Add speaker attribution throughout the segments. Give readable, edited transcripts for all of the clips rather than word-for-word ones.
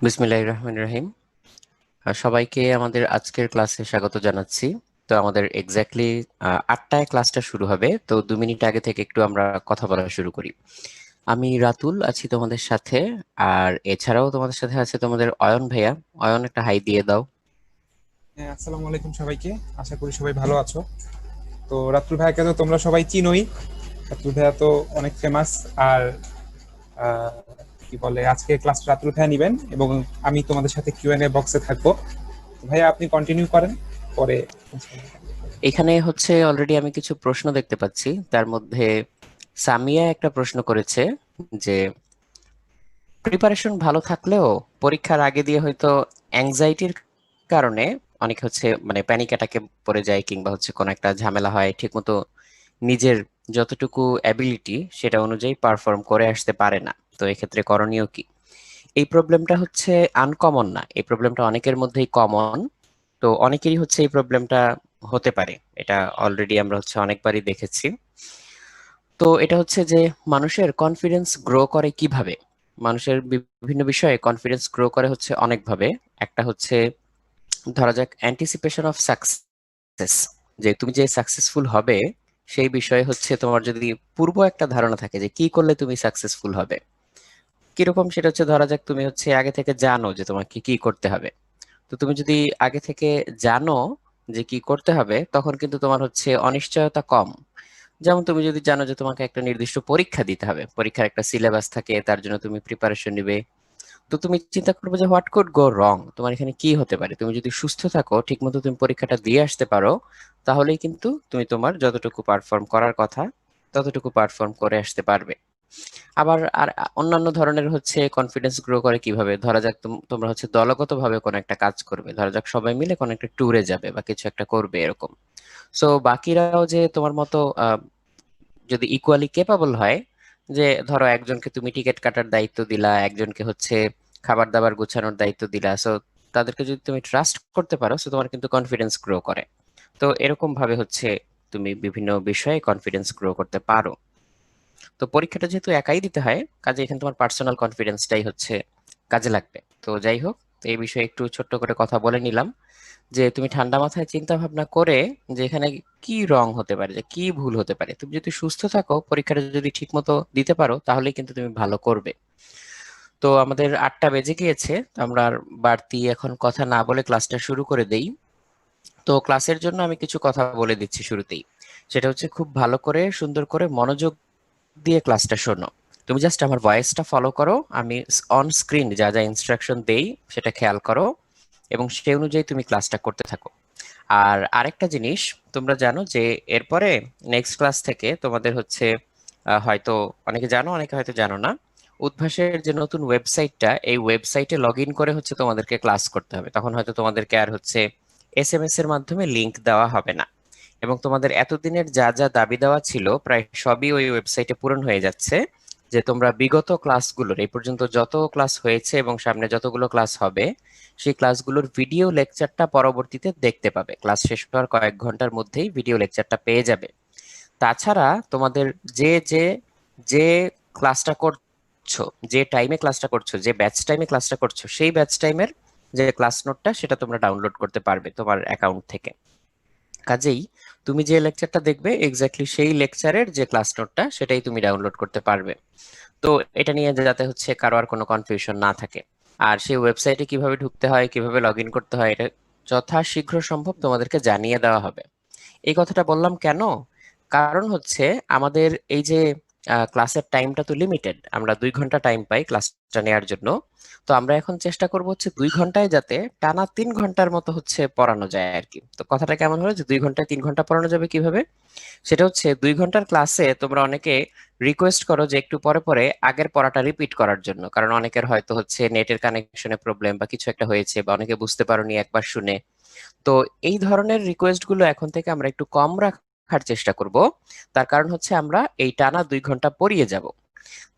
Speaker 1: বিসমিল্লাহির রহমানির রহিম। সবাইকে আমাদের আজকের ক্লাসে স্বাগত জানাচ্ছি। তো আমাদের এক্স্যাক্টলি 8টায় ক্লাসটা শুরু হবে, তো 2 মিনিট আগে থেকে একটু আমরা কথা বলা শুরু করি। আমি রাতুল আছি তোমাদের সাথে, আর এছাড়াও তোমাদের সাথে আছে তোমাদের অয়ন ভাইয়া। অয়ন, একটা হাই দিয়ে দাও।
Speaker 2: হ্যাঁ, আসসালামু আলাইকুম সবাইকে। আশা করি সবাই ভালো আছো। তো রাতুল ভাইয়াকে তো তোমরা সবাই চিনোই। রাতুল ভাইয়া তো অনেক ফেমাস। আর আহ, কি বলে, আজকে ক্লাস রাতুল ভাইয়া নিবেন এবং আমি তোমাদের সাথে কিউএনএ বক্সে থাকবো। তো ভাইয়া আপনি কন্টিনিউ করেন, পরে ইনশাআল্লাহ।
Speaker 1: এখানে হচ্ছে অলরেডি আমি কিছু প্রশ্ন দেখতে পাচ্ছি, তার মধ্যে সামিয়া একটা প্রশ্ন করেছে যে প্রিপারেশন ভালো থাকলেও পরীক্ষার আগে দিয়ে হয়তো অ্যাংজাইটির কারণে অনেক হচ্ছে মানে প্যানিক অ্যাটাকে পড়ে যায়, কিংবা হচ্ছে কোনো একটা ঝামেলা হয়, ঠিকমতো নিজের যতটুকু অ্যাবিলিটি সেটা অনুযায়ী পারফর্ম করে আসতে পারে না। তো এক্ষেত্রে করণীয় কি? এই প্রবলেমটা হচ্ছে আনকমন না, এই প্রবলেমটা অনেকের মধ্যেই কমন। তো অনেকেরই হচ্ছে এই প্রবলেমটা হতে পারে, এটা অলরেডি আমরা হচ্ছে অনেকবারই দেখেছি। তো এটা হচ্ছে যে মানুষের কনফিডেন্স গ্রো করে কিভাবে? মানুষের বিভিন্ন বিষয়ে কনফিডেন্স গ্রো করে হচ্ছে অনেকভাবে। একটা হচ্ছে, ধরা যাক, অ্যান্টিসিপেশন অফ সাকসেস, যে তুমি যে সাকসেসফুল হবে সেই বিষয়ে হচ্ছে তোমার যদি পূর্ব একটা ধারণা থাকে যে কি করলে তুমি সাকসেসফুল হবে। কিরকম সেটা হচ্ছে, ধরা যাক তুমি হচ্ছে আগে থেকে জানো যে তোমাকে কি করতে হবে। তো তুমি যদি আগে থেকে জানো যে কি করতে হবে, তখন কিন্তু তোমার হচ্ছে অনিশ্চয়তা কম। যেমন তুমি যদি জানো যে তোমাকে একটা নির্দিষ্ট পরীক্ষা দিতে হবে, পরীক্ষার একটা সিলেবাস থাকে, তার জন্য তুমি প্রিপারেশন নিবে। তো তুমি চিন্তা করবে যে হোয়াট কুড গো রং, তোমার এখানে কি হতে পারে। তুমি যদি সুস্থ থাকো, ঠিকমতো তুমি পরীক্ষাটা দিয়ে আসতে পারো, তাহলেই কিন্তু তুমি তোমার যতটুকু পারফর্ম করার কথা ততটুকু পারফর্ম করে আসতে পারবে। আবার আর অন্যান্য ধরনের হচ্ছে কনফিডেন্স গ্রো করে কিভাবে, ধরা যাক তোমরা হচ্ছে দলগতভাবে কোনো একটা কাজ করবে, ধরা যাক সবাই মিলে কোনো একটা ট্যুরে যাবে বা কিছু একটা করবে এরকম। সো বাকিরাও যে তোমার মতো যদি ইকুয়ালি কেপাবল হয়, যে ধরো একজনকে তুমি টিকিট কাটার দায়িত্ব দিলা, একজনকে হচ্ছে খাবার দাবার গোছানোর দায়িত্ব দিলা, সো তাদেরকে যদি তুমি ট্রাস্ট করতে পারো, সো তোমার কিন্তু কনফিডেন্স গ্রো করে। তো এরকম ভাবে হচ্ছে তুমি বিভিন্ন বিষয়ে কনফিডেন্স গ্রো করতে পারো। তো পরীক্ষাটা যেহেতু একাই দিতে হয়, কাজে এখানে তোমার পার্সোনাল কনফিডেন্সটাই হচ্ছে কাজে লাগবে। তো যাই হোক, তো এই বিষয়ে একটু ছোট্ট করে কথা বলে নিলাম, যে তুমি ঠান্ডা মাথায় চিন্তা ভাবনা করে যে এখানে কি রং হতে পারে, যে কি ভুল হতে পারে, তুমি যদি সুস্থ থাকো, পরীক্ষাটা যদি ঠিক মতো দিতে পারো, তাহলেই কিন্তু তুমি ভালো করবে। তো আমাদের 8টা বেজে গিয়েছে, তো আমরা আর বাড়তি এখন কথা না বলে ক্লাসটা শুরু করে দেই। তো ক্লাসের জন্য আমি কিছু কথা বলে দিচ্ছি শুরুতেই। সেটা হচ্ছে, খুব ভালো করে সুন্দর করে মনোযোগ দিয়ে ক্লাসটা শোনো। তুমি জাস্ট আমার ভয়েসটা ফলো করো, আমি অন স্ক্রিন যা যা ইনস্ট্রাকশন দেই সেটা খেয়াল করো, এবং সেই অনুযায়ী তুমি ক্লাসটা করতে থাকো। আর আরেকটা জিনিস, তোমরা জানো যে এরপরে নেক্সট ক্লাস থেকে তোমাদের হচ্ছে হয়তো অনেকে জানো, অনেকে হয়তো জানো না, উদ্ভাসের যে নতুন ওয়েবসাইটটা, এই ওয়েবসাইটে লগ ইন করে হচ্ছে তোমাদেরকে ক্লাস করতে হবে। তখন হয়তো তোমাদেরকে আর হচ্ছে এসএমএস এর মাধ্যমে লিংক দেওয়া হবে না, এবং তোমাদের এতদিনের যা যা দাবি দেওয়া ছিল প্রায় সবই ওই ওয়েবসাইটে পূরণ হয়ে যাচ্ছে। যে তোমরা বিগত ক্লাসগুলোর এই পর্যন্ত যত ক্লাস হয়েছে এবং সামনে যতগুলো ক্লাস হবে, সেই ক্লাসগুলোর ভিডিও লেকচারটা পরবর্তীতে দেখতে পাবে। ক্লাস শেষ হওয়ার কয়েক ঘন্টার মধ্যেই ভিডিও লেকচারটা পেয়ে যাবে। তাছাড়া তোমাদের যে যে যে ক্লাসটা করছো, যে টাইমে ক্লাসটা করছো, যে ব্যাচ টাইমে ক্লাসটা করছো, সেই ব্যাচ টাইমের যে ক্লাস নোটটা সেটা তোমরা ডাউনলোড করতে পারবে তোমার অ্যাকাউন্ট থেকে। কাজেই তুমি যে লেকচারটা দেখবে এক্স্যাক্টলি সেই লেকচারের যে ক্লাস নোটটা সেটাই তুমি ডাউনলোড করতে পারবে। তো এটা নিয়ে যাতে হচ্ছে কারো আর কোনো কনফিউশন না থাকে। আর সেই ওয়েবসাইটে কিভাবে ঢুকতে হয়, কিভাবে লগ ইন করতে হয়, এটা যথাশীঘ্র সম্ভব তোমাদেরকে জানিয়ে দেওয়া হবে। এই কথাটা বললাম কেন? কারণ হচ্ছে আমাদের এই যে ক্লাসের টাইমটা তো লিমিটেড, আমরা 2 ঘন্টা টাইম পাই ক্লাসটা নেওয়ার জন্য। তো আমরা এখন চেষ্টা করব হচ্ছে 2 ঘন্টায় যাতে টানা 3 ঘন্টার মতো হচ্ছে পড়ানো যায় আর কি। তো কথাটা কেমন হলো যে 2 ঘন্টায় 3 ঘন্টা পড়ানো যাবে কিভাবে? সেটা হচ্ছে 2 ঘন্টার ক্লাসে তোমরা অনেকে রিকোয়েস্ট করো যে একটু পরে পরে আগের পড়াটা রিপিট করার জন্য, কারণ অনেকের হয়তো হচ্ছে নেটের কানেকশনে প্রবলেম বা কিছু একটা হয়েছে, বা অনেকে বুঝতে পারোনি একবার শুনে। তো এই ধরনের রিকোয়েস্ট গুলো এখন থেকে আমরা একটু কম রাখার চেষ্টা করব। তার কারণ হচ্ছে আমরা এই টানা 2 ঘন্টা পড়িয়ে যাব।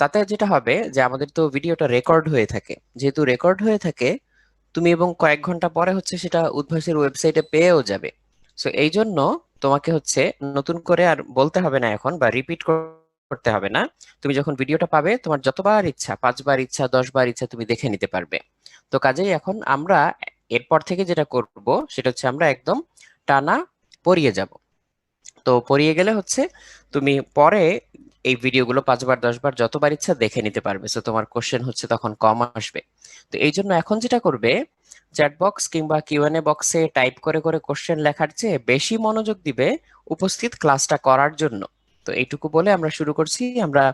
Speaker 1: তাতে যেটা হবে যে আমাদের তো ভিডিওটা রেকর্ড হয়ে থাকে, যেহেতু রেকর্ড হয়ে থাকে, তুমি এবং কয়েক ঘন্টা পরে হচ্ছে সেটা উদ্ভাসের ওয়েবসাইটে পেয়েও যাবে। সো এই জন্য তোমাকে হচ্ছে নতুন করে আর বলতে হবে না এখন, বা রিপিট করতে হবে না। তুমি যখন ভিডিওটা পাবে তোমার যতবার ইচ্ছা, 5বার ইচ্ছা, 10বার ইচ্ছা তুমি দেখে নিতে পারবে। তো কাজেই এখন আমরা এরপর থেকে যেটা করব সেটা হচ্ছে আমরা একদম টানা পড়িয়ে যাব। তো পড়িয়ে গেলে হচ্ছে তুমি পরে এই ভিডিওগুলো 5বার 10বার যতবার ইচ্ছা দেখে নিতে পারবে, তো তোমার কোশ্চেন হচ্ছে তখন কম আসবে। তো এই জন্য এখন যেটা করবে, চ্যাট বক্স কিংবা কিউএনএ বক্সে টাইপ করে করে কোশ্চেন লেখার চেয়ে বেশি মনোযোগ দিবে উপস্থিত ক্লাসটা করার জন্য। তো এইটুকু বলে আমরা শুরু করছি। আমরা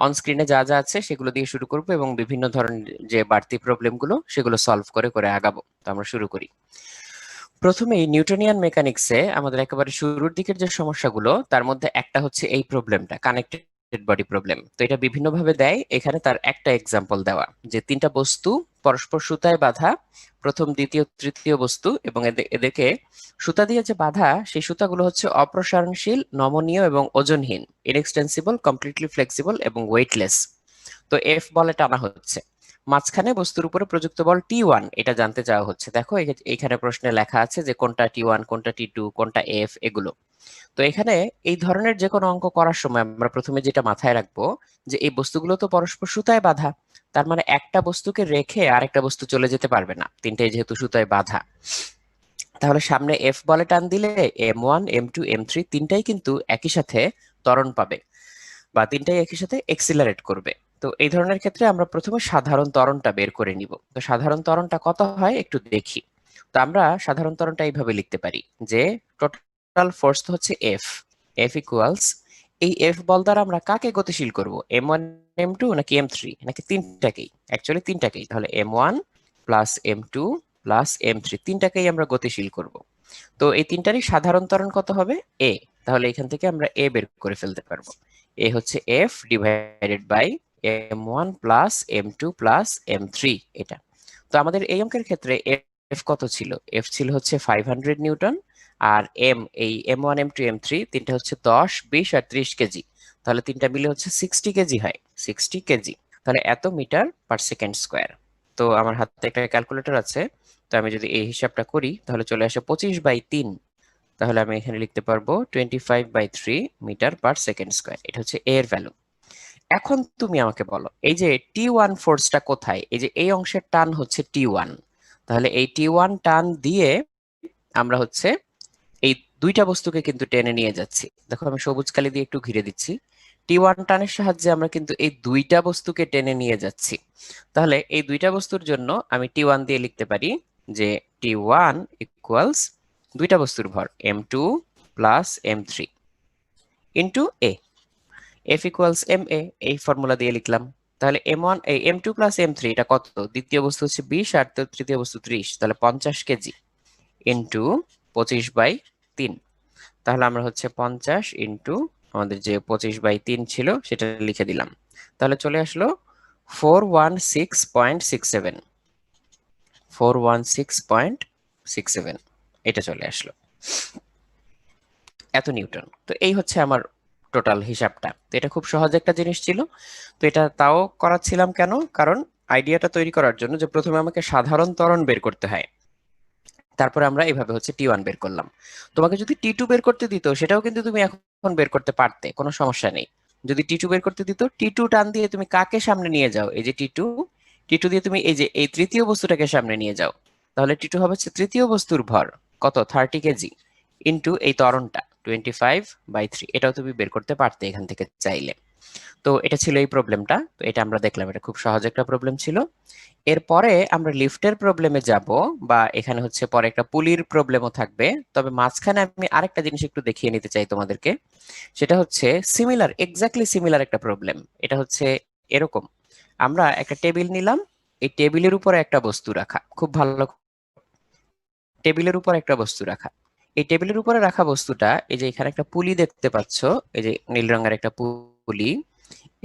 Speaker 1: অন স্ক্রিনে যা যা আছে সেগুলো দিয়ে শুরু করব এবং বিভিন্ন ধরনের যে বাড়তি প্রবলেমগুলো সেগুলো সলভ করে করে আগাবো। তো আমরা শুরু করি। প্রথমেই নিউটনিয়ান মেকানিক্সে আমাদের একেবারে শুরুর দিকের যে সমস্যাগুলো তার মধ্যে একটা হচ্ছে এই প্রবলেমটা, কানেক্টেড বডি প্রবলেম। তো এটা বিভিন্নভাবে দেয়, এখানে তার একটা এক্সাম্পল দেওয়া যে তিনটা বস্তু পরস্পর সুতায় বাঁধা, প্রথম দ্বিতীয় তৃতীয় বস্তু, এবং এদেরকে সুতা দিয়ে যে বাঁধা সেই সুতাগুলো হচ্ছে অপ্রসারণশীল, নমনীয় এবং ওজনহীন, ইনএক্সটেন্সিবল, কমপ্লিটলি ফ্লেক্সিবল এবং ওয়েটলেস। তো এফ বলে টানা হচ্ছে, মাঝখানে বস্তুর উপরে প্রযুক্ত বল T1, এটা জানতে চাওয়া হচ্ছে। দেখো এখানে প্রশ্নে লেখা আছে যে কোনটা T1, কোনটা T2, কোনটা এফ, এগুলো। তো এখানে এই ধরনের যে কোনো অঙ্ক করার সময় আমরা প্রথমে যেটা মাথায় রাখবো যে এই বস্তুগুলো তো পরস্পর সুতায় বাঁধা, তার মানে একটা বস্তুকে রেখে আরেকটা বস্তু চলে যেতে পারবে না, তিনটাই যেহেতু সুতায় বাঁধা। তাহলে সামনে এফ বলে টান দিলে M1, M2, M3 তিনটাই কিন্তু একই সাথে ত্বরণ পাবে বা তিনটাই একই সাথে এক্সিলারেট করবে। তো এই ধরনের ক্ষেত্রে আমরা প্রথমে সাধারণ ত্বরণটা বের করে নিব। তো সাধারণ ত্বরণটা কত হয় একটু দেখি। তো আমরা সাধারণ ত্বরণটা এইভাবে লিখতে পারি যে টোটাল ফোর্স হচ্ছে এফ, এফ ইকুয়ালস, এই এফ বল দ্বারা আমরা কাকে গতিশীল করব, M1, M2 নাকি M3 নাকি তিনটাকেই? অ্যাকচুয়ালি তিনটাকেই। তাহলে M1 plus M2 plus M3 তিনটাকেই আমরা গতিশীল করব। তো এই তিনটারই সাধারণ ত্বরণ কত হবে? এ। তাহলে এখান থেকে আমরা এ বের করে ফেলতে পারবো। এ হচ্ছে F divided by M1 plus M2 plus M3, এটা। তো আমাদের এই অঙ্কের ক্ষেত্রে এফ কত ছিল? এফ ছিল হচ্ছে 500 নিউটন, আর এই M1, M2, M3 তিনটা হচ্ছে 10, 20 আর 30 কেজি। তাহলে তিনটা মিলে হচ্ছে 60 কেজি হয়, 60 কেজি। তাহলে এত মিটার পার সেকেন্ড স্কোয়ার। তো আমার হাতে একটা ক্যালকুলেটর আছে, তো আমি যদি এই হিসাবটা করি তাহলে চলে আসে 25/3। তাহলে আমি এখানে লিখতে পারবো 25/3 মিটার পার সেকেন্ড স্কোয়ার। এটা হচ্ছে এর ভ্যালু। এখন তুমি আমাকে বলো এই যে T1 ফোর্সটা কোথায়? এই যে এই অংশের টান হচ্ছে T1। তাহলে এই T1 টান দিয়ে আমরা হচ্ছে এই দুইটা বস্তুকে কিন্তু টেনে নিয়ে যাচ্ছি। দেখো আমি সবুজ কালি দিয়ে একটু ঘিরে দিচ্ছি। T1 টানের সাহায্যে আমরা কিন্তু এই দুইটা বস্তুকে টেনে নিয়ে যাচ্ছি। তাহলে এই দুইটা বস্তুর জন্য আমি T1 দিয়ে লিখতে পারি যে T1 ইকুয়ালস দুইটা বস্তুর ভর M2 plus M3 into A, F equals M A, এই ফর্মুলা দিয়ে লিখলাম। তাহলে M1 এই M2 প্লাস M3 এটা কত? দ্বিতীয় বস্তু হচ্ছে 20 আর তৃতীয় বস্তু 30, তাহলে 50 কেজি ইন্টু 25/3। তাহলে আমরা হচ্ছে 50 ইন্টু আমাদের যে 25/3 ছিল সেটা লিখে দিলাম। তাহলে চলে আসলো 416.67, 416.67 এটা চলে আসলো, এত নিউটন। তো এই হচ্ছে আমার টোটাল হিসাবটা। তো এটা খুব সহজ একটা জিনিস ছিল। তো এটা তাও করাচ্ছিলাম কেন? কারণ আইডিয়াটা তৈরি করার জন্য যে প্রথমে আমাকে সাধারণ ত্বরণ বের করতে হয়, তারপরে আমরা এইভাবে হচ্ছে T1 বের করলাম। তোমাকে যদি T2 বের করতে দিত সেটাও কিন্তু তুমি এখন বের করতে পারতে, কোনো সমস্যা নেই। যদি T2 বের করতে দিত, T2 টান দিয়ে তুমি কাকে সামনে নিয়ে যাও? এই যে T2, T2 দিয়ে তুমি এই যে এই তৃতীয় বস্তুটাকে সামনে নিয়ে যাও। তাহলে T2 হবে হচ্ছে তৃতীয় বস্তুর ভর কত? 30 কেজি ইন্টু এই ত্বরণটা 25/3। এটাও তুমি বের করতে পারতে এখান থেকে চাইলে। তো এটা ছিল এই প্রবলেমটা। তো এটা আমরা দেখলাম, এটা খুব সহজ একটা প্রবলেম ছিল। এরপরে আমরা লিফটের প্রবলেমে যাব, বা এখানে হচ্ছে পরে একটা পুলির প্রবলেমও থাকবে। তবে মাঝখানে আমি আরেকটা জিনিস একটু দেখিয়ে নিতে চাই তোমাদেরকে। সেটা হচ্ছে সিমিলার, এক্স্যাক্টলি সিমিলার একটা প্রবলেম। এটা হচ্ছে এরকম, আমরা একটা টেবিল নিলাম, এই টেবিলের উপরে একটা বস্তু রাখা, খুব ভালো, টেবিলের উপর একটা বস্তু রাখা। এই টেবিলের উপরে রাখা বস্তুটা, এই যে এখানে একটা পুলি দেখতে পাচ্ছ, এই যে নীল রঙের একটা পুলি,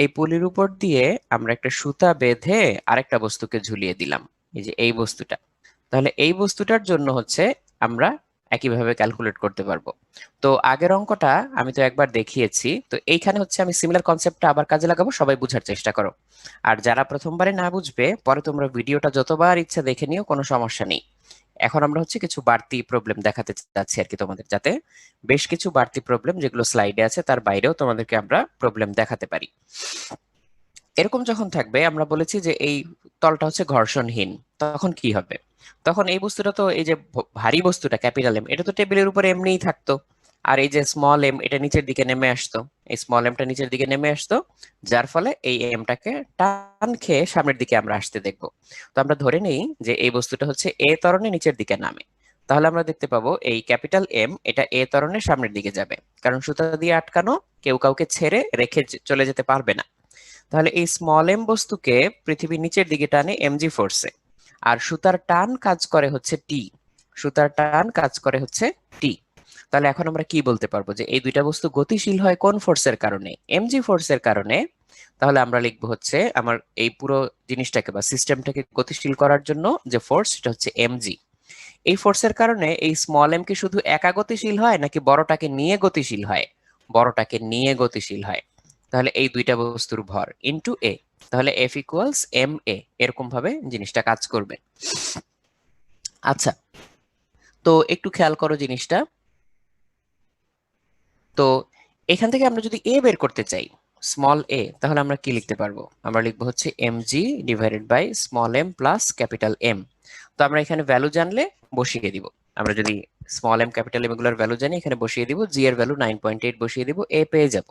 Speaker 1: এই পুলির উপর দিয়ে আমরা একটা সুতা বেঁধে আরেকটা বস্তুকে ঝুলিয়ে দিলাম, এই যে এই বস্তুটা। তাহলে এই বস্তুটার জন্য হচ্ছে আমরা একইভাবে ক্যালকুলেট করতে পারবো। তো আগের অঙ্কটা আমি তো একবার দেখিয়েছি, তো এইখানে হচ্ছে আমি সিমিলার কনসেপ্টটা আবার কাজে লাগাবো, সবাই বুঝার চেষ্টা করো। আর যারা প্রথমবারে না বুঝবে, পরে তোমরা ভিডিওটা যতবার ইচ্ছা দেখে নিও, কোনো সমস্যা নেই। এখন আমরা হচ্ছে কিছু বাড়তি প্রবলেম দেখাতে চাচ্ছি আর কি তোমাদের, যাতে বেশ কিছু বাড়তি প্রবলেম যেগুলো স্লাইডে আছে তার বাইরেও তোমাদেরকে আমরা প্রবলেম দেখাতে পারি। এরকম যখন থাকবে, আমরা বলেছি যে এই তলটা হচ্ছে ঘর্ষণহীন, তখন কি হবে? তখন এই বস্তুটা তো, এই যে ভারী বস্তুটা ক্যাপিটাল এম, এটা তো টেবিলের উপরে এমনিই থাকতো, আর এই যে স্মল এম এটা নিচের দিকে নেমে আসতো, এই স্মল এমটা নিচের দিকে নেমে আসতো, যার ফলে এই এমটাকে টান খেয়ে সামনের দিকে আমরা আসতে দেখবো। তো আমরা ধরে নিই যে এই বস্তুটা হচ্ছে এ ত্বরণে নিচের দিকে নামে, তাহলে আমরা দেখতে পাবো এই ক্যাপিটাল এম এটা এ ত্বরণের সামনের দিকে যাবে, কারণ সুতা দিয়ে আটকানো, কেউ কাউকে ছেড়ে রেখে চলে যেতে পারবে না। তাহলে এই স্মল এম বস্তুকে পৃথিবীর নিচের দিকে টানে এমজি ফোর্সে, আর সুতার টান কাজ করে হচ্ছে টি, সুতার টান কাজ করে হচ্ছে টি। তাহলে এখন আমরা কি বলতে পারবো যে এই দুইটা বস্তু গতিশীল হয় কোন ফোর্সের কারণে? এমজি ফোর্সের কারণে। তাহলে আমরা লিখবো হচ্ছে আমার এই পুরো জিনিসটাকে বা সিস্টেমটাকে গতিশীল করার জন্য যে ফোর্স, সেটা হচ্ছে এমজি। এই ফোর্সের কারণে এই স্মল এম কি শুধু একা গতিশীল হয় নাকি বড়টাকে নিয়ে গতিশীল হয়? বড়টাকে নিয়ে গতিশীল হয়। তাহলে এই দুইটা বস্তুর ভর ইনটু এ, তাহলে এফ ইকুয়ালস এম এ, এরকম ভাবে জিনিসটা কাজ করবে। আচ্ছা, তো একটু খেয়াল করো জিনিসটা। তো এখান থেকে আমরা যদি এ বের করতে চাই, স্মল এ, তাহলে আমরা কি লিখতে পারবো? আমরা লিখবো হচ্ছে M G divided by small M plus capital M. তো আমরা এখানে ভ্যালু জানলে বসিয়ে দিব, আমরা যদি স্মল এম ক্যাপিটাল এম এগুলোর ভ্যালু জানি, এখানে বসিয়ে দিব, জি এর ভ্যালু 9.8 বসিয়ে দিব, এ পেয়ে যাব।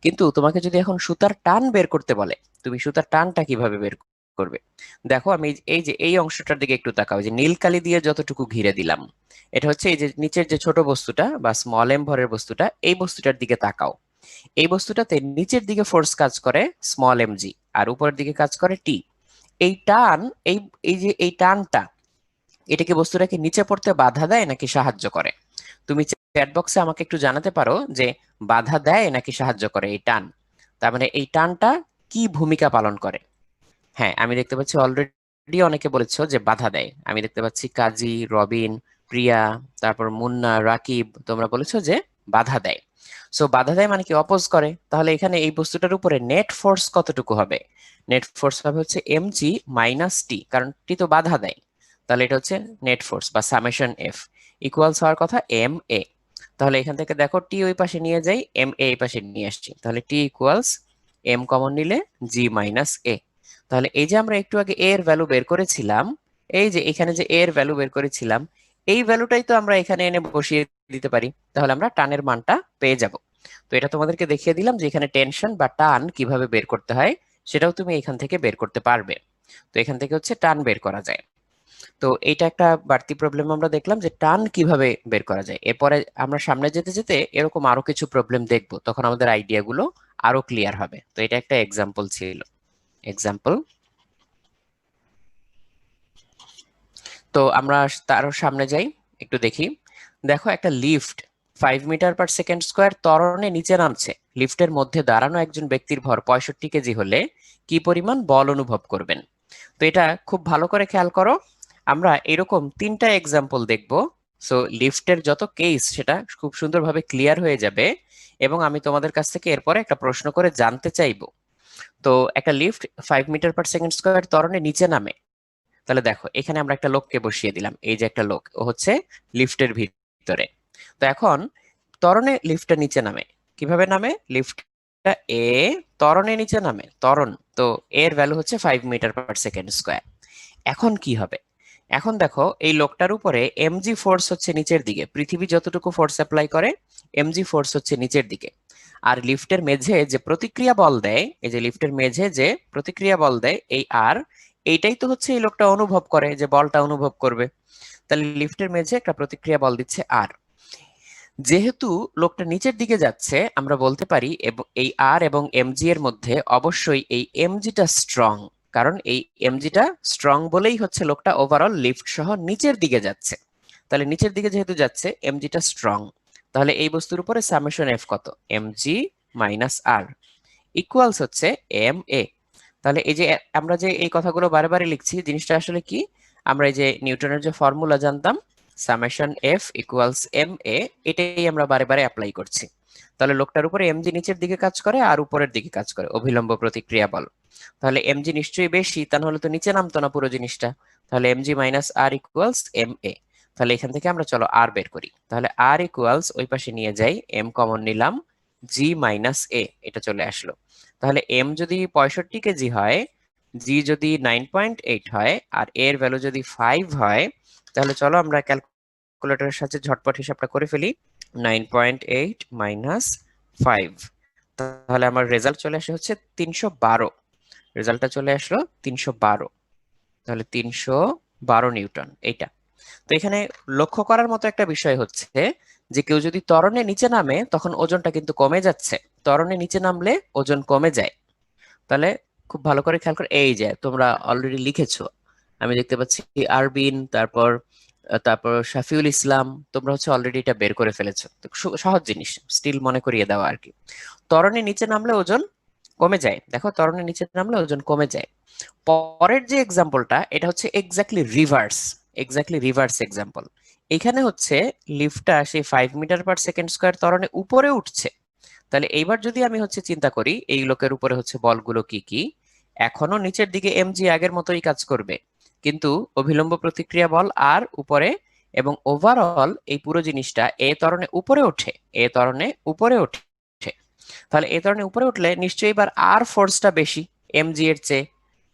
Speaker 1: কিন্তু তোমাকে যদি এখন সুতার টান বের করতে বলে, তুমি সুতার টানটা কিভাবে বের করবে? দেখো আমি এই যে এই অংশটার দিকে একটু তাকাও, যে নীল কালি দিয়ে যতটুকু ঘিরে দিলাম, এটা হচ্ছে এই যে নিচের যে ছোট বস্তুটা বা স্মল এম ভরের বস্তুটা, এই বস্তুটার দিকে তাকাও। এই বস্তুটাতে নিচের দিকে ফোর্স কাজ করে স্মল এম জি, আর উপরের দিকে কাজ করে টি। এই টান, এই এই যে এই টানটা, এটা কি বস্তুটাকে নিচে পড়তে বাধা দেয় নাকি সাহায্য করে? তুমি চ্যাট বক্সে আমাকে একটু জানাতে পারো যে বাধা দেয় নাকি সাহায্য করে এই টান। তার মানে এই টানটা কি ভূমিকা পালন করে? হ্যাঁ, আমি দেখতে পাচ্ছি অলরেডি অনেকে বলেছো যে বাধা দেয়। আমি দেখতে পাচ্ছি কাজী, রবিন, প্রিয়া, তারপর মুন্না, রাকিব, তোমরা বলেছো যে বাধা দেয়। সো বাধা দেয় মানে কি? অপোজ করে। তাহলে এখানে এই বস্তুটার উপরে নেট ফোর্স কতটুকু হবে? নেট ফোর্স হবে হচ্ছে এমজি মাইনাস টি, কারণ টি তো বাধা দেয়। তাহলে এটা হচ্ছে নেট ফোর্স বা সামেশন এফ ইকুয়ালস হওয়ার কথা এম এ। তাহলে এখান থেকে দেখো টি ওই পাশে নিয়ে যাই, এম এ এই পাশে নিয়ে আসছি, তাহলে টি ইকুয়ালস এম কমন নিলে জি মাইনাস এ। তাহলে এই যে আমরা একটু আগে এর ভ্যালু বের করেছিলাম, এই যে এখানে যে এর ভ্যালু বের করেছিলাম, এই ভ্যালুটাই তো আমরা এখানে এনে বসিয়ে দিতে পারি, তাহলে আমরা টানের মানটা পেয়ে যাব। তো এটা তোমাদেরকে দেখিয়ে দিলাম যে এখানে টেনশন বা টান কিভাবে বের করতে হয়, সেটাও তুমি এখান থেকে বের করতে পারবে। তো এখান থেকে হচ্ছে টান বের করা যায়। তো এইটা একটা বাড়তি প্রবলেম আমরা দেখলাম যে টান কিভাবে বের করা যায়। এরপরে আমরা সামনে যেতে যেতে এরকম আরো কিছু প্রবলেম দেখবো, তখন আমাদের আইডিয়া গুলো আরো ক্লিয়ার হবে। তো এটা একটা এক্সাম্পল ছিল। এক্সাম্পল, তো আমরা তারও সামনে যাই, একটু দেখি। দেখো একটা লিফট 5 মিটার/সেকেন্ড স্কোয়ার ত্বরণে নিচে নামছে। লিফটের মধ্যে দাঁড়ানো একজন ব্যক্তির ভর 65 কেজি হলে কি পরিমাণ বল অনুভব করবেন? তো এটা খুব ভালো করে খেয়াল করো, আমরা এরকম 3টা এক্সাম্পল দেখব। সো লিফটের যত কেস সেটা খুব সুন্দরভাবে ক্লিয়ার হয়ে যাবে, এবং আমি তোমাদের কাছ থেকে এরপরে একটা প্রশ্ন করে জানতে চাইবো। তো একটা লিফট 5 মিটার/সেকেন্ড স্কোয়ার ত্বরণে নিচে নামে, তাহলে দেখো এখানে আমরা একটা লোককে বসিয়ে দিলাম, এই যে একটা লোক, ও হচ্ছে লিফটের ভিতরে। তো এখন ত্বরণে লিফটটা নিচে নামে, কিভাবে নামে? লিফটটা এ ত্বরণে নিচে নামে, ত্বরণ, তো এর ভ্যালু হচ্ছে 5 মিটার/সেকেন্ড স্কোয়ার। এখন কি হবে? এখন দেখো এই লোকটার উপরে এমজি ফোর্স হচ্ছে নিচের দিকে, পৃথিবী যতটুকু ফোর্স অ্যাপ্লাই করে এমজি ফোর্স হচ্ছে নিচের দিকে। আর লিফটের মেঝে যে প্রতিক্রিয়া বল দেয়, এই যে লিফটের মেঝে যে প্রতিক্রিয়া বল দেয় এই আর, এইটাই তো হচ্ছে এই লোকটা অনুভব করে, যে বলটা অনুভব করবে। তাহলে লিফটের মেঝে একটা প্রতিক্রিয়া বল দিচ্ছে আর। যেহেতু লোকটা নিচের দিকে যাচ্ছে, আমরা বলতে পারি এই আর এবং এমজি এর মধ্যে অবশ্যই এই এমজিটা স্ট্রং, কারণ এই এমজিটা স্ট্রং বলেই হচ্ছে লোকটা ওভারঅল লিফট সহ নিচের দিকে যাচ্ছে। তাহলে নিচের দিকে যেহেতু যাচ্ছে, এমজিটা স্ট্রং। তাহলে এই বস্তুর উপরে সামেশন এফ কত? এমজি মাইনাস আর ইকুয়ালস হচ্ছে এম এ। তাহলে এই যে আমরা যে এই কথাগুলো বারে বারে লিখছি, জিনিসটা আসলে কি? আমরা এই যে নিউটনের যে ফর্মুলা জানতাম, সামেশন এফ ইকুয়ালস এম এ, এটাই আমরা বারে বারে অ্যাপ্লাই করছি। তাহলে লোকটার উপরে এমজি নিচের দিকে কাজ করে আর উপরের দিকে কাজ করে, অভিলম্ব প্রতিক্রিয়া বল। তাহলে এমজি নিশ্চয়ই বেশি, তা নাহলে তো নিচে নামতো না পুরো জিনিসটা। তাহলে mg মাইনাস আর ইকুয়ালস ma। তাহলে এখান থেকে আমরা চলো আর বের করি। তাহলে আর ইকুয়ালস ওই পাশে নিয়ে যাই, m কমন নিলাম, g মাইনাস a, এটা চলে আসলো। তাহলে m যদি 65 কেজি হয়, g যদি 9.8 হয়, আর a এর ভ্যালু যদি 5 হয়, তাহলে চলো আমরা ক্যালকুলেটরের সাথে ঝটপট হিসাবটা করে ফেলি। 9.8 মাইনাস 5, তাহলে আমার রেজাল্ট চলে আসে হচ্ছে 312। রেজাল্টটা চলে আসলো 312। তাহলে 312 নিউটন এইটা। তো এখানে লক্ষ্য করার মতো একটা বিষয় হচ্ছে যে কেউ যদি ত্বরণে নিচে নামে তখন ওজনটা কিন্তু কমে যাচ্ছে, ত্বরণে নিচে নামলে ওজন কমে যায়। তাহলে খুব ভালো করে খেয়াল করে, এই যে তোমরা অলরেডি লিখেছো, আমি দেখতে পাচ্ছি আরবিন, তারপর তারপর শাফিউল ইসলাম, তোমরা হচ্ছে অলরেডি এটা বের করে ফেলেছো। তো সহজ জিনিস স্টিল মনে করিয়ে দেওয়া আর কি। ত্বরণে নিচে নামলে ওজন কমে যায়, দেখো ত্বরণে নিচে নামলে ওজন কমে যায়। পরের যে এক্সাম্পলটা, এটা হচ্ছে এক্স্যাক্টলি রিভার্স এক্সাম্পল। এখানে হচ্ছে লিফটটা সেই 5 মিটার/সেকেন্ড স্কয়ার ত্বরণে উপরে উঠছে। তাহলে এইবার যদি আমি হচ্ছে চিন্তা করি এই লোকের উপরে হচ্ছে বলগুলো কি কি, এখনো নিচের দিকে mg আগের মতোই কাজ করবে, কিন্তু অভিলম্ব প্রতিক্রিয়া বল আর উপরে, এবং ওভারঅল এই পুরো জিনিসটা এ ত্বরণে উপরে ওঠে, এ ত্বরণে উপরে ওঠে। তাহলে এ ত্বরণে উপরে উঠলে নিশ্চয়ই এবার আর ফোর্সটা বেশি mg এর চেয়ে।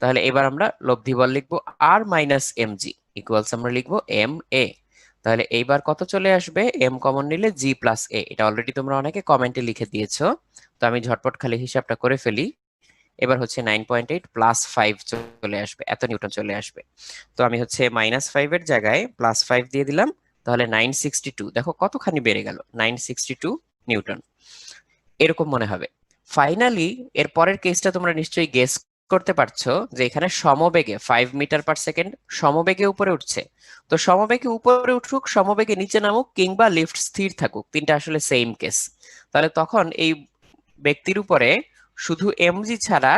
Speaker 1: তাহলে এবার আমরা লব্ধি বল লিখবো আর মাইনাস mg ইকুয়ালস আমরা লিখবো ma। তাহলে এইবার কত চলে আসবে, m কমন নিলে g প্লাস a, এটা অলরেডি তোমরা অনেকে কমেন্টে লিখে দিয়েছো, তো আমি ঝটপট খালি হিসাবটা করে ফেলি। এবার হচ্ছে 9.8 প্লাস 5 চলে আসবে, এত নিউটন চলে আসবে। তো আমি হচ্ছে -5 এর জায়গায় +5 দিয়ে দিলাম, তাহলে 962। দেখো কতখানি বেড়ে গেল, 962 নিউটন এরকম মনে হবে। ফাইনালি এর পরের কেসটা তোমরা নিশ্চয়ই গেস করতে পারছো যে এখানে সমবেগে 5 মিটার/সেকেন্ড সমবেগে উপরে উঠছে। তো সমবেগে উপরে উঠুক, সমবেগে নিচে নামুক, কিংবা লিফট স্থির থাকুক, তিনটা আসলে সেম কেস। তাহলে তখন এই ব্যক্তির উপরে শুধু এমজি ছাড়া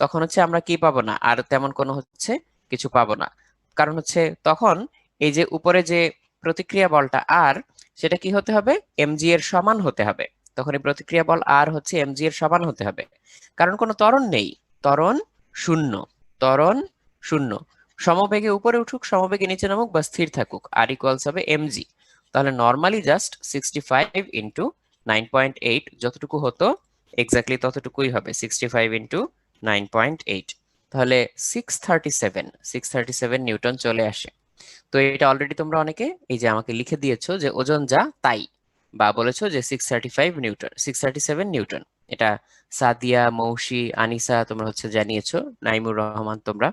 Speaker 1: তখন হচ্ছে আমরা কি পাবো না, আর তেমন কোনো হচ্ছে কিছু পাবো না। কারণ হচ্ছে তখন এই যে উপরে যে প্রতিক্রিয়া বলটা আর, সেটা কি হতে হবে, এমজি এর সমান হতে হবে। তখন এই প্রতিক্রিয়া বল আর হচ্ছে এমজি এর সমান হতে হবে, কারণ কোনো ত্বরণ নেই। ত্বরণ শূন্য, ত্বরণ শূন্য। সমবেগে উপরে উঠুক, সমবেগে নিচে নামুক বা স্থির থাকুক, আর ইকুয়ালস হবে এমজি। তাহলে নর্মালি জাস্ট 65 ইন্টু 9.8 যতটুকু হতো এক্স্যাক্টলি ততটুকুই হবে, 65 ইন্টু 9.8। তাহলে 637 নিউটন চলে আসে। তো এটা অলরেডি তোমরা অনেকে এই যে আমাকে লিখে দিয়েছো যে ওজন যা তাই, বা বলেছো যে 635 নিউটন, 637 নিউটন। এটা সাদিয়া, মৌসি, আনিসা তোমরা হচ্ছে জানিয়েছো, নাইমুর রহমান তোমরা।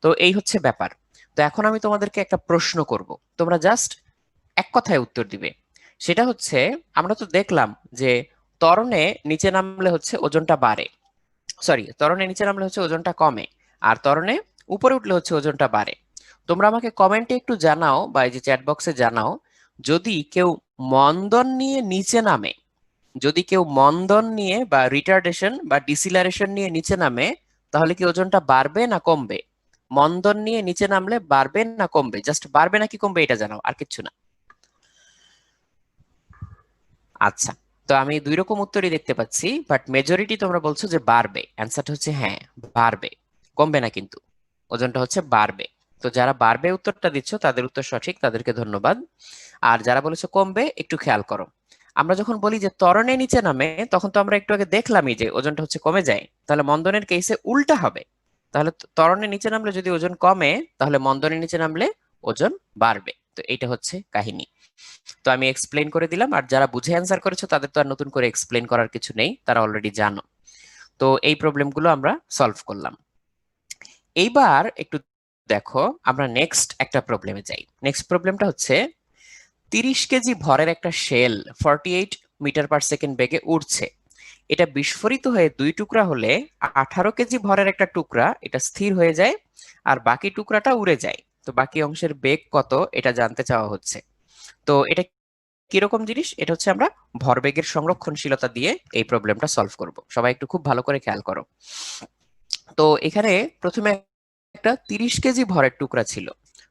Speaker 1: তো এই হচ্ছে ব্যাপার। তো এখন আমি তোমাদেরকে একটা প্রশ্ন করব, তোমরা জাস্ট এক কথায় উত্তর দিবে। সেটা হচ্ছে, আমরা তো দেখলাম যে ত্বরণে নিচে নামলে হচ্ছে ওজনটা বাড়ে, সরি ত্বরণে নিচে নামলে হচ্ছে ওজনটা কমে, আর ত্বরণে উপরে উঠলে হচ্ছে ওজনটা বাড়ে। তোমরা আমাকে কমেন্টে একটু জানাও বা এই যে চ্যাট বক্সে জানাও, যদি কেউ মন্দন নিয়ে নিচে নামে, যদি কেউ মন্দন নিয়ে বা রিটার্ডেশন বা ডিসিলারেশন নিয়ে নিচে নামে, তাহলে কি ওজনটা বাড়বে না কমবে? মন্দন নিয়ে নিচে নামলে বাড়বে না কমবে? জাস্ট বাড়বে নাকি কমবে এটা জানাও, আর কিচ্ছু না। আচ্ছা, তো আমি দুই রকম উত্তরই দেখতে পাচ্ছি, বাট মেজরিটি তোমরা বলছো যে বাড়বে। অ্যান্সারটা হচ্ছে হ্যাঁ, বাড়বে, কমবে না কিন্তু, ওজনটা হচ্ছে বাড়বে। তো যারা বাড়বে উত্তরটা দিচ্ছ তাদের উত্তর সঠিক, তাদেরকে ধন্যবাদ। আর যারা বলেছো কমবে, একটু খেয়াল করো, আমরা যখন বলি যে ত্বরণে নিচে নামে, তখন তো আমরা একটু আগে দেখলামই যে ওজনটা হচ্ছে কমে যায়। তাহলে মন্দনের কেসে উল্টা হবে, তাহলে ত্বরণে নিচে নামলে যদি ওজন কমে, তাহলে মন্দনের নিচে নামলে ওজন বাড়বে। তো এটা হচ্ছে কাহিনী। তো আমি এক্সপ্লেন করে দিলাম, আর যারা বুঝে অ্যান্সার করেছো তাদের তো আর নতুন করে এক্সপ্লেন করার কিছু নেই, তারা অলরেডি জানো। তো এই প্রবলেমগুলো আমরা সলভ করলাম। এইবার একটু দেখো, আমরা নেক্সট একটা প্রবলেমে যাই। নেক্সট প্রবলেমটা হচ্ছে 30 কেজি ভরের একটা শেল 48 মিটার/সেকেন্ড বেগে উড়ছে। এটা বিস্ফোরিত হয়ে দুই টুকরা হলে 18 কেজি ভরের একটা টুকরা এটা স্থির হয়ে যায়, আর বাকি টুকরাটা উড়ে যায়। তো বাকি অংশের বেগ কত এটা জানতে চাওয়া হচ্ছে। তো এটা কিরকম জিনিস, এটা হচ্ছে আমরা ভরবেগের সংরক্ষণশীলতা দিয়ে এই প্রবলেমটা সলভ করব। সবাই একটু খুব ভালো করে খেয়াল করো। তো এখানে প্রথমে একটা 30 কেজি ভরের টুকরা ছিল।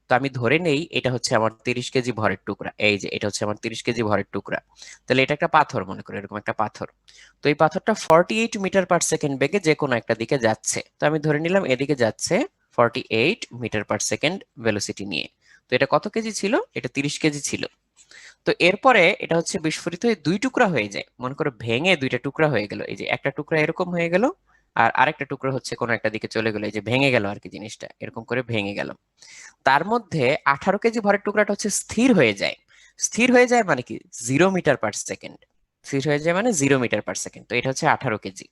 Speaker 1: তো আমি ধরে নেই এটা হচ্ছে আমার 30 কেজি ভরের টুকরা, এই যে এটা হচ্ছে আমার 30 কেজি ভরের টুকরা। তাহলে এটা একটা পাথর, মনে করো এরকম একটা পাথর। তো এই পাথরটা 48 মিটার/সেকেন্ড বেগে যে কোনো একটা দিকে যাচ্ছে। তো আমি ধরে নিলাম এদিকে যাচ্ছে 48 মিটার পার সেকেন্ড ভেলোসিটি নিয়ে। তো এটা কত কেজি ছিল? এটা 30 কেজি ছিল। তো এরপরে এটা হচ্ছে বিস্ফোরিত হয়ে দুই টুকরা হয়ে যায়, মনে করো ভেঙে দুইটা টুকরা হয়ে গেল। এই যে একটা টুকরা এরকম হয়ে গেল, আর আরেকটা টুকরা হচ্ছে কোনো একটা দিকে চলে গেল, এই যে ভেঙে গেল আর কি, জিনিসটা এরকম করে ভেঙে গেল। তার মধ্যে 18 কেজি ভরের টুকরাটা হচ্ছে স্থির হয়ে যায়। স্থির হয়ে যায় মানে কি? 0 মিটার পার সেকেন্ড। স্থির হয়ে যায় মানে 0 মিটার পার সেকেন্ড। তো এটা হচ্ছে 18 কেজি।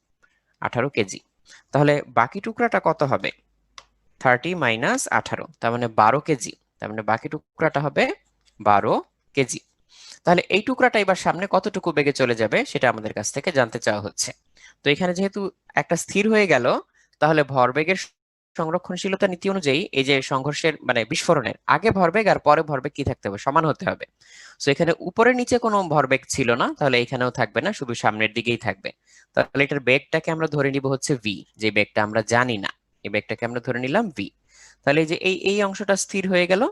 Speaker 1: 18 কেজি। তাহলে বাকি টুকরাটা কত হবে? 30 - 18, তার মানে 12 কেজি। তার মানে বাকি টুকরাটা হবে 12 কেজি। তাহলে এই টুকরাটা এবার সামনে কতটুকু বেগে চলে যাবে সেটা আমাদের কাছ থেকে জানতে চাওয়া হচ্ছে। তো এখানে যেহেতু একটা স্থির হয়ে গেল, তাহলে ভরবেগের সংরক্ষণশীলতা নীতি অনুযায়ী এই যে সংঘর্ষের মানে বিস্ফোরণের আগে ভরবেগ আর পরে ভরবেগ কি থাকতে হবে? সমান হতে হবে। তো এখানে উপরে নিচে কোনো ভরবেগ ছিল না, তাহলে এখানেও থাকবে না, শুধু সামনের দিকেই থাকবে। তাহলে এটার বেগটাকে আমরা ধরে নিব হচ্ছে ভি, যে বেগটা আমরা জানি না, এই বেগটাকে আমরা ধরে নিলাম ভি। তাহলে এই যে এই অংশটা স্থির হয়ে গেল,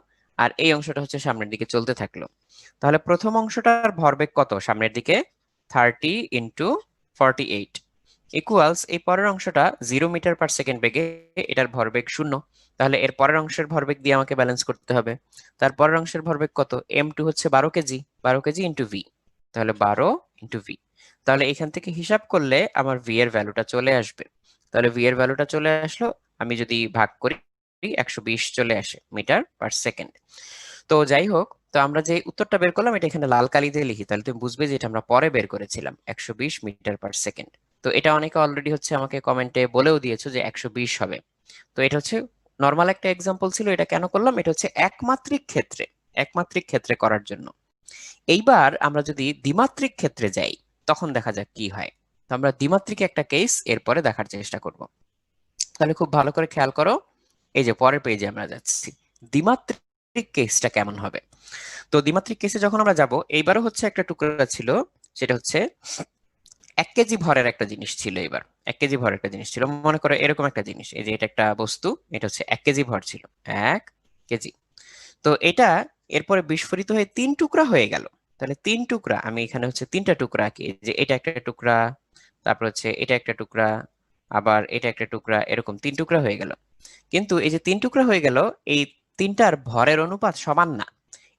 Speaker 1: আর এই অংশটা হচ্ছে সামনের দিকে চলতে থাকলো। তাহলে প্রথম অংশটার ভরবেগ কত সামনের দিকে? 30 × 48 ইকুয়ালস এই পরের অংশটা 0 মিটার পার সেকেন্ড বেগে, এটার ভরবেগ 0। তাহলে এর পরের অংশের ভরবেগ দিয়ে আমাকে ব্যালেন্স করতে হবে। তার পরের অংশের ভরবেগ কত? M2 হচ্ছে 12 কেজি, 12 কেজি ইন্টু ভি। তাহলে 12 × V। তাহলে এখান থেকে হিসাব করলে আমার ভি এর ভ্যালুটা চলে আসবে। তাহলে ভি এর ভ্যালুটা চলে আসলো, আমি যদি ভাগ করি 120 চলে আসে মিটার পার সেকেন্ড। তো যাই হোক, তো আমরা যে উত্তরটা বের করলাম এটা এখানে লাল কালি দিয়ে লিখি, তাহলে তুমি বুঝবে যে এটা আমরা পরে বের করেছিলাম 120 মিটার পার সেকেন্ড। তো এটা অনেকে অলরেডি হচ্ছে আমাকে কমেন্টে বলেও দিয়েছো যে 120 হবে। তো এটা হচ্ছে নর্মাল একটা এক্সাম্পল ছিল। এটা কেন করলাম? এটা হচ্ছে একমাত্রিক ক্ষেত্রে, একমাত্রিক ক্ষেত্রে করার জন্য। এইবার আমরা যদি দ্বিমাত্রিক ক্ষেত্রে যাই তখন দেখা যাক কি হয়। তো আমরা দ্বিমাত্রিক একটা কেস এরপরে দেখার চেষ্টা করব। তাহলে খুব ভালো করে খেয়াল করো, এই যে পরের পেজে আমরা যাচ্ছি। দ্বিমাত্রিক কেসটা কেমন হবে? তো দ্বিমাত্রিক কেসে যখন আমরা যাব, এইবারও হচ্ছে একটা টুকরা ছিল, সেটা হচ্ছে 1 কেজি ভরের একটা জিনিস ছিল। এবার 1 কেজি ভরের একটা জিনিস ছিল, মনে করো এরকম একটা জিনিস, এই যে এটা একটা বস্তু, এটা হচ্ছে 1 কেজি ভর ছিল, 1 কেজি। তো এটা এরপরে বিস্ফোরিত হয়ে 3 টুকরা হয়ে গেল। তাহলে 3 টুকরা, আমি এখানে হচ্ছে 3টা টুকরা আঁকি, যে এটা একটা টুকরা, তারপর হচ্ছে এটা একটা টুকরা, আবার এটা একটা টুকরা, এরকম 3 টুকরা হয়ে গেল। কিন্তু এই যে 3 টুকরা হয়ে গেল, এই তিনটার ভরের অনুপাত সমান না।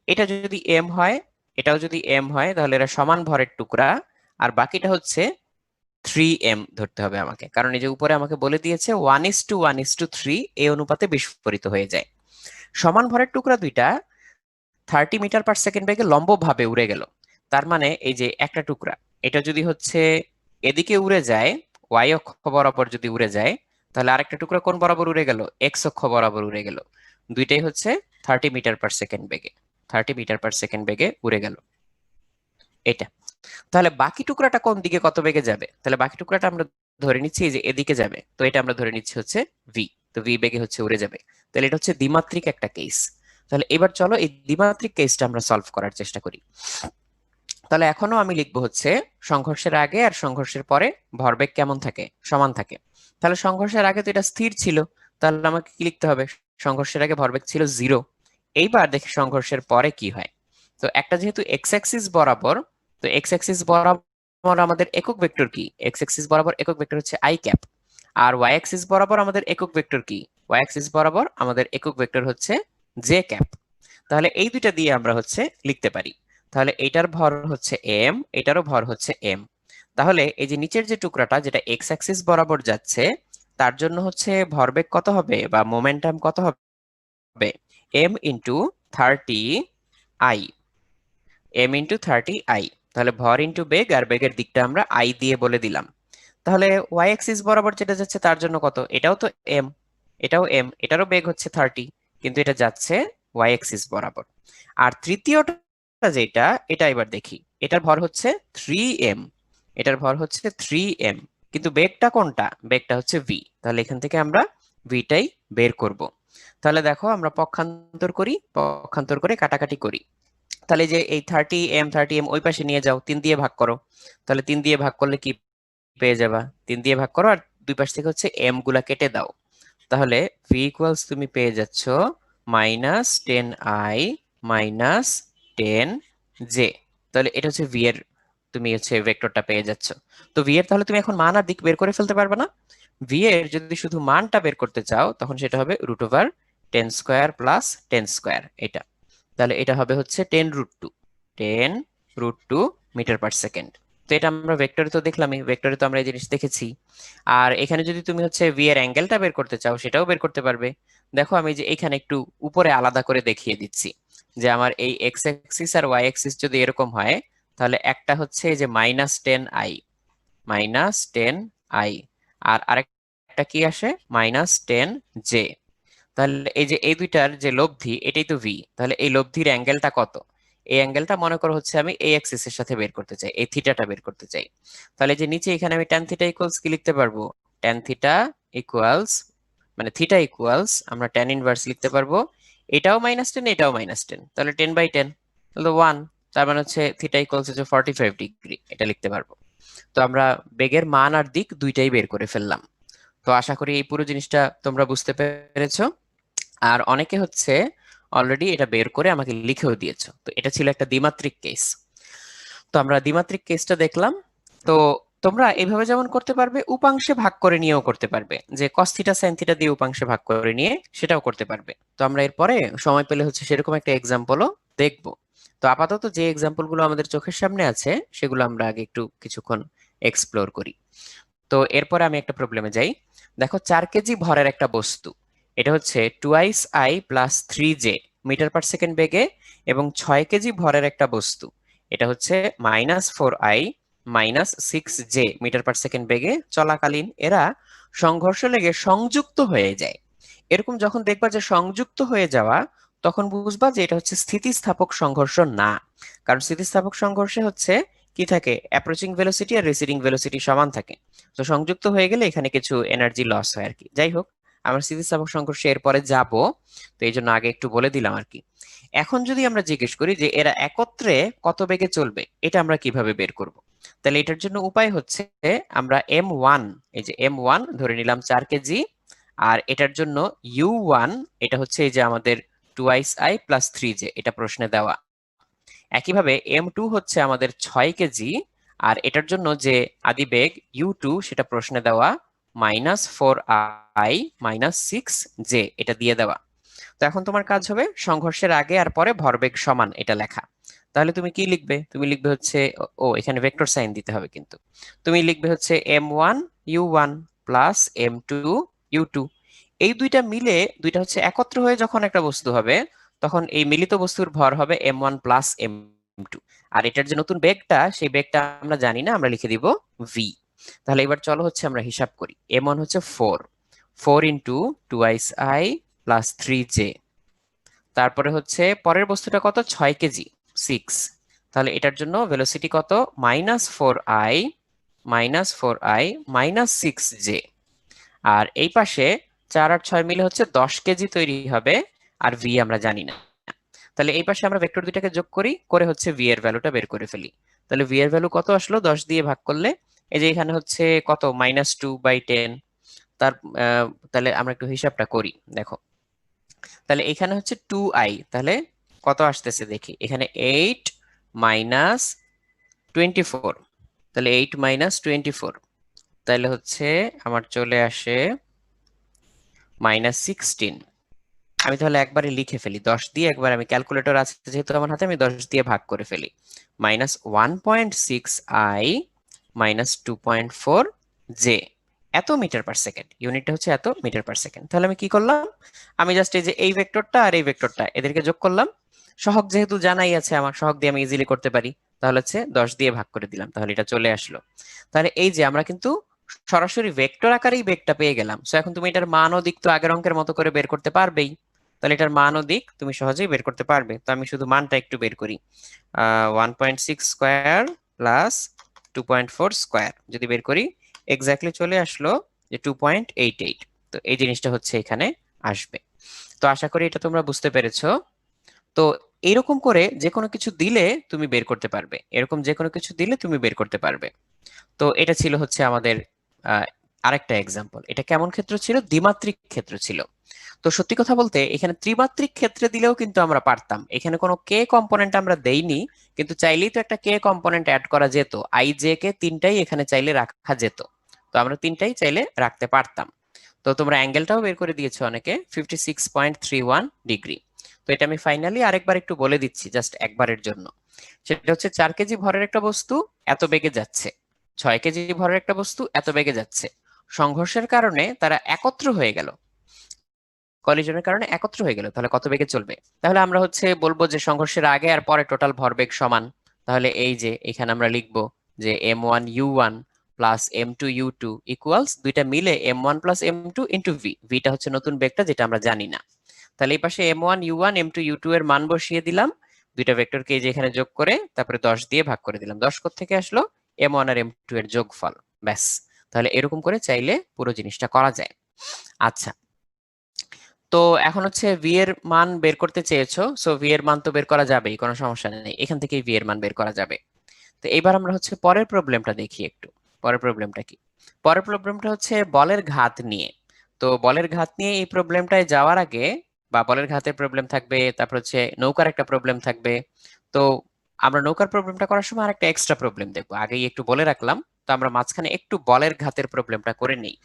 Speaker 1: এটা যদি এম হয়, এটাও যদি এম হয়, তাহলে এরা সমান ভরের টুকরা। আর বাকিটা হচ্ছে 3m ধরতে হবে আমাকে, কারণ এই যে উপরে আমাকে বলে দিয়েছে 1:1:3 এই অনুপাতে বিস্ফোরিত হয়ে যায়। সমান ভরের টুকরা দুইটা 30 মিটার পার সেকেন্ড বেগে লম্বভাবে উড়ে গেল। তার মানে এই যে একটা টুকরা, এটা যদি হচ্ছে এদিকে উড়ে যায়, ওয়াই অক্ষ বরাবর যদি উড়ে যায়, তাহলে আরেকটা টুকরা কোন বরাবর উড়ে গেল? এক্স অক্ষ বরাবর উড়ে গেল। দুইটাই হচ্ছে 30 মিটার পার সেকেন্ড বেগে, 30 মিটার পার সেকেন্ড বেগে উড়ে গেল এটা। তাহলে বাকি টুকরাটা কোন দিকে কত বেগে যাবে? তাহলে বাকি টুকরাটা আমরা ধরে নিচ্ছি যে এদিকে যাবে, তো এটা আমরা ধরে নিচ্ছি হচ্ছে ভি। তো ভি বেগে হচ্ছে উড়ে যাবে। তাহলে এটা হচ্ছে দ্বিমাত্রিক একটা কেস। তাহলে এবার চলো এই দ্বিমাত্রিক কেসটা আমরা সলভ করার চেষ্টা করি। তাহলে এখনো আমি লিখবো হচ্ছে সংঘর্ষের আগে আর সংঘর্ষের পরে ভরবেগ কেমন থাকে? সমান থাকে। তাহলে সংঘর্ষের আগে তো এটা স্থির ছিল, তাহলে আমাকে কি লিখতে হবে? সংঘর্ষের আগে ভরবেগ ছিল 0। এইবার দেখি সংঘর্ষের পরে কি হয়। তো একটা যেহেতু এক্স অ্যাক্সিস বরাবর, তো এক্স অ্যাক্সিস বরাবর আমাদের একক ভেক্টর কি? এক্স অ্যাক্সিস বরাবর একক ভেক্টর হচ্ছে আই ক্যাপ। আর ওয়াই অ্যাক্সিস বরাবর আমাদের একক ভেক্টর কি? ওয়াই অ্যাক্সিস বরাবর আমাদের একক ভেক্টর হচ্ছে জে ক্যাপ। তাহলে এই দুইটা দিয়ে আমরা হচ্ছে লিখতে পারি। তাহলে এইটার ভর হচ্ছে এম, এটারও ভর হচ্ছে এম। তাহলে এই যে নিচের যে টুকরাটা যেটা এক্স অ্যাক্সিস বরাবর যাচ্ছে, তার জন্য হচ্ছে ভরবেগ কত হবে বা মোমেন্টাম কত হবে? m × 30 i, m × 30 i। তাহলে ভর ইন্টু বেগ, আর বেগের দিকটা আমরা আই দিয়ে বলে দিলাম। তাহলে ওয়াই অ্যাক্সিস বরাবর যেটা যাচ্ছে তার জন্য কত? এটাও তো এম, এটাও এম, এটারও বেগ হচ্ছে 30, কিন্তু এটা যাচ্ছে ওয়াই অ্যাক্সিস বরাবর। আর তৃতীয়টা যেটা, এটা এবার দেখি, এটার ভর হচ্ছে 3m, এটার ভর হচ্ছে 3m, কিন্তু বেগটা কোনটা? বেগটা হচ্ছে v। তাহলে এখান থেকে আমরা ভিটাই বের করব। তাহলে দেখো আমরা পক্ষান্তর করি, পক্ষান্তর করে কাটাকাটি করি। তাহলে যে এই 30m ওই পাশে নিয়ে যাও, 3 দিয়ে ভাগ করো। তাহলে 3 দিয়ে ভাগ করলে কি পেয়ে যাবা? 3 দিয়ে ভাগ করো আর দুই পাশ থেকে হচ্ছে এম গুলা কেটে দাও। তাহলে ভি ইকুয়ালস তুমি পেয়ে যাচ্ছ -10i -10j। তাহলে এটা হচ্ছে ভি এর, তুমি হচ্ছে ভেক্টরটা পেয়ে যাচ্ছ। তো ভি এর তাহলে তুমি এখন মান আর দিক বের করে ফেলতে পারবে না? ভি এর যদি শুধু মানটা বের করতে চাও তখন সেটা হবে √10² প্লাস 10², এটা। তাহলে এটা হবে হচ্ছে 10√2, 10√2 মিটার পার সেকেন্ড। তো এটা আমরা ভেক্টরে তো দেখলামই, ভেক্টরে তো আমরা এই জিনিস দেখেছি। আর এখানে যদি তুমি হচ্ছে ভি এর অ্যাঙ্গেলটা বের করতে চাও সেটাও বের করতে পারবে। দেখো আমি যে এখানে একটু উপরে আলাদা করে দেখিয়ে দিচ্ছি যে আমার এই এক্স অ্যাক্সিস আর ওয়াই অ্যাক্সিস যদি এরকম হয়, তাহলে একটা হচ্ছে এই যে -10i, -10i, আর আরেকটা কি আসে -10j। তাহলে এই যে এই দুইটার যে লব্ধি এটাই তো ভি, তাহলে এই লব্ধির অ্যাঙ্গেলটা কত? এই অ্যাঙ্গেলটা মনে করো হচ্ছে আমি এই অ্যাক্সিস এর সাথে বের করতে চাই, এই থিটাটা বের করতে চাই। তাহলে যে নিচে এখানে আমি tan থিটা ইকুয়ালস কি লিখতে পারবো? tan থিটা ইকুয়ালস, মানে থিটা ইকুয়ালস আমরা tan ইনভার্স লিখতে পারবো, এটাও -10 এটাও -10, তাহলে 10/10, তাহলে 1। তার মানে হচ্ছে থিটা ইকুয়ালস হচ্ছে 45 ডিগ্রি, এটা লিখতে পারবো। তো আমরা বেগের মান আর দিক দুইটাই বের করে ফেললাম। তো আশা করি এই পুরো জিনিসটা তোমরা বুঝতে পেরেছো। আর অনেকে হচ্ছে অলরেডি এটা বের করে আমাকে লিখেও দিয়েছো। তো এটা ছিল একটা দ্বিমাত্রিক কেস। তো আমরা দ্বিমাত্রিক কেসটা দেখলাম। তো তোমরা এইভাবে যেমন করতে পারবে, উপাংশে ভাগ করে নিয়েও করতে পারবে, যে cos থিটা sin থিটা দিয়ে উপাংশে ভাগ করে নিয়ে সেটাও করতে পারবে। তো আমরা এরপরে সময় পেলে হচ্ছে সেরকম একটা এক্সাম্পলও দেখব। তো আপাতত যে এক্সাম্পল গুলো আমাদের চোখের সামনে আছে সেগুলো আমরা আগে একটু কিছুক্ষণ এক্সপ্লোর করি। তো এরপরে আমি একটা প্রবলেমে যাই। দেখো 4 কেজি ভরের একটা বস্তু, এটা হচ্ছে 2i plus 3j metre per second বেগে, এবং 6 কেজি ভরের একটা বস্তু, এটা হচ্ছে -4i -6j metre per second বেগে চলাকালীন এরা সংঘর্ষ লেগে সংযুক্ত হয়ে যায়। এরকম যখন দেখবা যে সংযুক্ত হয়ে যাওয়া, তখন বুঝবা যে এটা হচ্ছে স্থিতিস্থাপক সংঘর্ষ না। কারণ স্থিতিস্থাপক সংঘর্ষে হচ্ছে কি থাকে, অ্যাপ্রোচিং ভেলোসিটি আর রিসিডিং ভেলোসিটি সমান থাকে। তো সংযুক্ত হয়ে গেলে এখানে কিছু এনার্জি লস হয় আর কি। যাই হোক, আমরা স্থিতিস্থাপক সংঘর্ষে এরপরে যাব, তো এই জন্য আগে একটু বলে দিলাম আর কি। এখন যদি আমরা জিজ্ঞেস করি যে এরা একত্রে কত বেগে চলবে, এটা আমরা কিভাবে বের করব? তাহলে এটার জন্য উপায় হচ্ছে আমরা m1, এই যে m1 ধরে নিলাম 4 কেজি, আর এটার জন্য u1 এটা হচ্ছে এই যে আমাদের 2i প্লাস 3j, এটা প্রশ্নে দেওয়া। একইভাবে m2 হচ্ছে আমাদের 6 কেজি, আর এটার জন্য যে আদিবেগ u2 সেটা প্রশ্নে দেওয়া -4i -6j, এটা দিয়ে দেওয়া। তো এখন তোমার কাজ হবে সংঘর্ষের আগে আর পরে ভরবেগ সমান এটা লেখা। তাহলে তুমি কি লিখবে? তুমি লিখবে হচ্ছে, ও এখানে ভেক্টর সাইন দিতে হবে কিন্তু, তুমি লিখবে হচ্ছে m1 u1 plus m2 u2। এই দুইটা মিলে, দুইটা হচ্ছে একত্র হয়ে যখন একটা বস্তু হবে, তখন এই মিলিত বস্তুর ভর হবে m1 প্লাস m2। আর এটার যে নতুন বেগটা, সেই বেগটা আমরা জানি না, আমরা লিখে দিব v। তাহলে এবার চলো হচ্ছে আমরা হিসাব করি। m1 হচ্ছে 4, 4 ইন্টু 2i প্লাস 3j, তারপরে হচ্ছে পরের বস্তুটা কত, 6 কেজি, 6। তাহলে এটার জন্য ভেলোসিটি কত, -4i -6j। আর এই পাশে 4 আর 6 মিলে হচ্ছে 10 কেজি তৈরি হবে, আর ভি আমরা জানি না। তাহলে এই পাশে আমরা ভেক্টর দুইটাকে যোগ করি, করে হচ্ছে ভি এর ভ্যালুটা বের করে ফেলি। তাহলে ভি এর ভ্যালু কত আসলো, 10 দিয়ে ভাগ করলে এই যে এখানে হচ্ছে কত, -2/10। তার তাহলে আমরা একটু হিসাবটা করি, দেখো। তাহলে এখানে হচ্ছে 2i, তাহলে কত আসতেছে দেখি, এখানে 8 মাইনাস 24, তাহলে 8 -24, তাহলে হচ্ছে আমার চলে আসে -16। আমি তাহলে একবারে লিখে ফেলি 10 দিয়ে, একবার আমি ক্যালকুলেটর আছে যেহেতু আমার হাতে, আমি 10 দিয়ে ভাগ করে ফেলি। -1.6i -2.4j, এত মিটার পার সেকেন্ড, ইউনিটটা হচ্ছে এত মিটার পার সেকেন্ড। তাহলে আমি কি করলাম, আমি জাস্ট এই যে এই ভেক্টরটা আর এই ভেক্টরটা এদেরকে যোগ করলাম। সহগ যেহেতু জানাই আছে আমার, সহগ দিয়ে আমি ইজিলি করতে পারি। তাহলে হচ্ছে 10 দিয়ে ভাগ করে দিলাম, তাহলে এটা চলে আসলো। তাহলে এই যে আমরা কিন্তু সরাসরি ভেক্টর আকারেই বেগটা পেয়ে গেলাম। সো এখন তুমি এটার মান ও দিক তো আগের অঙ্কের মতো করে বের করতে পারবেই। তাহলে এটার মান ও দিক তুমি সহজেই বের করতে পারবে। তো আমি শুধু মানটা একটু বের করি, 1.6² প্লাস 2.4² যদি বের করি, এক্স্যাক্টলি চলে আসলো যে 2.88। তো এই জিনিসটা হচ্ছে এখানে আসবে। তো আশা করি এটা তোমরা বুঝতে পেরেছো। তো এরকম করে যে কোনো কিছু দিলে তুমি বের করতে পারবে, এরকম যে কোনো কিছু দিলে তুমি বের করতে পারবে। তো এটা ছিল হচ্ছে আমাদের আরেকটা এক্সাম্পল। এটা কেমন ক্ষেত্র ছিল, দ্বিমাত্রিক ক্ষেত্র ছিল। তো সত্যি কথা বলতে এখানে ত্রিমাত্রিক ক্ষেত্রে দিলেও কিন্তু আমরা পারতাম, এখানে কোনো কে কম্পোনেন্ট আমরা দেইনি, কিন্তু চাইলেই তো একটা কে কম্পোনেন্ট অ্যাড করা যেত, আই জে কে তিনটাই এখানে চাইলে রাখা যেত। তো আমরা তিনটাই চাইলে রাখতে পারতাম। তো তোমরা অ্যাঙ্গেলটাও বের করে দিয়েছো অনেকে, 56.31 ডিগ্রি। তো এটা আমি ফাইনালি আরেকবার একটু বলে দিচ্ছি জাস্ট একবারের জন্য। সেটা হচ্ছে 4 কেজি ভরের একটা বস্তু এত বেগে যাচ্ছে, 6 কেজি ভরের একটা বস্তু এত বেগে যাচ্ছে। সংঘর্ষের কারণে তারা একত্র হয়ে গেল, কলিশনের কারণে একত্র হয়ে গেল, তাহলে কত বেগে চলবে? তাহলে আমরা বলবো যে সংঘর্ষের আগে আর পরে টোটাল ভরবেগ সমান। তাহলে এই যে এখানে আমরা লিখবো যে m1u1 প্লাস m2u2 ইকুয়ালস, দুইটা মিলে m1 plus m2 into V, ভিটা হচ্ছে নতুন বেগটা যেটা আমরা জানি না। তাহলে এই পাশে m1u1 m2u2 এর মান বসিয়ে দিলাম, দুইটা ভেক্টরকে এই যে এখানে যোগ করে তারপরে 10 দিয়ে ভাগ করে দিলাম, 10 থেকে আসলো m1 আর m2 এর যোগফল, ব্যাস। তাহলে এরকম করে চাইলে পুরো জিনিসটা করা যায়। আচ্ছা, তো এখন ভি এর মান বের করতে চেয়েছো, সো ভি এর মান তো বের করা যাবেই, কোনো সমস্যা নেই, এখান থেকেই ভি এর মান বের করা যাবে। তো এবার আমরা পরের প্রবলেমটা দেখি একটু। পরের প্রবলেমটা কি? পরের প্রবলেমটা বলের ঘাত নিয়ে। তো বলের ঘাত নিয়ে এই প্রবলেমটায় যাওয়ার আগে, বা বলের ঘাতের প্রবলেম থাকবে, তারপর নৌকার একটা প্রবলেম থাকবে। তো আমরা নৌকার প্রবলেমটা করার সময় আরেকটা এক্সট্রা প্রবলেম দেখবো, আগেই একটু বলে রাখলাম। তো আমরা মাঝখানে একটু বলের ঘাতের প্রবলেমটা করে নিই।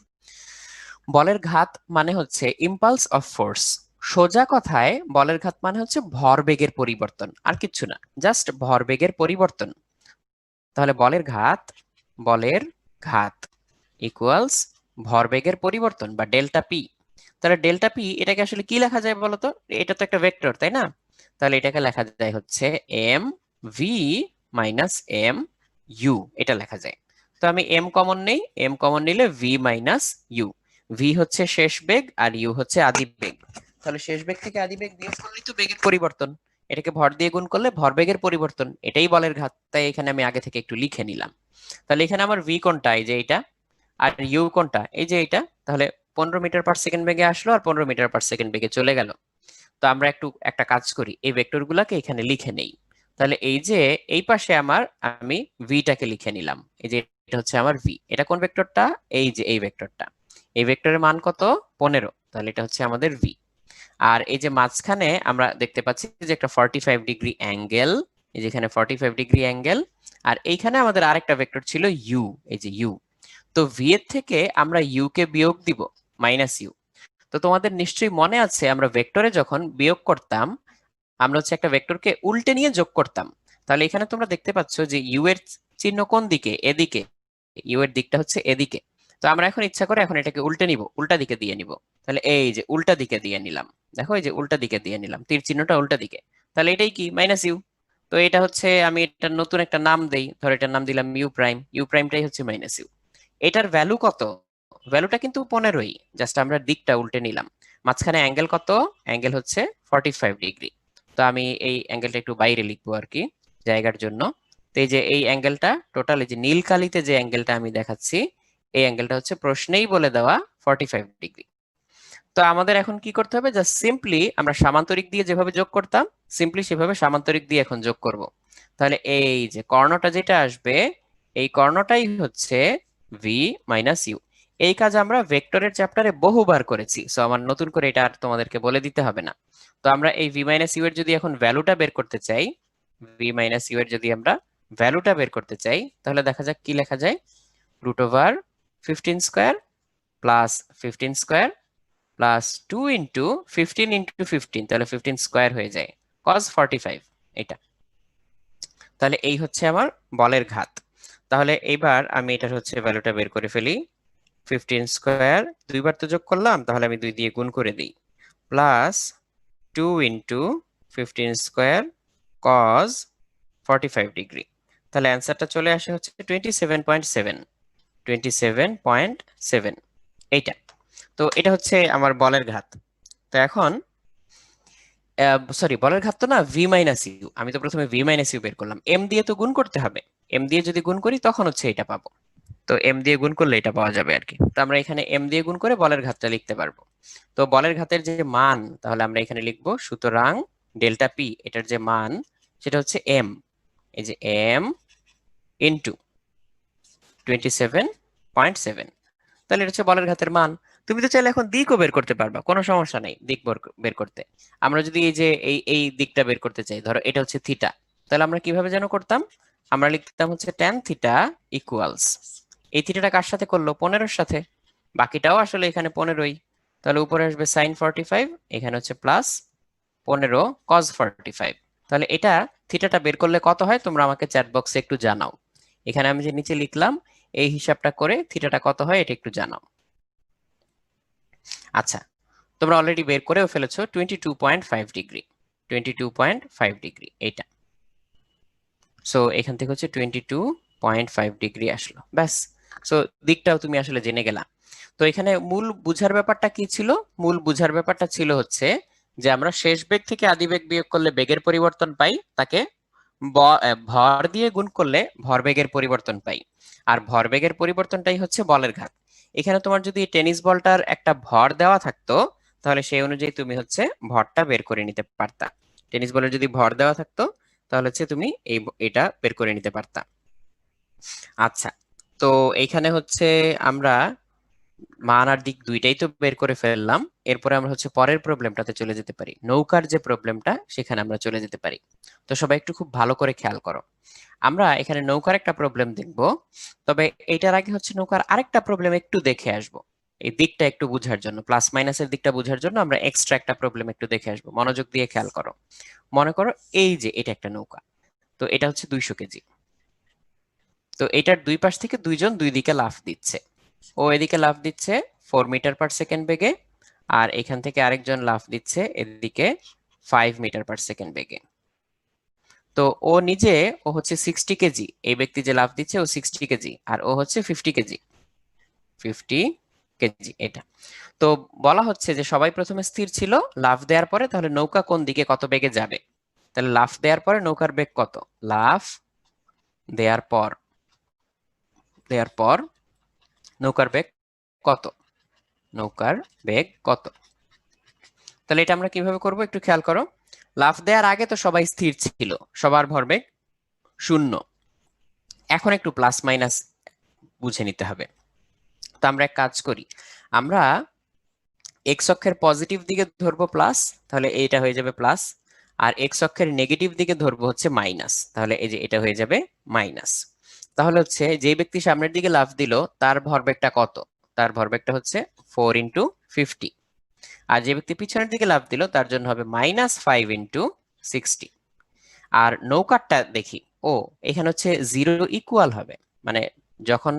Speaker 1: বলের ঘাত মানে হচ্ছে ইম্পালস অফ ফোর্স। সোজা কথায় বলের ঘাত মানে ভরবেগের পরিবর্তন, আর কিচ্ছু না, জাস্ট ভরবেগের পরিবর্তন। তাহলে বলের ঘাত ইকুয়ালস ভরবেগের পরিবর্তন বা ডেল্টা পি। তাহলে ডেল্টা পি এটাকে আসলে কি লেখা যায় বলতো? এটা তো একটা ভেক্টর, তাই না? তাহলে এটাকে লেখা যায় M V minus M U, এটা লেখা যায়। তো আমি এম কমন নেই, এম কমন নিলে ভি মাইনাস ইউ। ভি হচ্ছে শেষ বেগ আর ইউ হচ্ছে আদি বেগ। তাহলে শেষ বেগ থেকে আদি বেগ বিয়োগ করলেই তো বেগের পরিবর্তন, এটাকে ভর দিয়ে গুণ করলে ভরবেগের পরিবর্তন, এটাই বলের ঘাত। তাই এখানে আমি আগে থেকে একটু লিখে নিলাম। তাহলে এখানে আমার ভি কোনটা? এই যে এইটা। আর ইউ কোনটা? এই যে এইটা। তাহলে 15 মিটার পার সেকেন্ড বেগে আসলো আর 15 মিটার পার সেকেন্ড বেগে চলে গেল। তো আমরা একটা কাজ করি, এই ভেক্টর গুলাকে এখানে লিখে নেই। তাহলে এই যে এই পাশে আমি ভিটাকে লিখে নিলাম, এই যে এটা হচ্ছে আমার ভি। এটা কোন ভেক্টরটা? এই যে এই ভেক্টরটা। এই ভেক্টরের মান কত? 15। তাহলে এটা হচ্ছে আমাদের ভি। আর এই যে মাঝখানে আমরা দেখতে পাচ্ছি যে একটা 45 ডিগ্রি অ্যাঙ্গেল, এই যে এখানে 45 ডিগ্রি অ্যাঙ্গেল। আর এইখানে আমাদের আরেকটা ভেক্টর ছিল ইউ, এই যে ইউ। তো ভি এর থেকে আমরা ইউ কে বিয়োগ দিব, মাইনাস ইউ। তো তোমাদের নিশ্চয়ই মনে আছে আমরা ভেক্টরে যখন বিয়োগ করতাম, আমরা একটা ভেক্টরকে উল্টে নিয়ে যোগ করতাম। তাহলে এখানে তোমরা দেখতে পাচ্ছ যে ইউ এর চিহ্ন কোন দিকে? এদিকে। ইউ এর দিকটা হচ্ছে এদিকে। তো আমরা এখন ইচ্ছা করে এখন এটাকে উল্টে নিব, উল্টা দিকে দিয়ে নিব। তাহলে এই যে উল্টা দিকে দিয়ে নিলাম, দেখো এই যে উল্টা দিকে দিয়ে নিলাম, তীর চিহ্নটা উল্টা দিকে। তাহলে এটাই কি? Minus U. তো এটা আমি এটার নতুন একটা নাম দেই, ধর এটার নাম দিলাম ইউ প্রাইম। ইউ প্রাইমটাই হচ্ছে মাইনাস ইউ। এটার ভ্যালু কত? ভ্যালুটা কিন্তু 15ই, জাস্ট আমরা দিকটা উল্টে নিলাম। মাঝখানে অ্যাঙ্গেল কত? অ্যাঙ্গেল হচ্ছে 45 ডিগ্রি। তো আমি এই অ্যাঙ্গেলটা একটু বাইরে লিখবো আর কি জায়গার জন্য। তো এই যে এই অ্যাঙ্গেলটা টোটাল, এই যে নীল কালিতে যে অ্যাঙ্গেলটা আমি দেখাচ্ছি, এই অ্যাঙ্গেলটা প্রশ্নেই বলে দেওয়া 45 ডিগ্রি। তো আমাদের এখন কি করতে হবে? জাস্ট সিম্পলি আমরা সামান্তরিক দিয়ে যেভাবে যোগ করতাম, সিম্পলি সেভাবে সামান্তরিক দিয়ে এখন যোগ করব। তাহলে এই যে কর্ণটা যেটা আসবে, এই কর্ণটাই হচ্ছে ভি মাইনাস ইউ। এই কাজ আমরা ভেক্টরের চ্যাপ্টারে বহুবার করেছি, সো আমার নতুন করে এটা আর তোমাদেরকে বলে দিতে হবে না। তো আমরা এই ভি মাইনাস ইউ এর যদি এখন ভ্যালুটা বের করতে চাই, ভি মাইনাস ইউ এর যদি আমরা ভ্যালুটা বের করতে চাই, তাহলে দেখা যাক কি লেখা যায়। Root over 15 square plus 15 square plus 2 into 15 into 15, তাহলে 15 স্কোয়ার হয়ে যায় কজ 45, এটা। তাহলে এই হচ্ছে আমার বলের ঘাত। তাহলে এইবার আমি এটার ভ্যালুটা বের করে ফেলি। 15 স্কোয়ার, দুইবার তো যোগ করলাম, তাহলে আমি 2 দিয়ে গুণ করে দিই, plus 2 into 15 square cos 45 degree. তাহলে অ্যান্সারটা চলে আসে 27.7, 27.7, এইটা। তো এটা হচ্ছে আমার বলের ঘাত। তো এখন সরি, বলের ঘাত তো না, ভি মাইনাস ইউ। আমি তো প্রথমে ভি মাইনাস ইউ বের করলাম, এম দিয়ে তো গুণ করতে হবে। এম দিয়ে যদি গুণ করি তখন এটা পাবো। তো এম দিয়ে গুণ করলে এটা পাওয়া যাবে আর কি। তো আমরা এখানে এম দিয়ে গুণ করে বলের ঘাতটা লিখতে পারবো। তো বলের ঘাতের যে মান, তাহলে আমরা এখানে লিখবো সুতরাং ডেল্টা পি, এটার যে মান সেটা হচ্ছে এম, এই যে এম ইন্টু 27.7। তাহলে এটা হচ্ছে বলের ঘাতের মান। তুমি তো চাইলে এখন দিকও বের করতে পারবা, কোনো সমস্যা নেই দিক বের করতে। আমরা যদি এই যে এই দিকটা বের করতে চাই, ধরো এটা হচ্ছে থিটা, তাহলে আমরা কিভাবে যেন করতাম? আমরা লিখতাম ট্যান থিটা ইকুয়ালস এই থিটাটা কার সাথে করলো? 15-র সাথে। বাকিটাও আসলে এখানে 15ই। তাহলে উপরে আসবে sin 45, এখানে হচ্ছে প্লাস 15 cos 45। তাহলে এটা থিটাটা বের করলে কত হয় তোমরা আমাকে চ্যাট বক্সে একটু জানাও। এখানে আমি যে নিচে লিখলাম এই হিসাবটা করে থিটাটা কত হয় এটা একটু জানাও। আচ্ছা, তোমরা অলরেডি বের করেও ফেলেছো 22.5 ডিগ্রি। 22.5 ডিগ্রি এইটা। সো এখান থেকে হচ্ছে 22.5 ডিগ্রি আসলো, ব্যাস। সো দিকটাও তুমি আসলে জেনে গেলা। তো এখানে মূল বুঝার ব্যাপারটা কি ছিল? মূল বুঝার ব্যাপারটা ছিল হচ্ছে যে আমরা শেষ বেগ থেকে আদি বেগ বিয়োগ করলে বেগের পরিবর্তন পাই, তাকে ভর দিয়ে গুণ করলে ভরবেগের পরিবর্তন পাই। আর ভরবেগের পরিবর্তনটাই হচ্ছে বলের ঘাত। এখানে তোমার যদি টেনিস বলটার একটা ভর দেওয়া থাকতো তাহলে সেই অনুযায়ী তুমি হচ্ছে ভরটা বের করে নিতে পারতা। টেনিস বলের যদি ভর দেওয়া থাকতো তাহলে হচ্ছে তুমি এটা বের করে নিতে পারতা। আচ্ছা, তো এইখানে হচ্ছে আমরা মান আর দিক দুইটাই তো বের করে ফেললাম। এরপরে আমরা হচ্ছে পরের প্রবলেমটাতে চলে যেতে পারি, নৌকার যে প্রবলেমটা সেখানে আমরা চলে যেতে পারি। তো সবাই একটু খুব ভালো করে খেয়াল করো। আমরা এখানে নৌকার একটা প্রবলেম দেখব, তবে এটার আগে হচ্ছে নৌকার আরেকটা প্রবলেম একটু দেখে আসব। এই দিকটা একটু বোঝার জন্য, প্লাস মাইনাসের দিকটা বোঝার জন্য আমরা এক্সট্রা একটা প্রবলেম একটু দেখে আসবো। মনোযোগ দিয়ে খেয়াল করো। মনে করো এই যে এটা একটা নৌকা, তো এটা হচ্ছে 200 কেজি। তো এটার দুই পাশ থেকে দুইজন দুই দিকে লাফ দিচ্ছে। ও এদিকে লাফ দিচ্ছে 4 মিটার/সেকেন্ড বেগে, আর এখান থেকে আরেকজন লাফ দিচ্ছে এদিকে 5 মিটার/সেকেন্ড বেগে। তো ও নিজে, ও হচ্ছে 60 কেজি, এই ব্যক্তি যে লাফ দিচ্ছে ও 60 কেজি, আর ও হচ্ছে 50 কেজি। 50 কেজি এটা। তো বলা হচ্ছে যে সবাই প্রথমে স্থির ছিল, লাফ দেওয়ার পরে তাহলে নৌকা কোন দিকে কত বেগে যাবে। তাহলে লাফ দেওয়ার পরে নৌকার বেগ কত? লাফ দেওয়ার পর নৌকার বেগ কত? নৌকার বেগ কত? তাহলে এটা আমরা কিভাবে করব একটু খেয়াল করো। লাফ দেওয়ার আগে তো সবাই স্থির ছিল, সবার ভরবেগ 0। এখন একটু প্লাস মাইনাস বুঝে নিতে হবে। তো আমরা এক কাজ করি, আমরা এক্স অক্ষের পজিটিভ দিকে ধরবো প্লাস, তাহলে এইটা হয়ে যাবে প্লাস। আর এক্স অক্ষের নেগেটিভ দিকে ধরবো হচ্ছে মাইনাস, তাহলে এই যে এটা হয়ে যাবে মাইনাস। তাহলে হচ্ছে যে ব্যক্তি সামনের দিকে লাফ দিল তার ভরবেগটা কত? তার ভরবেগটা হচ্ছে 4 × 50। আর যে ব্যক্তি পিছনের দিকে লাফ দিল তার জন্য হবে -5 × 60। আর নৌকারটা দেখি, ও এখানে হচ্ছে 0 ইকুয়াল হবে, মানে যখন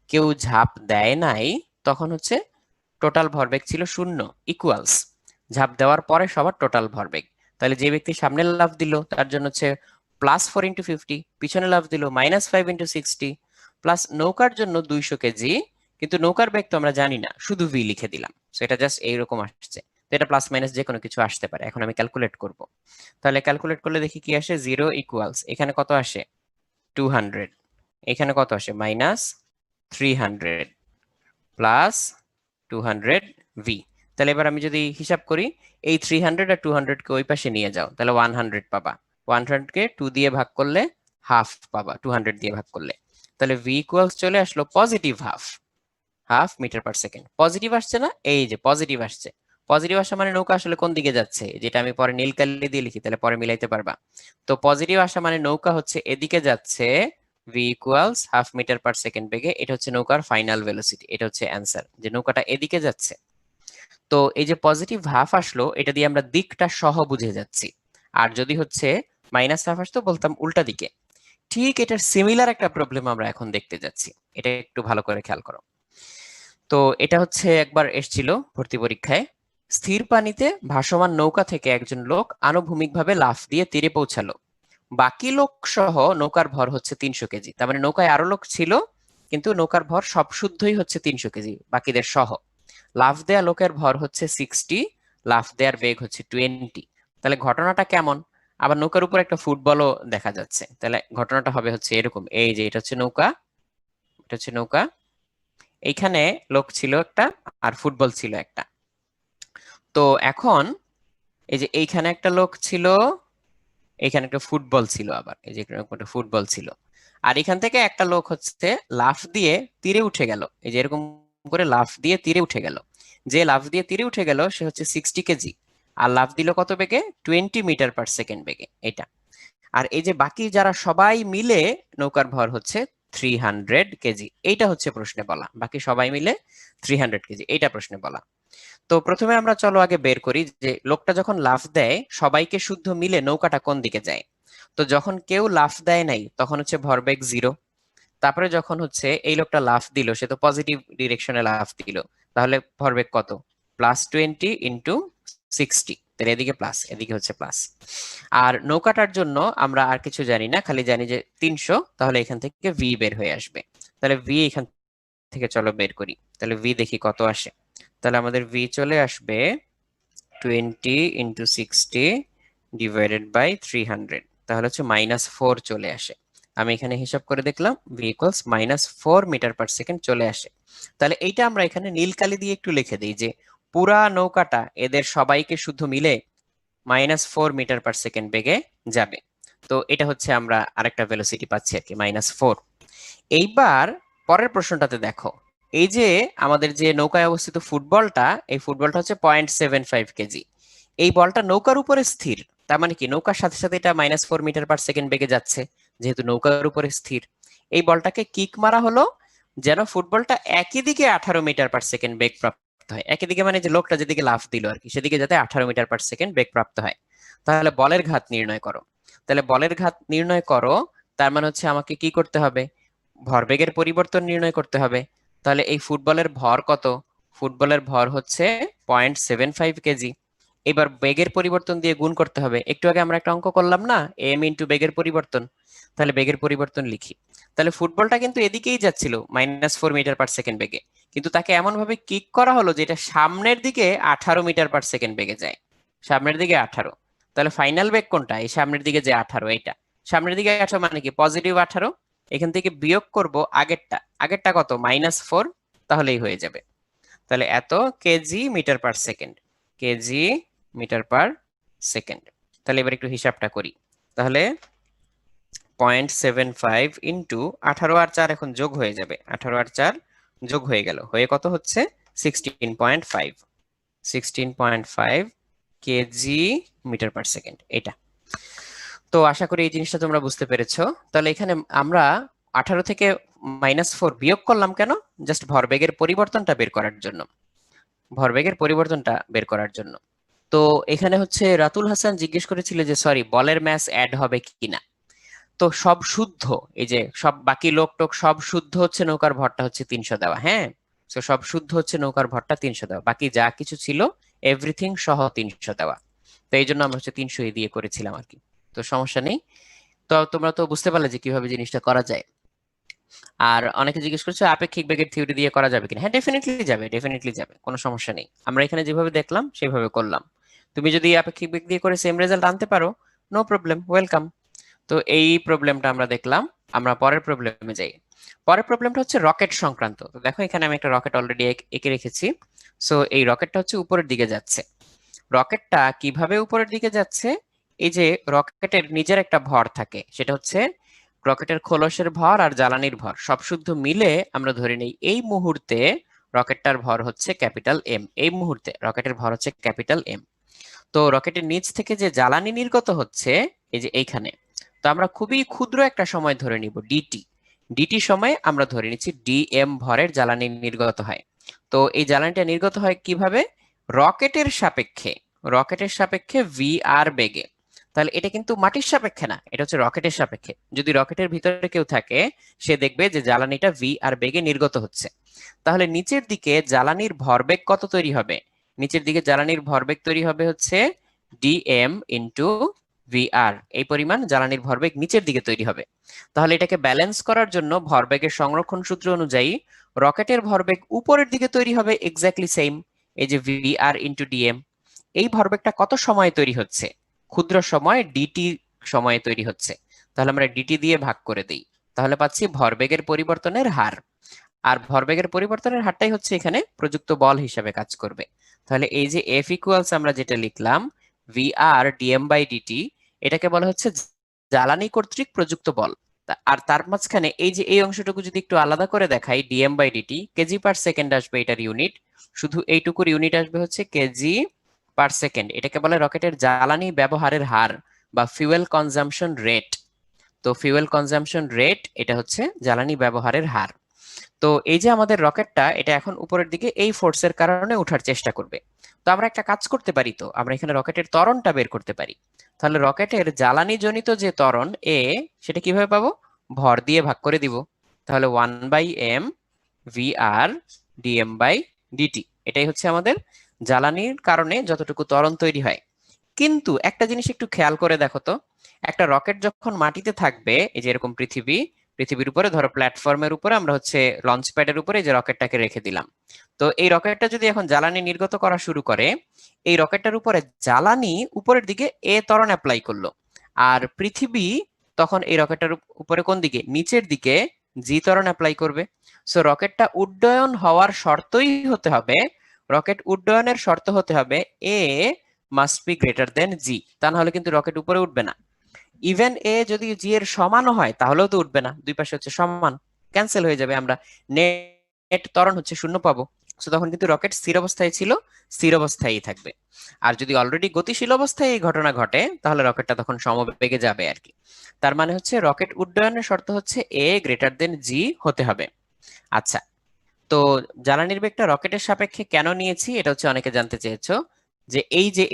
Speaker 1: কেউ ঝাঁপ দেয় নাই তখন হচ্ছে টোটাল ভরবেগ ছিল 0 ইকুয়ালস ঝাঁপ দেওয়ার পরে সবার টোটাল ভরবেগ। তাহলে যে ব্যক্তি সামনে লাফ দিল তার জন্য হচ্ছে +4 × 50, পিছনে লাফ দিল -5 × 60, প্লাস নৌকার জন্য 200 কেজি, কিন্তু নৌকার বেগ তো আমরা জানি না, শুধু ভি লিখে দিলাম, সেটা জাস্ট এইরকম আসছে। তো এটা প্লাস মাইনাস যে কোনো কিছু আসতে পারে। এখন আমি ক্যালকুলেট করব, তাহলে ক্যালকুলেট করলে দেখি কি আসে। 0 ইকুয়ালস এখানে কত আসে? 200। এখানে কত আসে? -300 +200 ভি। তাহলে এবার আমি যদি হিসাব করি, এই 300 আর 200 কে ওই পাশে নিয়ে যাও, তাহলে 100 পাবা। 100 কে 2 দিয়ে ভাগ করলে হাফ পাবা, 200 দিয়ে ভাগ করলে। তাহলে ভি ইকুয়ালস চলে আসলো পজিটিভ হাফ মিটার/সেকেন্ড। পজিটিভ আসছে না? এই যে পজিটিভ আসছে। পজিটিভ আসা মানে নৌকা আসলে কোন দিকে যাচ্ছে, যেটা আমি পরে নীল কালি দিয়ে লিখি তাহলে পরে মিলাইতে পারবা। তো পজিটিভ আসা মানে নৌকা হচ্ছে এদিকে যাচ্ছে, ভি ইকুয়ালস হাফ মিটার/সেকেন্ড বেগে। এটা হচ্ছে নৌকার ফাইনাল ভেলোসিটি, এটা হচ্ছে অ্যান্সার, যে নৌকাটা এদিকে যাচ্ছে। তো এই যে পজিটিভ হাফ আসলো, এটা দিয়ে আমরা দিকটা সহ বুঝে যাচ্ছি। আর যদি হচ্ছে মাইনাস হাফ আসতো বলতাম উল্টা দিকে। ঠিক এটার সিমিলার একটা প্রবলেম আমরা এখন দেখতে যাচ্ছি, এটা একটু ভালো করে খেয়াল করো। তো এটা হচ্ছে একবার এসেছিল ভর্তি পরীক্ষায়। স্থির পানিতে ভাসমান নৌকা থেকে একজন লোক আনুভূমিকভাবে লাফ দিয়ে তীরে পৌঁছালো। বাকি লোক সহ নৌকার ভর হচ্ছে 300 কেজি। তার মানে নৌকায় আরো লোক ছিল, কিন্তু নৌকার ভর সব শুদ্ধই হচ্ছে 300 কেজি বাকিদের সহ। লাফ দেয়া লোকের ভর হচ্ছে 60, লাফ দেয়ার বেগ হচ্ছে 20। তাহলে ঘটনাটা কেমন? আবার নৌকার উপর একটা ফুটবলও দেখা যাচ্ছে। তাহলে ঘটনাটা হবে হচ্ছে এরকম, এই যে এটা হচ্ছে নৌকা, এটা হচ্ছে নৌকা, এইখানে লোক ছিল একটা আর ফুটবল ছিল একটা। তো এখন এই যে এইখানে একটা লোক ছিল, এখানে একটা ফুটবল ছিল, আবার এই যে একটা ফুটবল ছিল। আর এখান থেকে একটা লোক হচ্ছে লাফ দিয়ে তীরে উঠে গেল, এই যে এরকম করে লাফ দিয়ে তীরে উঠে গেল। যে লাফ দিয়ে তীরে উঠে গেল সে হচ্ছে 60 কেজি, আর লাফ দিল কত বেগে? 20 মিটার/সেকেন্ড বেগে এটা। আর এই যে বাকি যারা সবাই মিলে নৌকার ভর হচ্ছে 300 কেজি, এইটা হচ্ছে প্রশ্নে বলা। বাকি সবাই মিলে 300 কেজি, এইটা প্রশ্নে বলা। তো প্রথমে আমরা চলো আগে বের করি যে লোকটা যখন লাফ দেয় সবাইকে শুদ্ধ মিলে নৌকাটা কোন দিকে যায়। তো যখন কেউ লাফ দেয় নাই তখন হচ্ছে ভরবেগ 0। তারপরে যখন হচ্ছে এই লোকটা লাফ দিল, সে তো পজিটিভ ডিরেকশনে লাফ দিল, তাহলে ভরবেগ কত? +20 × 60, তাহলে এদিকে প্লাস, এদিকে হচ্ছে প্লাস। আর নৌকাটার জন্য আমরা আর কিছু জানি না, খালি জানি যে 300, তাহলে এখান থেকে ভি বের হয়ে আসবে। তাহলে ভি এখান থেকে চলো বের করি, তাহলে ভি দেখি কত আসে। তাহলে আমাদের ভি চলে আসবে 20 × 60 / 300, তাহলে হচ্ছে -4 চলে আসে। আমি এখানে হিসাব করে দেখলাম ভি ইকুয়ালস -4 মিটার/সেকেন্ড চলে আসে। তাহলে এইটা আমরা এখানে নীল কালি দিয়ে একটু লিখে দিই যে পুরা নৌকাটা এদের সবাইকে শুধু মিলে -4 মিটার/সেকেন্ড বেগে যাবে। তো এটা হচ্ছে আমরা আরেকটা ভেলোসিটি পাচ্ছি আর কি, -4। এইবার পরের প্রশ্নটাতে দেখো, এই যে আমাদের যে নৌকায় অবস্থিত ফুটবলটা, এই ফুটবলটা হচ্ছে 0.75 কেজি। এই বলটা নৌকার উপরে স্থির, তার মানে কি নৌকার সাথে সাথে এটা -4 মিটার/সেকেন্ড বেগে যাচ্ছে, যেহেতু নৌকার উপরে স্থির। এই বলটাকে কিক মারা হলো যেন ফুটবলটা একই দিকে 18 মিটার/সেকেন্ড বেগ প্রাপ্ত হয়। একই দিকে মানে যে লোকটা যেদিকে লাফ দিল আর কি, সেদিকে যাতে 18 মিটার/সেকেন্ড বেগ প্রাপ্ত হয়। তাহলে বলের ঘাত নির্ণয় করো। তাহলে বলের ঘাত নির্ণয় করো, তার মানে হচ্ছে আমাকে কি করতে হবে? ভরবেগের পরিবর্তন নির্ণয় করতে হবে। তাহলে এই ফুটবলের ভর কত? ফুটবলের ভর হচ্ছে 0.75 কেজি। এবার বেগের পরিবর্তন দিয়ে গুণ করতে হবে। একটু আগে আমরা একটা অঙ্ক করলাম না, এম ইন্টু বেগের পরিবর্তন। তাহলে বেগের পরিবর্তন লিখি। তাহলে ফুটবলটা কিন্তু এদিকেই যাচ্ছিল -4 মিটার/সেকেন্ড বেগে, কিন্তু তাকে এমন ভাবে কিক করা হলো যে এটা সামনের দিকে 18 মিটার/সেকেন্ড বেগে যায়। সামনের দিকে 18। তাহলে ফাইনাল বেগ কোনটা? এই সামনের দিকে যে 18, এইটা। সামনের দিকে 18 মানে কি পজিটিভ 18। এখান থেকে বিয়োগ করব আগেরটা। আগেরটা কত? -4, তাহলেই হয়ে যাবে। তাহলে এত KG metre per second, KG metre per second. তাহলে এবার একটু হিসাবটা করি। তাহলে 0.75 ইন্টু 18 আর 4 এখন যোগ হয়ে যাবে, 18 আর 4 যোগ হয়ে গেল, হয়ে কত হচ্ছে? 16.5, 16.5 কেজি মিটার পার সেকেন্ড, এটা। তো আশা করি এই জিনিসটা তোমরা বুঝতে পেরেছো। তাহলে এখানে আমরা 18 থেকে -4 বিয়োগ করলাম কেন? জাস্ট ভরবেগের পরিবর্তনটা বের করার জন্য, ভরবেগের পরিবর্তনটা বের করার জন্য। তো এখানে হচ্ছে রাতুল হাসান জিজ্ঞেস করেছিল যে সরি, বলের ম্যাস অ্যাড হবে কিনা। তো সব শুদ্ধ, এই যে সব বাকি লোক টোক সব শুদ্ধ হচ্ছে, নৌকার ভরটা হচ্ছে 300 দেওয়া, হ্যাঁ। তো সব শুদ্ধ হচ্ছে, নৌকার ভরটা 300 দেওয়া, বাকি যা কিছু ছিল এভরিথিং সহ 300 দেওয়া। তো এই জন্য আমরা হচ্ছে 300 দিয়ে করেছিলাম আর কি। তো সমস্যা নেই। তো তোমরা তো বুঝতে পারলে যে কিভাবে জিনিসটা করা যায়। আর অনেকে জিজ্ঞেস করছে আপেক্ষিক বেগের থিওরি দিয়ে করা যাবে কিনা। হ্যাঁ, ডেফিনেটলি যাবে, ডেফিনেটলি যাবে, কোনো সমস্যা নেই। আমরা এখানে যেভাবে দেখলাম সেভাবে করলাম। তুমি যদি আপেক্ষিক বেগ দিয়ে করে সেম রেজাল্ট আনতে পারো, নো প্রবলেম, ওয়েলকাম। তো এই প্রবলেমটা আমরা দেখলাম। আমরা পরের প্রবলেমে যাই। পরের প্রবলেমটা হচ্ছে রকেট সংক্রান্ত। তো দেখো এখানে আমি একটা রকেট অলরেডি এঁকে রেখেছি। সো এই রকেটটা হচ্ছে উপরের দিকে যাচ্ছে। রকেটটা কিভাবে উপরের দিকে যাচ্ছে? এই যে রকেটের নিজের একটা ভর থাকে, সেটা হচ্ছে রকেটের খোলসের ভর আর জ্বালানির ভর সব শুদ্ধ মিলে আমরা ধরে নেই এই মুহূর্তে রকেটটার ভর হচ্ছে ক্যাপিটাল এম। এই মুহূর্তে রকেটের ভর হচ্ছে ক্যাপিটাল এম। তো রকেটের নিচ থেকে যে জ্বালানি নির্গত হচ্ছে এই যে এইখানে, তো আমরা খুবই ক্ষুদ্র একটা সময় ধরে নিব ডিটি। ডিটি সময় আমরা ধরে নিচ্ছি ডিএম ভরের জ্বালানি নির্গত হয়। তো এই জ্বালানিটা নির্গত হয় কিভাবে? রকেটের সাপেক্ষে, রকেটের সাপেক্ষে ভি আর বেগে। তাহলে এটা কিন্তু মাটির সাপেক্ষে না, এটা হচ্ছে রকেটের সাপেক্ষে। যদি রকেটের ভিতরে কেউ থাকে, সে দেখবে যে জ্বালানিটা ভি আর বেগে নির্গত হচ্ছে। তাহলে নিচের দিকে জ্বালানির ভরবেগ কত তৈরি হবে? নিচের দিকে জ্বালানির ভরবেগ তৈরি হবে হচ্ছে ডিএম ইন্টু ভিআর। এই পরিমাণ জ্বালানির ভরবেগ নিচের দিকে তৈরি হবে। তাহলে এটাকে ব্যালেন্স করার জন্য ভরবেগের সংরক্ষণ সূত্র অনুযায়ী রকেটের ভরবেগ উপরের দিকে তৈরি হবে এক্স্যাক্টলি সেম, এই যে ভিআর ইন্টু ডিএম। এই ভরবেগটা কত সময়ে তৈরি হচ্ছে? ক্ষুদ্র সময় ডিটি সময়ে তৈরি হচ্ছে। তাহলে আমরা ডিটি দিয়ে ভাগ করে দিই, তাহলে পাচ্ছি ভরবেগের পরিবর্তনের হার। আর ভরবেগের পরিবর্তনের হারটাই হচ্ছে এখানে প্রযুক্ত বল হিসাবে কাজ করবে। তাহলে এই যে এফ ইকুয়ালস আমরা যেটা লিখলাম V R DM by DT, এটাকে বলা হচ্ছে জ্বালানি কর্তৃক প্রযুক্ত বল। আর তার মাঝখানে এই যে এই অংশটুকু যদি একটু আলাদা করে দেখাই, DM by DT KG per second আসবে এটার ইউনিট, শুধু এইটুকুর ইউনিট আসবে হচ্ছে কেজি পার সেকেন্ড। এটাকে বলে রকেটের জ্বালানি ব্যবহারের হার বা ফিউয়েল কনজাম্পশন রেট। তো ফিউয়েল কনজাম্পশন রেট এটা হচ্ছে জ্বালানি ব্যবহারের হার। তো এই যে আমাদের রকেটটা এটা এখন উপরের দিকে এই ফোর্সের কারণে ওঠার চেষ্টা করবে। তো আমরা একটা কাজ করতে পারি, তো আমরা এখানে রকেটের ত্বরণটা বের করতে পারি। তাহলে রকেটের জ্বালানি জনিত যে ত্বরণ এ, সেটা কিভাবে পাবো? ভর দিয়ে ভাগ করে দিব। তাহলে 1/m vr dm/dt, এটাই হচ্ছে আমাদের জ্বালানির কারণে যতটুকু ত্বরণ তৈরি হয়। কিন্তু একটা জিনিস একটু খেয়াল করে দেখো তো, একটা রকেট যখন মাটিতে থাকবে, এই যে এরকম পৃথিবীর উপরে ধরো প্ল্যাটফর্মের উপরে আমরা হচ্ছে লঞ্চ প্যাডের উপরে যে রকেটটাকে রেখে দিলাম, তো এই রকেটটা যদি এখন জ্বালানি নির্গত করা শুরু করে, এই রকেটটার উপরে জ্বালানি উপরের দিকে এ ত্বরণ অ্যাপ্লাই করলো, আর পৃথিবী তখন এই রকেটটার উপরে কোন দিকে, নিচের দিকে জি ত্বরণ অ্যাপ্লাই করবে। সো রকেটটা উড্ডয়ন হওয়ার শর্তই হতে হবে, রকেট উড্ডয়নের শর্ত হতে হবে a must be greater than G, তা না হলে কিন্তু রকেট উপরে উঠবে না। ইভেন এ যদি জি এর সমানও হয় তাহলেও তো উঠবে না, দুই পাশে হচ্ছে সমান, ক্যান্সেল হয়ে যাবে, আমরা নেট ত্বরণ হচ্ছে শূন্য পাবো। তো তখন কিন্তু রকেট স্থির অবস্থায় ছিল, স্থির অবস্থায় থাকবে। আর যদি অলরেডি গতিশীল অবস্থায় এই ঘটনা ঘটে তাহলে রকেটটা তখন সমবেগে যাবে আর কি। তার মানে হচ্ছে রকেট উড্ডয়নের শর্ত হচ্ছে এ গ্রেটার দেন জি হতে হবে। আচ্ছা, তো জ্বালানির বেগটা রকেটের সাপেক্ষে কেন নিয়েছি এটা হচ্ছে অনেকে জানতে চেয়েছো, যে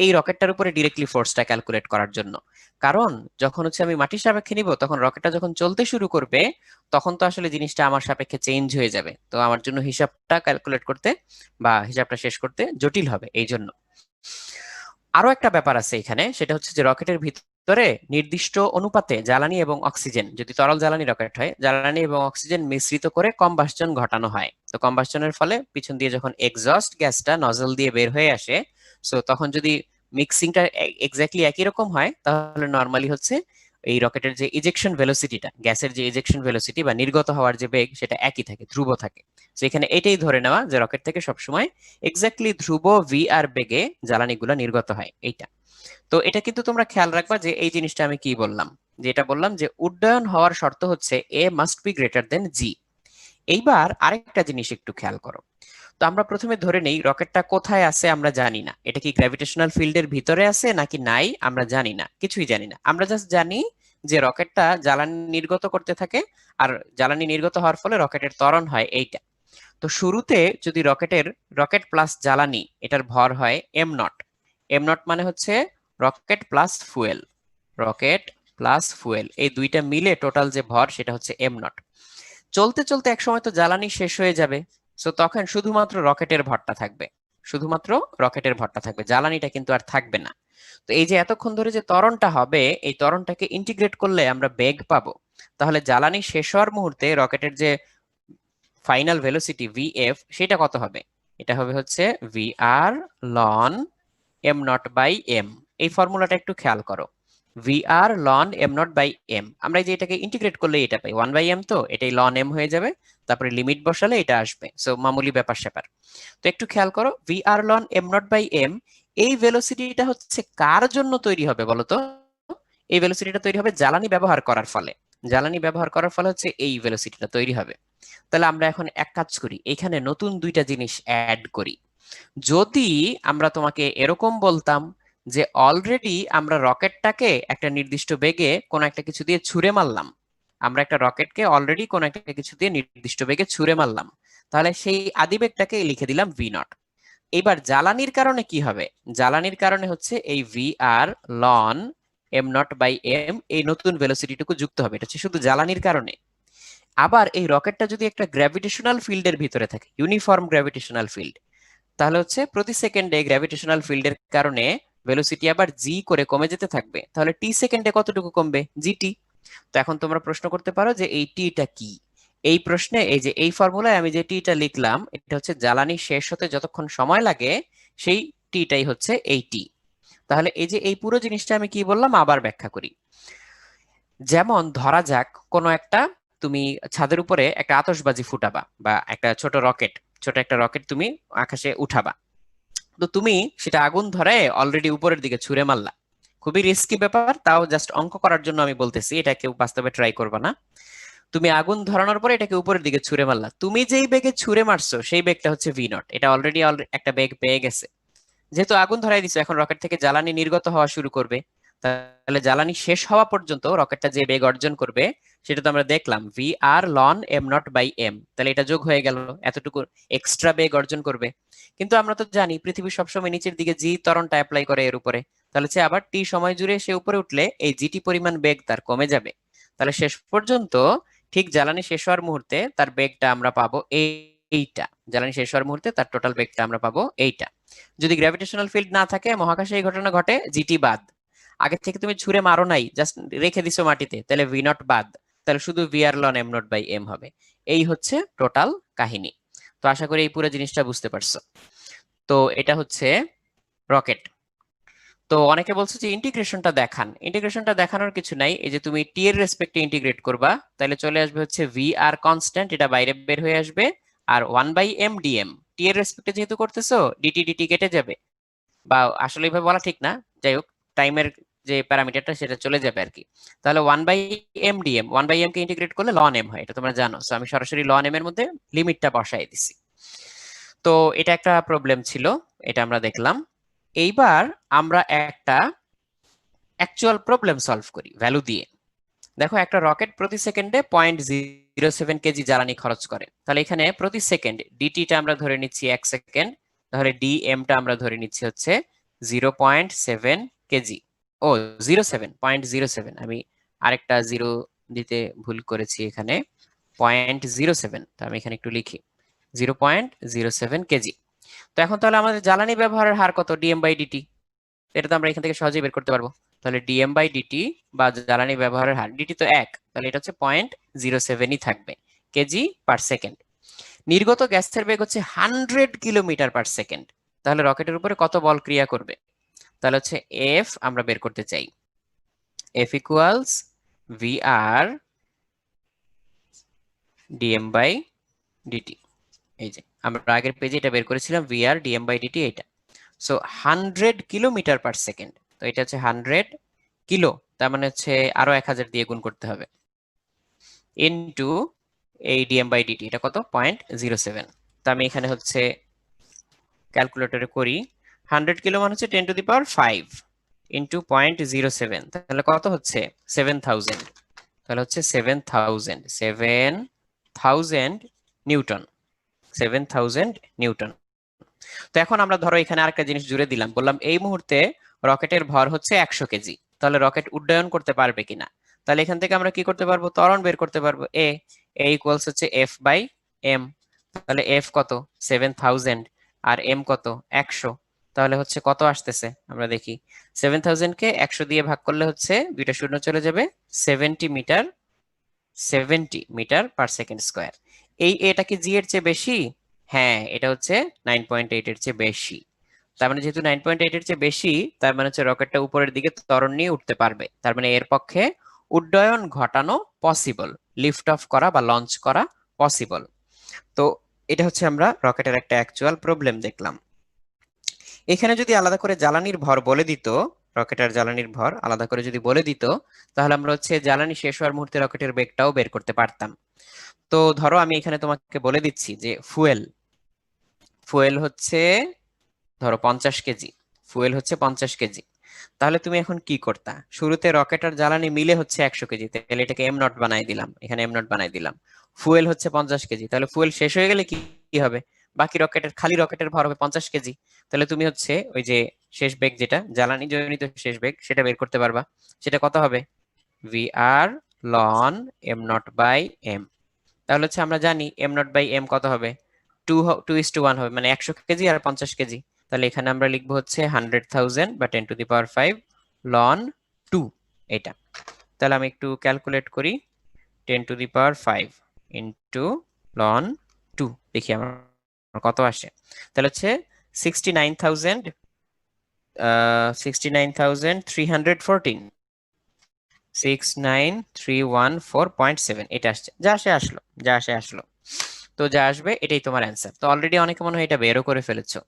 Speaker 1: এই রকেটটার উপরে ডিরেক্টলি ফোর্সটা ক্যালকুলেট করার জন্য। কারণ যখন হচ্ছে আমি মাটির সাপেক্ষে নিব তখন রকেটটা যখন চলতে শুরু করবে তখন তো আসলে জিনিসটা আমার সাপেক্ষে চেঞ্জ হয়ে যাবে, তো আমার জন্য হিসাবটা ক্যালকুলেট করতে বা হিসাবটা শেষ করতে জটিল হবে এই জন্য। আরো একটা ব্যাপার আছে এখানে, সেটা হচ্ছে যে রকেটের ভিতরে নির্দিষ্ট অনুপাতে জ্বালানি এবং অক্সিজেন, যদি তরল জ্বালানি রকেট হয়, জ্বালানি এবং অক্সিজেন মিশ্রিত করে কম্বাসশন ঘটানো হয়। তো কম্বাসশনের ফলে পিছন দিয়ে যখন এক্সস্ট গ্যাসটা নজল দিয়ে বের হয়ে আসে, সো তখন যদি মিক্সিংটা এক্স্যাক্টলি একই রকম হয় তাহলে নর্মালি হচ্ছে এই রকেটের যে ইজেকশন ভেলোসিটিটা, গ্যাসের যে ইজেকশন ভেলোসিটি বা নির্গত হওয়ার যে বেগ, সেটা একই থাকে, ধ্রুব থাকে। তো এখানে এটাই ধরে নেওয়া যে রকেট থেকে সবসময় এক্স্যাক্টলি ধ্রুব ভি আর বেগে জ্বালানিগুলো নির্গত হয় এইটা। তো এটা কিন্তু তোমরা খেয়াল রাখবা যে এই জিনিসটা আমি কি বললাম, যে এটা বললাম যে উড্ডয়ন হওয়ার শর্ত হচ্ছে a must be greater than G. এইবার আরেকটা জিনিস একটু খেয়াল করো, তো আমরা প্রথমে ধরে নেই রকেটটা কোথায় আছে আমরা জানি না, এটা কি গ্র্যাভিটেশনাল ফিল্ডের ভিতরে আছে নাকি নাই আমরা জানি না, কিছুই জানি না, আমরা জাস্ট জানি যে রকেটটা জ্বালানি নির্গত করতে থাকে, আর জ্বালানি নির্গত হওয়ার ফলে রকেটের ত্বরণ হয় এইটা। তো শুরুতে যদি রকেট প্লাস জ্বালানি এটার ভর হয় m0, m0 মানে হচ্ছে রকেট প্লাস ফুয়েল এই দুইটা মিলে টোটাল যে ভর সেটা হচ্ছে m0। চলতে চলতে এক সময় তো জ্বালানি শেষ হয়ে যাবে, সো তখন শুধুমাত্র রকেটের ভরটা থাকবে, জ্বালানিটা কিন্তু আর থাকবে না। তো এই যে এতক্ষণ ধরে যে ত্বরণটা হবে এই ত্বরণটাকে ইন্টিগ্রেট করলে আমরা বেগ পাবো। তাহলে জ্বালানি শেষ হওয়ার মুহূর্তে রকেটের যে ফাইনাল ভেলোসিটি vf সেটা কত হবে? এটা হবে হচ্ছে vr ln m0/m। এই ফর্মুলাটা একটু খেয়াল করো, vr ln m0/m, আমরা এই যে এটাকে ইন্টিগ্রেট করলে এটা পাই 1/m, তো এটাই ln m হয়ে যাবে, তারপরে লিমিট বসালে এটা আসবে, সো মামুলি ব্যাপার স্যাপার। তো একটু খেয়াল করো vr ln m0/m, এই ভেলোসিটিটা হচ্ছে কার জন্য তৈরি হবে বলো তো? এই ভেলোসিটিটা তৈরি হবে জ্বালানি ব্যবহার করার ফলে, জ্বালানি ব্যবহার করার ফলে হচ্ছে এই ভেলোসিটিটা তৈরি হবে। তাহলে আমরা এখন এক কাজ করি, এখানে নতুন দুইটা জিনিস অ্যাড করি। যদি আমরা তোমাকে এরকম বলতাম যে অলরেডি আমরা রকেটটাকে একটা নির্দিষ্ট বেগে কোন একটা কিছু দিয়ে ছুঁড়ে মারলাম, আমরা একটা রকেটকে অলরেডি কোন একটা কিছু দিয়ে নির্দিষ্ট বেগে ছুঁড়ে মারলাম, তাহলে সেই আদিবেগটাকে লিখে দিলাম v0। এবার জ্বালানির কারণে কি হবে? জ্বালানির কারণে হচ্ছে এই vr ln m0/m এই নতুন ভেলোসিটিটুকু যুক্ত হবে, এটা হচ্ছে শুধু জ্বালানির কারণে। আবার এই রকেটটা যদি একটা গ্র্যাভিটেশনাল ফিল্ডের ভিতরে থাকে, ইউনিফর্ম গ্র্যাভিটেশনাল ফিল্ড, তাহলে হচ্ছে প্রতি সেকেন্ডে গ্র্যাভিটেশনাল ফিল্ডের কারণে ভেলোসিটি আবার জি করে কমে যেতে থাকবে, তাহলে টি সেকেন্ডে কতটুকু কমবে? জিটি। তো এখন তোমরা প্রশ্ন করতে পারো যে এই টিটা কি। এই প্রশ্নে এই যে এই ফর্মুলায় আমি যে টিটা লিখলাম এটা হচ্ছে জ্বালানি শেষ হতে যতক্ষণ সময় লাগে সেই টিটাই হচ্ছে এই টি। তাহলে এই যে এই পুরো জিনিসটা আমি কি বললাম আবার ব্যাখ্যা করি। যেমন ধরা যাক কোনো একটা তুমি ছাদের উপরে একটা আতশবাজি ফুটাবা বা একটা ছোট একটা রকেট তুমি আকাশে উঠাবা, তো তুমি সেটা আগুন ধরে অলরেডি উপরের দিকে ছুঁড়ে মারলা। খুবই রিস্কি ব্যাপার, তাও জাস্ট অঙ্ক করার জন্য আমি বলতেছি, এটা কেউ বাস্তবে ট্রাই করবা না। তুমি আগুন ধরানোর পরে এটাকে উপরের দিকে ছুঁড়ে মারলা, তুমি যেই বেগে ছুঁড়ে মারছো সেই বেগটা হচ্ছে v0, এটা অলরেডি একটা বেগ পেয়ে গেছে। যেহেতু আগুন ধরাই দিছো এখন রকেট থেকে জ্বালানি নির্গত হওয়া শুরু করবে, তাহলে জ্বালানি শেষ হওয়া পর্যন্ত রকেটটা যে বেগ অর্জন করবে সেটা তো আমরা দেখলাম V R ln M not by M, তাহলে এটা যোগ হয়ে গেল, এতটুকু এক্সট্রা বেগ অর্জন করবে। কিন্তু আমরা তো জানি পৃথিবী সবসময় নিচের দিকে জি ত্বরণটা অ্যাপ্লাই করে এর উপরে, তাহলে সে আবার টি সময় জুড়ে সে উপরে উঠলে এই জিটি পরিমাণ বেগ তার কমে যাবে। তাহলে শেষ পর্যন্ত ঠিক জ্বালানি শেষ হওয়ার মুহূর্তে তার বেগটা আমরা পাবো এইটা, জ্বালানি শেষ হওয়ার মুহূর্তে তার টোটাল বেগটা আমরা পাবো এইটা। যদি গ্র্যাভিটেশনাল ফিল্ড না থাকে মহাকাশে এই ঘটনা ঘটে জিটি বাদ, আগে থেকে তুমি ছুঁড়ে মারো নাই, জাস্ট রেখে দিছো মাটিতে, তাহলে ভি নট বাদ, তাহলে শুধু V R ln M not by M হবে। এই হচ্ছে টোটাল কাহিনী। তো আশা করি এই পুরো জিনিসটা বুঝতে পারছো। তো এটা হচ্ছে রকেট। তো অনেকে বলছে যে ইন্টিগ্রেশনটা দেখান, ইন্টিগ্রেশনটা দেখানোর কিছু নাই, এই যে তুমি টি এর রেসপেক্টে ইন্টিগ্রেট করবা, তাহলে চলে আসবে হচ্ছে ভি আর কনস্ট্যান্ট, এটা বাইরে বের হয়ে আসবে, আর 1/m dm, টি এর রেসপেক্টে যেহেতু করতেছো ডিটি ডিটি কেটে যাবে, বা আসলে এইভাবে বলা ঠিক না, যাই হোক টাইমের যে প্যারামিটারটা সেটা চলে যাবে আর কি। তাহলে 1/m dm, 1/m কে ইন্টিগ্রেট করলে লন এম হয়, এটা তোমরা জানো, সো আমি সরাসরি লন এম এর মধ্যে লিমিটটা বসাই দিছি। তো এটা একটা প্রবলেম ছিল, এটা আমরা দেখলাম। এইবার আমরা একটা অ্যাকচুয়াল প্রবলেম সলভ করি ভ্যালু দিয়ে। দেখো একটা রকেট প্রতি সেকেন্ডে 0.07 কেজি জ্বালানি খরচ করে, তাহলে এখানে প্রতি সেকেন্ড ডিটিটা আমরা ধরে নিচ্ছি 1 সেকেন্ড, তাহলে ডিএমটা আমরা ধরে নিচ্ছি হচ্ছে 0.7 কেজি। ও 0.07, আমি আরেকটা জিরো দিতে ভুল করেছি এখানে, 0.07, তো আমি এখানে একটু লিখি 0.07 কেজি। তো এখন তাহলে আমাদের জ্বালানি ব্যবহারের হার কত, ডিএম বাই ডিটি, এটা তো আমরা এখান থেকে সহজেই বের করতে পারবো। তাহলে ডিএম বাই ডিটি বা জ্বালানি ব্যবহারের হার, ডিটি তো 1, তাহলে এটা হচ্ছে 0.07ই থাকবে কেজি পার সেকেন্ড। নির্গত গ্যাসের বেগ হচ্ছে 100 কিলোমিটার পার সেকেন্ড, তাহলে রকেটের উপরে কত বল ক্রিয়া করবে, তাহলে হচ্ছে এফ আমরা বের করতে চাই, F equals V R DM by DT. এই যে আমরা আগের পেজে এটা বের করেছিলাম, V R DM by DT এটা। সো 100 কিলোমিটার পার সেকেন্ড, তো এটা হচ্ছে 100 কিলো, তার মানে হচ্ছে আরো 1000 দিয়ে গুণ করতে হবে, ইনটু এই ডিএম বাই ডিটি, এটা কত 0.07। তো আমি এখানে হচ্ছে ক্যালকুলেটরে করি, 100 কিলো মানে হচ্ছে 10⁵ ইন্টু 0.07, তাহলে কত হচ্ছে 7000, তাহলে হচ্ছে 7000 নিউটন, 7000 নিউটন। তো এখন আমরা ধরো এখানে আরেকটা জিনিস জুড়ে দিলাম, বললাম এই মুহূর্তে রকেটের ভর হচ্ছে 100 কেজি, তাহলে রকেট উড্ডয়ন করতে পারবে কিনা। তাহলে এখান থেকে আমরা কি করতে পারবো, ত্বরণ বের করতে পারবো, এ ইকুয়ালস হচ্ছে এফ বাই এম। তাহলে এফ কত 7000 আর এম কত 100, তাহলে হচ্ছে কত আসতেছে আমরা দেখি, 7000 কে 100 দিয়ে ভাগ করলে হচ্ছে দুইটা শূন্য চলে যাবে, 70 মিটার, 70 মিটার/সেকেন্ড স্কয়ার। এই এটা কি জি এর চেয়ে বেশি? হ্যাঁ, এটা হচ্ছে 9.8 এর চেয়ে বেশি। তার মানে যেহেতু 9.8 এর চেয়ে বেশি, তার মানে হচ্ছে রকেটটা উপরের দিকে ত্বরণ নিয়ে উঠতে পারবে, তার মানে এর পক্ষে উড্ডয়ন ঘটানো পসিবল, লিফট অফ করা বা লঞ্চ করা পসিবল। তো এটা হচ্ছে আমরা রকেটের একটা অ্যাকচুয়াল প্রবলেম দেখলাম। এখানে যদি আলাদা করে জ্বালানির ভর বলে দিত, রকেটের জ্বালানির ভর আলাদা করে যদি বলে দিত, তাহলে আমরা হচ্ছে জ্বালানি শেষ হওয়ার মুহূর্তে রকেটের বেগটাও বের করতে পারতাম। তো ধরো আমি এখানে তোমাকে বলে দিচ্ছি যে ফুয়েল হচ্ছে ধরো 50 কেজি, ফুয়েল হচ্ছে 50 কেজি, তাহলে তুমি এখন কি করতা, শুরুতে রকেট আর জ্বালানি মিলে হচ্ছে 100 কেজি, তাহলে এটাকে এম নট বানাই দিলাম, এখানে এম নট বানাই দিলাম। ফুয়েল হচ্ছে 50 কেজি, তাহলে ফুয়েল শেষ হয়ে গেলে কি কি হবে, বাকি রকেটের খালি রকেটের ভর হবে 50 কেজি, তাহলে তুমি হচ্ছে ওই যে শেষ বেগ যেটা জ্বালানি জনিত শেষ বেগ সেটা বের করতে পারবা, সেটা কত হবে V R ln M not by M. তাহলে হচ্ছে আমরা জানি এম নট বাই এম কত হবে, 2:1 হবে, মানে 100 কেজি আর 50 কেজি। তাহলে এখানে আমরা লিখবো হচ্ছে 100,000 বা 10⁵ লন 2 এটা। তাহলে আমি একটু ক্যালকুলেট করি, 10⁵ ইন্টু লন 2, দেখি আমার কত আসে। তাহলে হচ্ছে 69,000, 69,314, 69314.7 এটা আসছে, যা আসে আসলো, যা আসে আসলো। তো যা আসবে এটাই তোমার অ্যান্সার। তো অলরেডি অনেকে মনে হয় এটা বেরও করে ফেলেছো।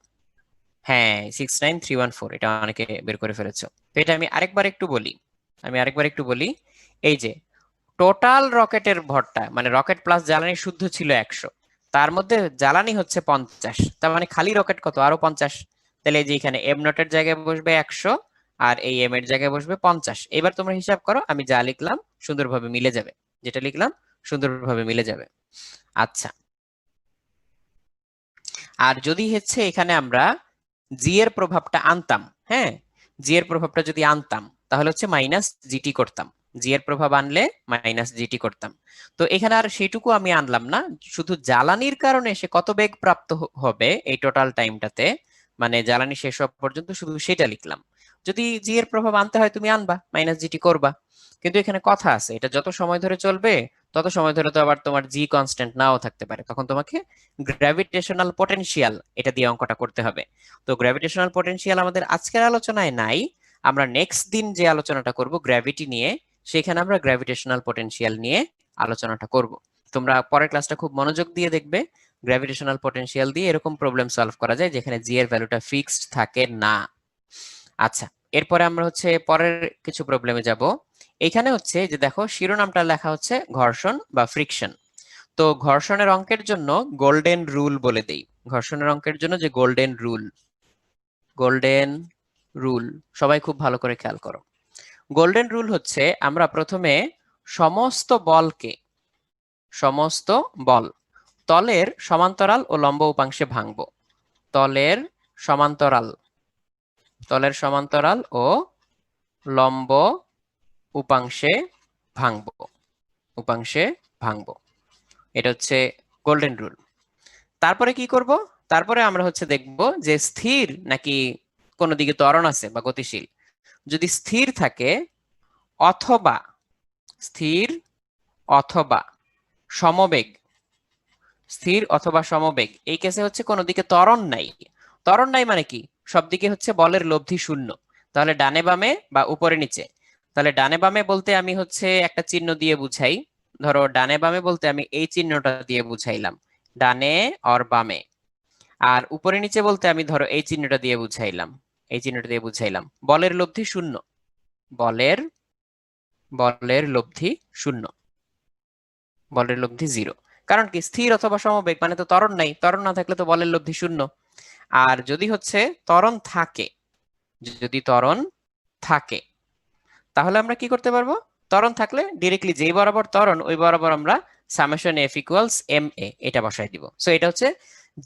Speaker 1: হ্যাঁ 69314, এটা অনেকে বের করে ফেলেছো। তো এটা আমি আরেকবার একটু বলি, এই যে টোটাল রকেটের ভরটা মানে রকেট প্লাস জ্বালানি শুদ্ধ ছিল 100, তার মধ্যে জ্বালানি হচ্ছে 50, তার মানে খালি রকেট কত আরো 50, তাহলে এই যে এখানে এম নটের জায়গায় বসবে 100 আর এই এম এর জায়গায় বসবে 50। এবার তোমরা হিসাব করো, আমি যা লিখলাম সুন্দরভাবে মিলে যাবে, যেটা লিখলাম সুন্দরভাবে মিলে যাবে। আচ্ছা, আর যদি হচ্ছে এখানে আমরা জি এর প্রভাবটা আনতাম, হ্যাঁ, জি এর প্রভাবটা যদি আনতাম তাহলে হচ্ছে মাইনাস জিটি করতাম। জি এর প্রভাব আনলে মাইনাস জিটি করতাম। তো এখানে আর সেটুকু আমি আনলাম না, শুধু জ্বালানির কারণে সে কত বেগ প্রাপ্ত হবে এই টোটাল টাইমটাতে, মানে জ্বালানি শেষ হওয়া পর্যন্ত শুধু সেটা লিখলাম। যদি জি এর প্রভাব আনতে হয় তুমি আনবা, মাইনাস জিটি করবা। কিন্তু এখানে কথা আছে, এটা যত সময় ধরে চলবে তত সময় ধরে তো আবার তোমার জি কনস্ট্যান্ট নাও থাকতে পারে, তখন তোমাকে গ্র্যাভিটেশনাল পটেনশিয়াল এটা দিয়ে অঙ্কটা করতে হবে। তো গ্র্যাভিটেশনাল পটেনশিয়াল আমাদের আজকের আলোচনায় নাই, আমরা নেক্সট দিন যে আলোচনাটা করব গ্র্যাভিটি নিয়ে, সেখানে আমরা গ্র্যাভিটেশনাল পটেনশিয়াল নিয়ে আলোচনাটা করব। তোমরা পরের ক্লাসটা খুব মনোযোগ দিয়ে দেখবে, গ্র্যাভিটেশনাল পটেনশিয়াল দিয়ে এরকম প্রবলেম সলভ করা যায় যেখানে জি এর ভ্যালুটা ফিক্সড থাকে না। আচ্ছা, এরপরে আমরা হচ্ছে পরের কিছু প্রবলেমে যাব। এখানে হচ্ছে যে দেখো শিরোনামটা লেখা হচ্ছে ঘর্ষণ বা ফ্রিকশন। তো ঘর্ষণের অঙ্কের জন্য গোল্ডেন রুল বলে দেই। ঘর্ষণের অঙ্কের জন্য যে গোল্ডেন রুল, গোল্ডেন রুল সবাই খুব ভালো করে খেয়াল করো। গোল্ডেন রুল হচ্ছে আমরা প্রথমে সমস্ত বলকে, সমস্ত বল তলের সমান্তরাল ও লম্ব উপাংশে ভাঙবো। তলের সমান্তরাল, তলের সমান্তরাল ও লম্ব উপাংশে ভাঙবো, উপাংশে ভাঙবো। এটা হচ্ছে গোল্ডেন রুল। তারপরে কি করব? তারপরে আমরা হচ্ছে দেখব যে স্থির নাকি কোনো দিকে ত্বরণ আছে বা গতিশীল। যদি স্থির থাকে অথবা, স্থির অথবা সমবেগ, স্থির অথবা সমবেগ, এই কেসে হচ্ছে কোনো দিকে ত্বরণ নাই। ত্বরণ নাই মানে কি? সব দিকে হচ্ছে বলের লব্ধি শূন্য। তাহলে ডানে বামে বা উপরে নিচে। তাহলে ডানে বামে বলতে আমি হচ্ছে একটা চিহ্ন দিয়ে বুঝাই। ধরো ডানে বামে বলতে আমি এই চিহ্নটা দিয়ে বুঝাইলাম, ডানে অর বামে। আর উপরে নিচে বলতে আমি ধরো এই চিহ্নটা দিয়ে বুঝাইলাম, এই চিহ্নটা দিয়ে বুঝাইলাম। বলের লব্ধি শূন্য, বলের, বলের লব্ধি শূন্য, বলের লব্ধি জিরো। কারণ কি? স্থির অথবা সমবেগ মানে তো ত্বরণ নাই, ত্বরণ না থাকলে তো বলের লব্ধি শূন্য। আর যদি হচ্ছে ত্বরণ থাকে, যদি ত্বরণ থাকে তাহলে আমরা কি করতে পারবো? ত্বরণ থাকলে ডিরেক্টলি যেই বরাবর ত্বরণ ওই বরাবর আমরা সামেশন এফ ইকুয়ালস এম এ এটা বসাই দিব। সো এটা হচ্ছে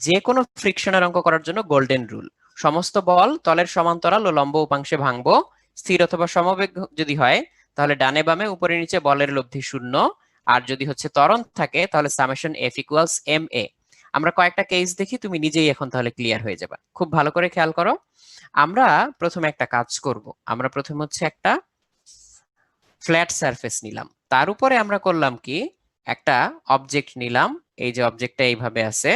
Speaker 1: যে কোনো ফ্রিকশনের অঙ্ক করার জন্য গোল্ডেন রুল। সমস্ত বল তলের সমান্তরাল ও লম্ব উপাংশে ভাঙবো। স্থির অথবা সমবেগ যদি হয় তাহলে ডানে বামে উপরে নিচে বলের লব্ধি শূন্য। আর যদি হচ্ছে ত্বরণ থাকে তাহলে summation F equals M A. আমরা কয়েকটা কেস দেখি, তুমি নিজেই এখন তাহলে ক্লিয়ার হয়ে যাবে। খুব ভালো করে খেয়াল করো। আমরা প্রথমে একটা কাজ করব, আমরা প্রথমে হচ্ছে একটা ফ্ল্যাট সারফেস নিলাম, তার উপরে আমরা করলাম কি একটা অবজেক্ট নিলাম। এই যে অবজেক্টটা এইভাবে আছে,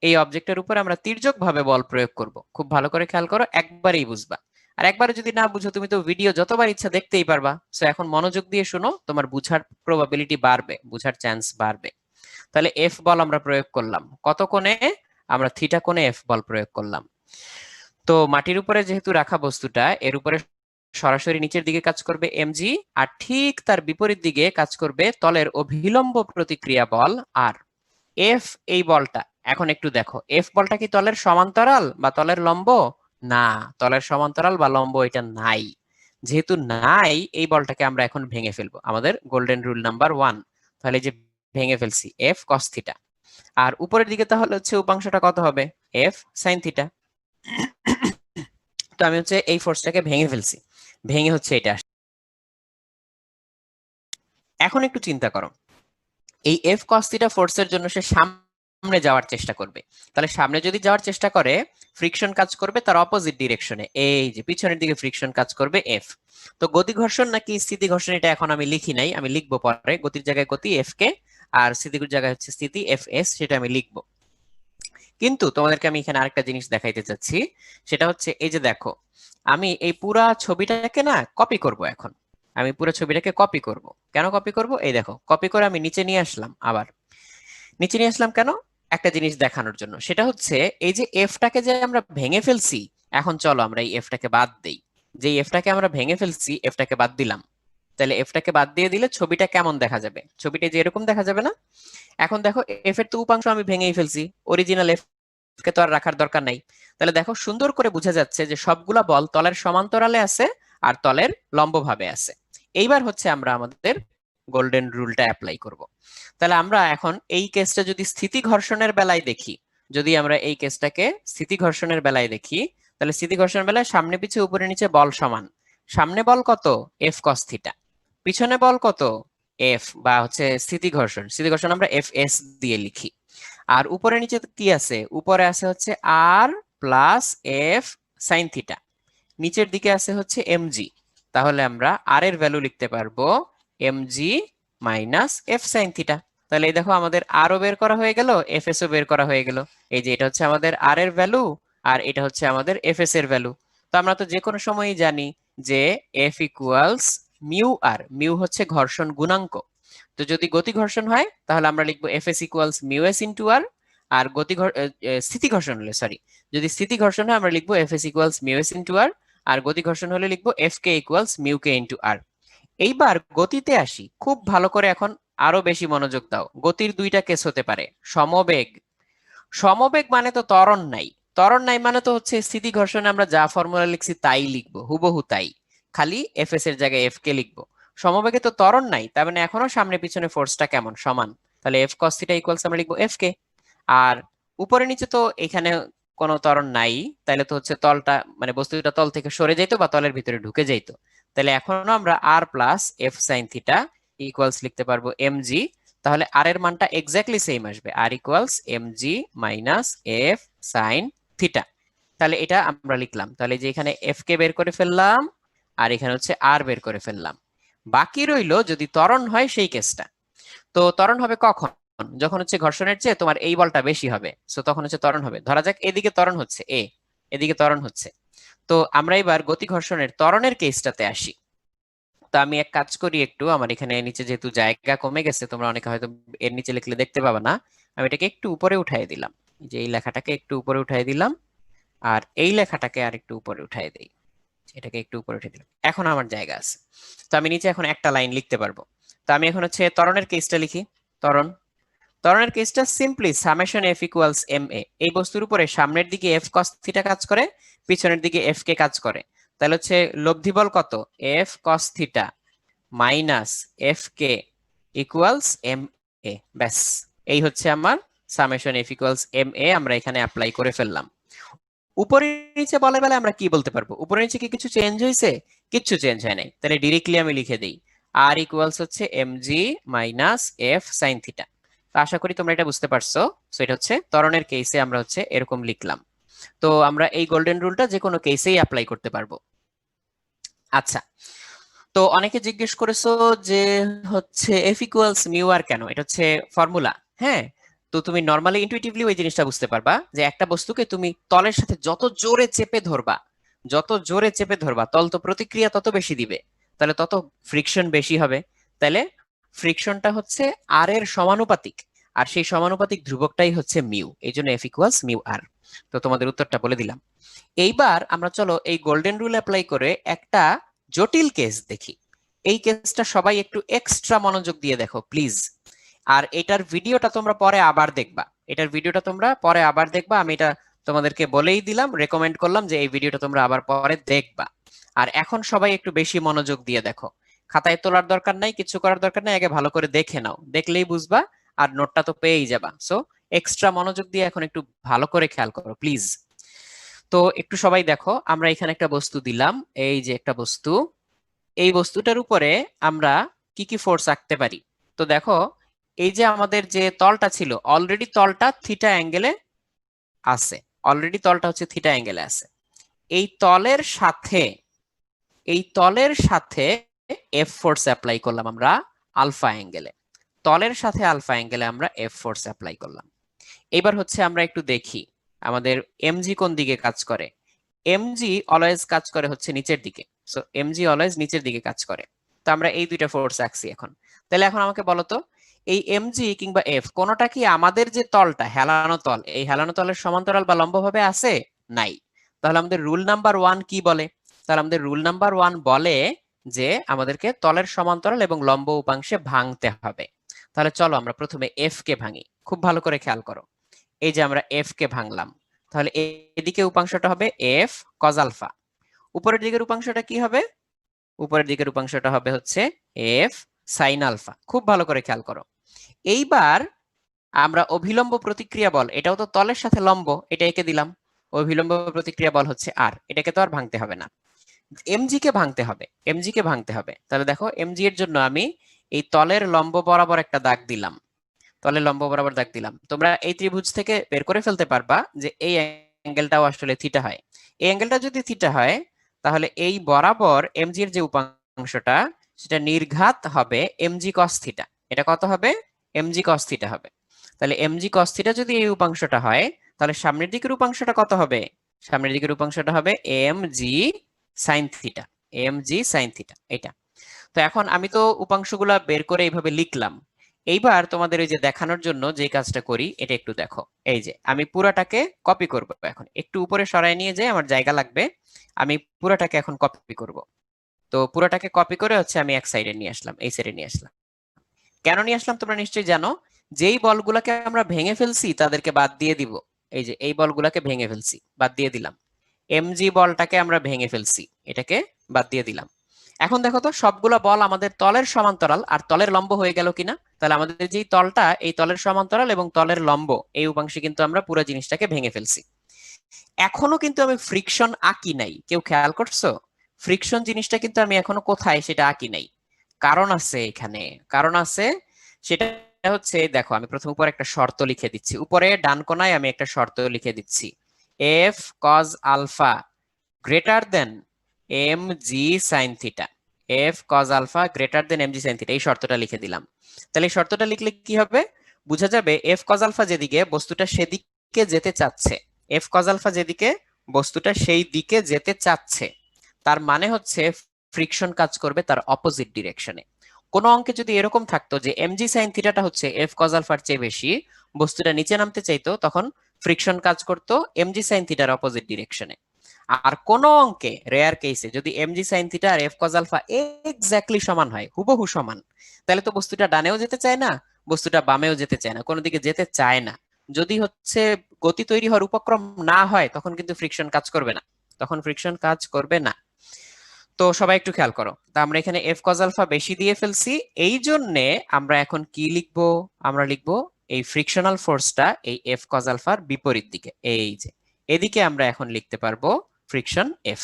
Speaker 1: এই অবজেক্টের উপর আমরা তির্যক ভাবে বল প্রয়োগ করব। খুব ভালো করে খেয়াল করো, একবারেই বুঝবা। আর একবারে যদি না বুঝো তুমি তো ভিডিও যতবার ইচ্ছা দেখতেই পারবা। সো এখন মনোযোগ দিয়ে শোনো, তোমার বুঝার প্রবাবিলিটি বাড়বে, বুঝার চান্স বাড়বে। তাহলে এফ বল আমরা প্রয়োগ করলাম কত কোণে? আমরা থিটা কোণে এফ বল প্রয়োগ করলাম। তো মাটির উপরে যেহেতু রাখা বস্তুটা, এর উপরে সরাসরি নিচের দিকে কাজ করবে এমজি, আর ঠিক তার বিপরীত দিকে কাজ করবে তলের অভিলম্ব প্রতিক্রিয়া বল আর। এফ এই বলটা, এখন একটু দেখো এফ বলটা কি তলের সমান্তরাল বা তলের লম্ব? না, তলের সমান্তরাল বা লম্ব এটা নাই। যেহেতু নাই, এই বলটাকে আমরা এখন ভেঙে ফেলবো, আমাদের গোল্ডেন রুল নাম্বার 1। তাহলে যে ভেঙে ফেলছি এফ কস থিটা। আর উপরের দিকে তাহলে হচ্ছে উপাংশটা কত হবে? F sine theta. তো আমি হচ্ছে এই ফোর্সটাকে ভেঙে ফেলছি, ভেঙে হচ্ছে এটা। এখন একটু চিন্তা করো, এই এফ কস থিটা ফোর্সের জন্য সে সামনে যাওয়ার চেষ্টা করবে। তাহলে সামনে যদি যাওয়ার চেষ্টা করে, ফ্রিকশন কাজ করবে তার অপোজিট ডিরেকশনে, এই যে পিছনের দিকে ফ্রিকশন কাজ করবে এফ। তো গতি ঘর্ষণ নাকি স্থিতি ঘর্ষণ এটা এখন আমি লিখি নাই, আমি লিখবো পরে। গতির জায়গায় গতি এফ কে, আর স্থিতির জায়গায় হচ্ছে স্থিতি এফ এস, সেটা আমি লিখবো। কিন্তু তোমাদেরকে আমি এখানে আরেকটা জিনিস দেখাইতে চাচ্ছি, সেটা হচ্ছে এই যে দেখো, আমি এই পুরা ছবিটাকে না কপি করব এখন। আমি পুরো ছবিটাকে কপি করব। কেন কপি করব? এই দেখো, কপি করে আমি নিচে নিয়ে আসলাম। আবার নিচে নিয়ে আসলাম কেন? একটা জিনিস দেখানোর জন্য। সেটা হচ্ছে এই যে এফটাকে যে আমরা ভেঙে ফেলছি, এখন চলো আমরা এই এফটাকে বাদ দেই। যে এফটাকে আমরা ভেঙে ফেলছি, এফটাকে বাদ দিলাম। তাহলে এফটাকে বাদ দিয়ে দিলে ছবিটা কেমন দেখা যাবে? ছবিটা যে এরকম দেখা যাবে না? এখন দেখো এফ এর তো উপাংশ আমি ভেঙেই ফেলছি, অরিজিনাল এফ কে তো আর রাখার দরকার নাই। তাহলে দেখো সুন্দর করে বোঝা যাচ্ছে যে সবগুলা বল তলের সমান্তরালে আছে আর তলের লম্বভাবে আছে। এইবার হচ্ছে আমরা আমাদের গোল্ডেন রুলটা অ্যাপ্লাই করব। তাহলে আমরা এখন এই কেসটা যদি স্থিতি ঘর্ষণের বেলায় দেখি, যদি আমরা এই কেসটাকে স্থিতি ঘর্ষণের বেলায় দেখি, তাহলে স্থিতি ঘর্ষণের বেলায় সামনে পিছে উপরে নিচে বল সমান। সামনে বল কত? F cos theta. পিছনে বল কত? এফ, বা হচ্ছে স্থিতি ঘর্ষণ। স্থিতি ঘর্ষণ আমরা এফ এস দিয়ে লিখি। আর উপরে নিচে কি আছে? উপরে আছে হচ্ছে R plus F sine theta, নিচের দিকে আছে হচ্ছে এমজি। তাহলে আমরা আর এর ভ্যালু লিখতে পারবো MG minus F sine theta. তাহলে এই দেখো আমাদের আরও বের করা হয়ে গেল, এফ এস ও বের করা হয়ে গেল। এই যে এটা হচ্ছে আমাদের আর এর ভ্যালু, আর এটা হচ্ছে আমাদের এফ এস এর ভ্যালু। তো আমরা তো যে কোনো সময়ই জানি যে এফ ইকুয়ালস মিউ আর, মিউ হচ্ছে ঘর্ষণ গুণাঙ্ক। তো যদি গতি ঘর্ষণ হয় তাহলে আমরা লিখবো F S equals mu S into R. আর স্থিতি ঘর্ষণ হলে, সরি, যদি স্থিতি ঘর্ষণ হয় আমরা লিখবো F S equals mu S into R. আর গতি ঘর্ষণ হলে লিখবো F K equals mu K into R. এইবার গতিতে আসি, খুব ভালো করে এখন আরো বেশি মনোযোগ দাও। গতির দুইটা কেস হতে পারে। সমবেগ, সমবেগ মানে তো ত্বরণ নাই। ত্বরণ নাই মানে তো হচ্ছে স্থিতি ঘর্ষণে আমরা যা ফর্মুলা লিখছি তাই লিখবো, হুবহু তাই, খালি এফ এস এর জায়গায় এফ কে লিখবো। সমবেগে তো ত্বরণ নাই, তার মানে এখনো সামনে পিছনে ফোর্সটা কেমন? সমান। তাহলে এফ কস থিটা ইকুয়ালস আমরা লিখবো এফ কে। আর উপরে নিচে তো এখানে কোনো ত্বরণ নাই, তাহলে তো হচ্ছে তলটা মানে বস্তুটা তল থেকে সরে যাইতো বা তলের ভিতরে ঢুকে যাইতো। তাহলে এখনো আমরা R plus F sine theta equals লিখতে পারবো এমজি। তাহলে আর এর মানটা এক্স্যাক্টলি সেম আসবে, R equals MG minus F sine theta. তাহলে এটা আমরা লিখলাম। তাহলে যে এখানে এফ কে বের করে ফেললাম, আর এখানে হচ্ছে আর বের করে ফেললাম। বাকি রইলো যদি ত্বরণ হয় সেই কেসটা। তো ত্বরণ হবে কখন? যখন হচ্ছে ঘর্ষণের চেয়ে তোমার এই বলটা বেশি হবে, সো তখন হচ্ছে ত্বরণ হবে। ধরা যাক এদিকে ত্বরণ হচ্ছে এ, এদিকে ত্বরণ হচ্ছে। তো আমরা এবার গতি ঘর্ষণের ত্বরণের কেসটাতে আসি। তো আমি এক কাজ করি, একটু আমার এখানে নিচে যেহেতু জায়গা কমে গেছে, তোমরা অনেকে হয়তো এর নিচে লিখলে দেখতে পাবে না, আমি এটাকে একটু উপরে উঠাই দিলাম। এই যে এই লেখাটাকে একটু উপরে উঠাই দিলাম, আর এই লেখাটাকে আর একটু উপরে উঠাই দেই, এটাকে একটু উপরে উঠে দিলাম। এখন আমার জায়গা আছে। তো আমি নিচে এখন একটা লাইন লিখতে পারবো। তো আমি এখন হচ্ছে ত্বরণের কেসটা লিখি। ত্বরণ, ত্বরণের কেসটা simply summation F equals M A. এই বস্তুর উপরে সামনের দিকে এফ কস থিটা কাজ করে, পিছনের দিকে এফ কে কাজ করে। তাহলে হচ্ছে লব্ধি বল কত? F cos theta minus F K equals M A. ব্যাস, এই হচ্ছে আমার summation F equals M A, আমরা এখানে অ্যাপ্লাই করে ফেললাম। উপরে নিচে বলার বেলায় আমরা কি বলতে পারবো? উপরে নিচে কি কিছু চেঞ্জ হয়েছে? কিচ্ছু চেঞ্জ হয় নাই। তাহলে ডিরেক্টলি আমি লিখে দিই আর ইকুয়ালস হচ্ছে MG minus F sine theta. তো আশা করি তোমরা এটা বুঝতে পারছো। সো এটা হচ্ছে ত্বরণের কেসে আমরা হচ্ছে এরকম লিখলাম। তো আমরা এই গোল্ডেন রুলটা যে কোনো কেসেই অ্যাপ্লাই করতে পারবো। আচ্ছা, তো অনেকে জিজ্ঞেস করেছো যে হচ্ছে এফ ইকুয়ালস মিউ আর কেন? এটা হচ্ছে ফর্মুলা। হ্যাঁ, তো তুমি নর্মালি ইনটুইটিভলি ওই জিনিসটা বুঝতে পারবা যে একটা বস্তুকে তুমি তলের সাথে যত জোরে চেপে ধরবা, যত জোরে চেপে ধরবা তল তো প্রতিক্রিয়া তত বেশি দিবে, তাহলে তত ফ্রিকশন বেশি হবে। তাহলে ফ্রিকশনটা হচ্ছে আর এর সমানুপাতিক, আর সেই সমানুপাতিক ধ্রুবকটাই হচ্ছে মিউ, এই জন্য এফ ইকুয়ালস মিউ আর। তো তোমাদের উত্তরটা বলে দিলাম। এইবার আমরা চলো এই গোল্ডেন রুল অ্যাপ্লাই করে একটা জটিল কেস দেখি। এই কেসটা সবাই একটু এক্সট্রা মনোযোগ দিয়ে দেখো প্লিজ। আর এটার ভিডিওটা তোমরা পরে আবার দেখবা, এটার ভিডিওটা তোমরা পরে আবার দেখবা। আমি এটা তোমাদেরকে বলেই দিলাম, রেকমেন্ড করলাম যে এই ভিডিওটা তোমরা আবার পরে দেখবা। আর এখন সবাই একটু বেশি মনোযোগ দিয়ে দেখো। খাতায় তোলার দরকার নাই, কিছু করার দরকার নাই, আগে ভালো করে দেখে নাও, দেখলেই বুঝবা। আর নোটটা তো পেয়েই যাবা। সো এক্সট্রা মনোযোগ দিয়ে এখন একটু ভালো করে খেয়াল করো প্লিজ। তো একটু সবাই দেখো, আমরা এখানে একটা বস্তু দিলাম, এই যে একটা বস্তু, এই বস্তুটার উপরে আমরা কি কি ফোর্স রাখতে পারি। তো দেখো, এই যে আমাদের যে তলটা ছিল, অলরেডি তলটা থিটা অ্যাঙ্গেলে আছে, অলরেডি তলটা হচ্ছে থিটা অ্যাঙ্গেলে আছে। এই তলের সাথে, এই তলের সাথে এফ ফোর্স অ্যাপ্লাই করলাম আমরা আলফা অ্যাঙ্গেলে, তলের সাথে আলফা অ্যাঙ্গেলে আমরা এফ ফোর্স অ্যাপ্লাই করলাম। এবার হচ্ছে আমরা একটু দেখি আমাদের এমজি কোন দিকে কাজ করে। এমজি অলওয়েজ কাজ করে হচ্ছে নিচের দিকে, সো এমজি অলওয়েজ নিচের দিকে কাজ করে। তো আমরা এই দুইটা ফোর্স রাখছি এখন। তাহলে এখন আমাকে বলো তো, এই এমজি কিংবা এফ কোনোটা কি আমাদের যে তলটা হেলানো তল, এই হেলানো তলের সমান্তরাল বা লম্বভাবে আছে? নাই। তাহলে আমাদের রুল নাম্বার 1 কি বলে? তাহলে আমাদের রুল নাম্বার 1 বলে যে আমাদেরকে তলের সমান্তরাল এবং লম্ব উপাংশে ভাঙতে হবে। তাহলে চলো আমরা প্রথমে এফ কে ভাঙি, খুব ভালো করে খেয়াল করো। এই যে আমরা এফ কে ভাঙলাম, তাহলে এদিকে উপাংশটা হবে এফ কজ আলফা, উপরের দিকের উপাংশটা কি হবে? উপরের দিকের উপাংশটা হবে হচ্ছে এফ সাইন আলফা। খুব ভালো করে খেয়াল করো। এইবার আমরা অভিলম্ব প্রতিক্রিয়া বল, এটাও তো তলের সাথে লম্ব, এটা এঁকে দিলাম। অভিলম্ব প্রতিক্রিয়া বল হচ্ছে আর, এটাকে তো আর ভাঙতে হবে না, এমজি কে ভাঙতে হবে, এমজি কে ভাঙতে হবে। তাহলে দেখো এমজি এর জন্য আমি এই তলের লম্ব বরাবর একটা দাগ দিলাম, তলের লম্ব বরাবর দাগ দিলাম। তোমরা এই ত্রিভুজ থেকে বের করে ফেলতে পারবা যে এই অ্যাঙ্গেলটাও আসলে থিটা হয়। এই অ্যাঙ্গেলটা যদি থিটা হয় তাহলে এই বরাবর এমজি এর যে উপাংশটা সেটা নির্ঘাত হবে এমজি কস থিটা। এটা কত হবে? এমজি কস থিটা হবে। তাহলে এমজি কস থিটা যদি এই উপাংশটা হয় তাহলে সামনের দিকের উপাংশটা কত হবে? সামনের দিকের উপাংশটা হবে MG sine theta, MG sine theta এটা। তো এখন আমি তো উপাংশগুলা বের করে এইভাবে লিখলাম। এইবার তোমাদের এই যে দেখানোর জন্য যে কাজটা করি এটা একটু দেখো। এই যে আমি পুরাটাকে কপি করব, এখন একটু উপরে সরায় নিয়ে যাই, আমার জায়গা লাগবে। আমি পুরাটাকে এখন কপি করব। তো পুরাটাকে কপি করে হচ্ছে আমি এক সাইডে নিয়ে আসলাম, এই সাইডে নিয়ে আসলাম। কেন নিয়ে আসলাম তোমরা নিশ্চয়ই জানো। যেই বলগুলাকে আমরা ভেঙে ফেলছি তাদেরকে বাদ দিয়ে দিব। এই যে এই বলগুলাকে ভেঙে ফেলছি, বাদ দিয়ে দিলাম। এমজি বলটাকে আমরা ভেঙে ফেলছি, এটাকে বাদ দিয়ে দিলাম। এখন দেখো তো সবগুলা বল আমাদের তলের সমান্তরাল আর তলের লম্ব হয়ে গেল কিনা। তাহলে আমাদের যেই তলটা, এই তলের সমান্তরাল এবং তলের লম্ব, এই উপাংশে কিন্তু আমরা পুরো জিনিসটাকে ভেঙে ফেলছি। এখনো কিন্তু আমি ফ্রিকশন আঁকি নাই, কেউ খেয়াল করছো? ফ্রিকশন জিনিসটা কিন্তু আমি এখনো কোথায় সেটা আঁকি নাই। কারণ আছে এখানে, কারণ আছে। সেটা হচ্ছে দেখো, আমি প্রথম উপরে একটা শর্ত লিখে দিচ্ছি, উপরে ডান কোনায় আমি একটা শর্ত লিখে দিচ্ছি, F cos alpha greater than M G sine theta, F cos alpha greater than M G sine theta, এই শর্তটা লিখে দিলাম। তাহলে এই শর্তটা লিখলে কি হবে? বোঝা যাবে এফ কজ আলফা যেদিকে বস্তুটা সেদিকে যেতে চাচ্ছে, এফ কজ আলফা যেদিকে বস্তুটা সেই দিকে যেতে চাচ্ছে, তার মানে হচ্ছে ফ্রিকশন কাজ করবে তার অপোজিট ডিরেকশনে। কোন অঙ্কে যদি এরকম থাকতো যে এমজি সাইন থিটাটা হচ্ছে এফ কজ আলফার চেয়ে বেশি, বস্তুটা নিচে নামতে চাইতো, তখন ফ্রিকশন কাজ করতো এমজি সাইন থিটার অপোজিট ডিরেকশনে। আর কোন অঙ্কে রেয়ার কেসে যদি এমজি সাইন থিটা আর এফ কজ আলফা এক্স্যাক্টলি সমান হয়, হুবহু সমান, তাহলে তো বস্তুটা ডানেও যেতে চায় না, বস্তুটা বামেও যেতে চায় না, কোনো দিকে যেতে চায় না। যদি হচ্ছে গতি তৈরি হওয়ার উপক্রম না হয় তখন কিন্তু ফ্রিকশন কাজ করবে না, তখন ফ্রিকশন কাজ করবে না। তো সবাই একটু খেয়াল করো, তা আমরা এখানে এফ কজ আলফা বেশি দিয়ে ফেলছি, এই জন্যে আমরা এখন কি লিখবো? আমরা লিখবো এই ফ্রিকশনাল ফোর্সটা এই এফ কজ আলফার বিপরীত দিকে, এই যে এদিকে আমরা এখন লিখতে পারবো ফ্রিকশন এফ।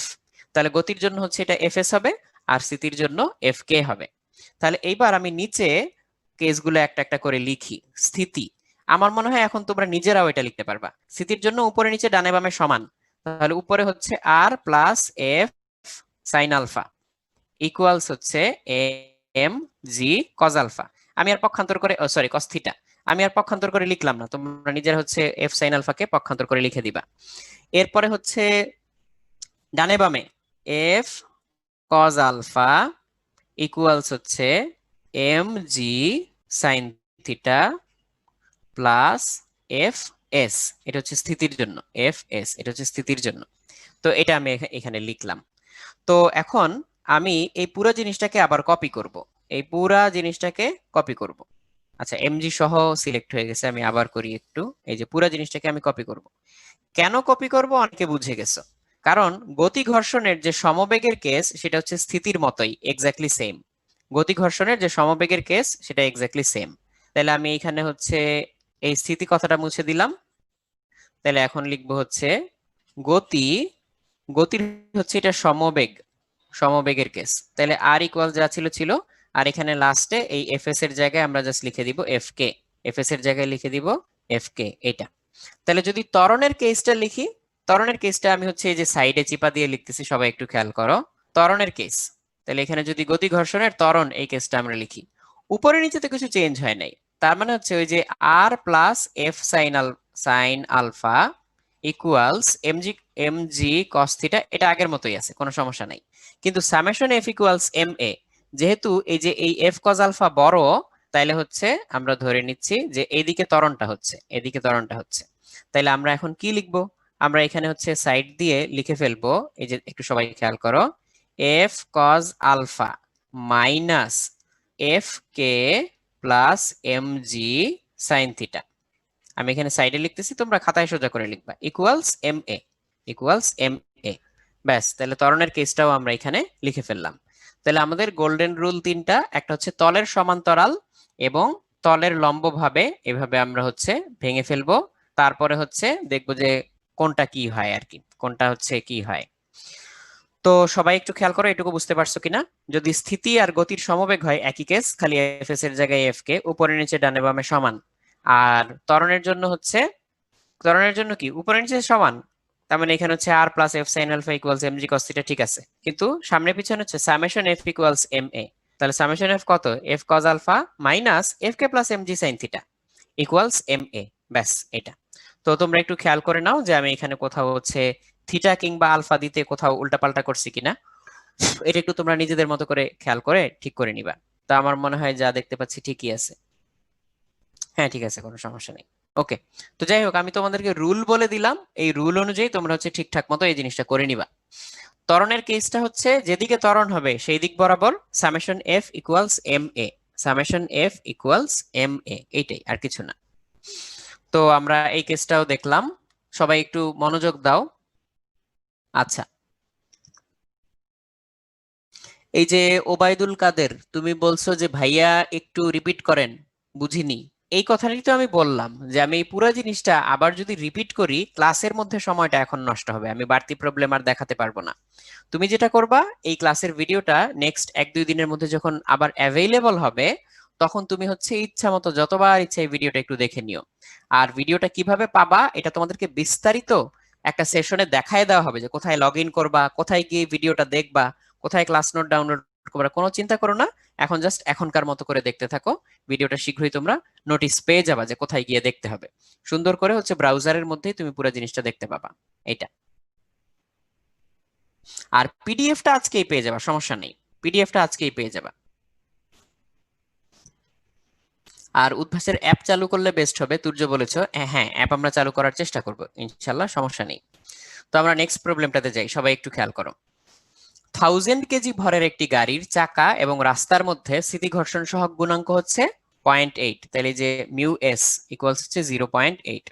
Speaker 1: তাহলে গতির জন্য হচ্ছে এটা এফ এস হবে, আর স্থিতির জন্য এফ কে হবে। তাহলে এইবার আমি নিচে কেসগুলো একটা একটা করে লিখি। স্থিতি, আমার মনে হয় এখন তোমরা নিজেরাও এটা লিখতে পারবা। স্থিতির জন্য উপরে নিচে ডানে বামে সমান, তাহলে উপরে হচ্ছে R plus F sine alpha equals হচ্ছে এম জি কজ আলফা। আমি আর পক্ষান্তর করে, সরি কস থিটা, আমি আর পক্ষান্তর করে লিখলাম না, তোমরা নিজেরা হচ্ছে এফ সাইন আলফাকে পক্ষান্তর করে লিখে দিবা। এরপরে হচ্ছে ডানে বামে এফ কজ আলফা ইকুয়ালস হচ্ছে M G sine theta plus F S, এটা হচ্ছে স্থিতির জন্য, এফ এস এটা হচ্ছে স্থিতির জন্য। তো এটা আমি এখানে লিখলাম। তো এখন আমি এই পুরো জিনিসটাকে আবার কপি করব, এই পুরা জিনিসটাকে কপি করব। আচ্ছা এমজি সহ সিলেক্ট হয়ে গেছে, আমি আবার করি একটু। এই যে পুরো জিনিসটাকে আমি কপি করব। কেন কপি করব অনেকে বুঝে গেছো, কারণ গতি ঘর্ষণের যে সমবেগের কেস সেটা হচ্ছে স্থিতির মতোই এক্স্যাক্টলি সেম। গতি ঘর্ষণের যে সমবেগের কেস সেটা এক্স্যাক্টলি সেম। তাহলে আমি এখানে হচ্ছে এই স্থিতি কথাটা মুছে দিলাম। তাহলে এখন লিখবো হচ্ছে গতি, গতির হচ্ছে এটা সমবেগ, সমবেগের কেস। তাহলে আর ইকুয়াল যা ছিল ছিল, আর এখানে লাস্টে এই এফ এস এর জায়গায় আমরা জাস্ট লিখে দিব এফ কে, এফ এস এর জায়গায় লিখে দিব এফ কে এটা। তাহলে যদি ত্বরণের কেসটা লিখি, ত্বরণের কেসটা আমি হচ্ছে এই যে সাইডে চিপা দিয়ে লিখতেছি, সবাই একটু খেয়াল করো, ত্বরণের কেস। তাহলে এখানে যদি গতি ঘর্ষণের ত্বরণ এই কেসটা আমরা লিখি, উপরে নিচে তো কিছু চেঞ্জ হয় নাই, তার মানে হচ্ছে ওই যে R plus F sine alpha equals MG MG cos theta, এটা আগের মতোই আছে, কোনো সমস্যা নাই। কিন্তু summation F equals M A, যেহেতু এই যে এই এফ কজ আলফা বড়, তাইলে হচ্ছে আমরা ধরে নিচ্ছি যে এইদিকে ত্বরণটা হচ্ছে, এদিকে ত্বরণটা হচ্ছে। তাইলে আমরা এখন কি লিখবো? আমরা এখানে হচ্ছে সাইড দিয়ে লিখে ফেলবো, এই যে একটু সবাই খেয়াল করো, F cos alpha minus F K plus M G sine theta. আমি এখানে সাইডে লিখতেছি, তোমরা খাতায় সোজা করে লিখবা, equals M A, equals M A. ব্যাস, তাহলে ত্বরণের কেসটাও আমরা এখানে লিখে ফেললাম। তাহলে আমাদের গোল্ডেন রুল তিনটা, একটা হচ্ছে তলের সমান্তরাল এবং তলের লম্বভাবে এভাবে আমরা হচ্ছে ভেঙে ফেলবো, তারপরে হচ্ছে দেখবো যে কোনটা কি হয় আর কি, কোনটা হচ্ছে কি হয়। তো সবাই একটু খেয়াল করো, এটুকু বুঝতে পারছো কিনা? যদি স্থিতি আর গতির সমবেগ হয় একই কেস, খালি এফ এস এর জায়গায় এফ কে উপরে নিচে ডানে বামে সমান। আর ত্বরণের জন্য হচ্ছে, ত্বরণের জন্য কি উপরে নিচে সমান, তার মানে এখানে হচ্ছে R plus F sine alpha equals M G cos theta, ঠিক আছে। কিন্তু সামনে পিছনে হচ্ছে summation F equals M A, তাহলে সামেশন এফ কত, F cos alpha minus F K plus M G sine theta equals M A, ব্যাস এটা। তো তোমরা একটু খেয়াল করে নাও যে আমি এখানে কোথাও হচ্ছে থিটা কিংবা আলফা দিতে কোথাও উল্টাপাল্টা করছি কিনা, এটা একটু তোমরা নিজেদের মতো করে খেয়াল করে ঠিক করে নিবা। তা আমার মনে হয় যা দেখতে পাচ্ছি ঠিকই আছে। হ্যাঁ ঠিক আছে, কোনো সমস্যা নেই। ওকে, তো যাই হোক আমি তোমাদেরকে রুল বলে দিলাম, এই রুল অনুযায়ী তোমরা হচ্ছে ঠিকঠাক মতো এই জিনিসটা করে নিবা। ত্বরণের কেসটা হচ্ছে যেদিকে ত্বরণ হবে সেই দিক বরাবর সামেশন এফ ইকুয়ালস এম এ, সামেশন এফ ইকুয়ালস এম এ, এইটাই, আর কিছু না। তো আমরা এই কেসটাও দেখলাম, সবাই একটু মনোযোগ দাও। আচ্ছা, এই যে ওবায়দুল কাদের, তুমি বলছো যে ভাইয়া একটু রিপিট করেন, বুঝিনি। এই কথাটাই তো আমি বললাম যে আমি এই পুরো জিনিসটা আবার যদি রিপিট করি ক্লাসের মধ্যে সময়টা এখন নষ্ট হবে, আমি বাড়তি প্রবলেম আর দেখাতে পারবো না। তুমি যেটা করবা, এই ক্লাসের ভিডিওটা নেক্সট 1-2 দিনের মধ্যে যখন আবার অ্যাভেইলেবল হবে, তখন তুমি হচ্ছে ইচ্ছা মতো যতবার ইচ্ছা এই ভিডিওটা একটু দেখে নিও। আর ভিডিওটা কিভাবে পাবা এটা তোমাদেরকে বিস্তারিত একটা সেশনে দেখায় দেওয়া হবে, যে কোথায় লগ ইন করবা, কোথায় গিয়ে ভিডিওটা দেখবা, কোথায় ক্লাস নোট ডাউনলোড করবা, কোনো চিন্তা করো না। এখন জাস্ট এখনকার মতো করে দেখতে থাকো, ভিডিওটা শীঘ্রই তোমরা নোটিস পেয়ে যাবা যে কোথায় গিয়ে দেখতে হবে। সুন্দর করে হচ্ছে ব্রাউজারের মধ্যেই তুমি পুরো জিনিসটা দেখতে পাবা, এটা। আর পিডিএফটা আজকেই পেয়ে যাবা, সমস্যা নেই, পিডিএফটা আজকেই পেয়ে যাবা। আর উদ্ভাসের অ্যাপ চালু করলে বেস্ট হবে, তুর্য বলেছো, হ্যাঁ অ্যাপ আমরা চালু করার চেষ্টা করব ইনশাল্লাহ, সমস্যা নেই। তো আমরা নেক্সট প্রবলেমটাতে যাই, সবাই একটু খেয়াল করো। 1000 কেজি ভরের একটি গাড়ির চাকা এবং রাস্তার মধ্যে স্থিতি ঘর্ষণ সহগ গুণাঙ্ক হচ্ছে 0.8, তাহলে যে মিউ এস ইকুয়ালস হচ্ছে 0.8।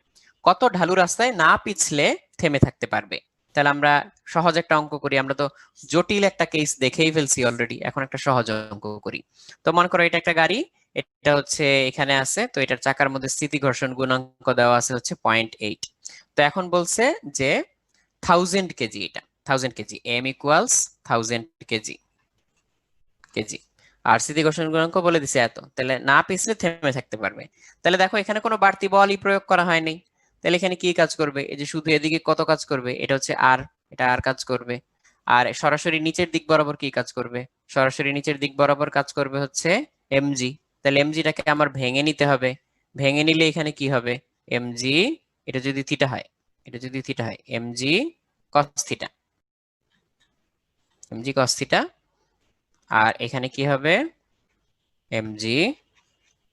Speaker 1: কত ঢালু রাস্তায় না পিছলে থেমে থাকতে পারবে? তাহলে আমরা সহজ একটা অঙ্ক করি, আমরা তো জটিল একটা কেস দেখেই ফেলছি অলরেডি, এখন একটা সহজ অঙ্ক করি। তো মনে করো এটা একটা গাড়ি, এটা হচ্ছে এখানে আছে, তো এটার চাকার মধ্যে স্থিতি ঘর্ষণ গুণাঙ্ক দেওয়া আছে হচ্ছে 0.8। তো এখন বলছে যে 1000 কেজি, এটা 1000 KG, M equals 1000 KG, KG. আর স্থিতি ঘর্ষণ গুণাঙ্ক বলে দিছে এত, তাহলে না পিছলে থেমে থাকতে পারবে। তাহলে দেখো এখানে কোনো বাড়তি বলই প্রয়োগ করা হয়নি, তাহলে এখানে কি কাজ করবে, এই যে শুধু এদিকে কত কাজ করবে, এটা হচ্ছে আর, এটা আর কাজ করবে। আর সরাসরি নিচের দিক বরাবর কি কাজ করবে, সরাসরি নিচের দিক বরাবর কাজ করবে হচ্ছে এমজি। তাহলে এমজিটাকে আমার ভেঙে নিতে হবে, ভেঙে নিলে এখানে কি হবে, এমজি, এটা যদি থিটা হয়, এটা যদি থিটা হয় MG cos theta, MG cos theta. আর এখানে কি হবে, এমজি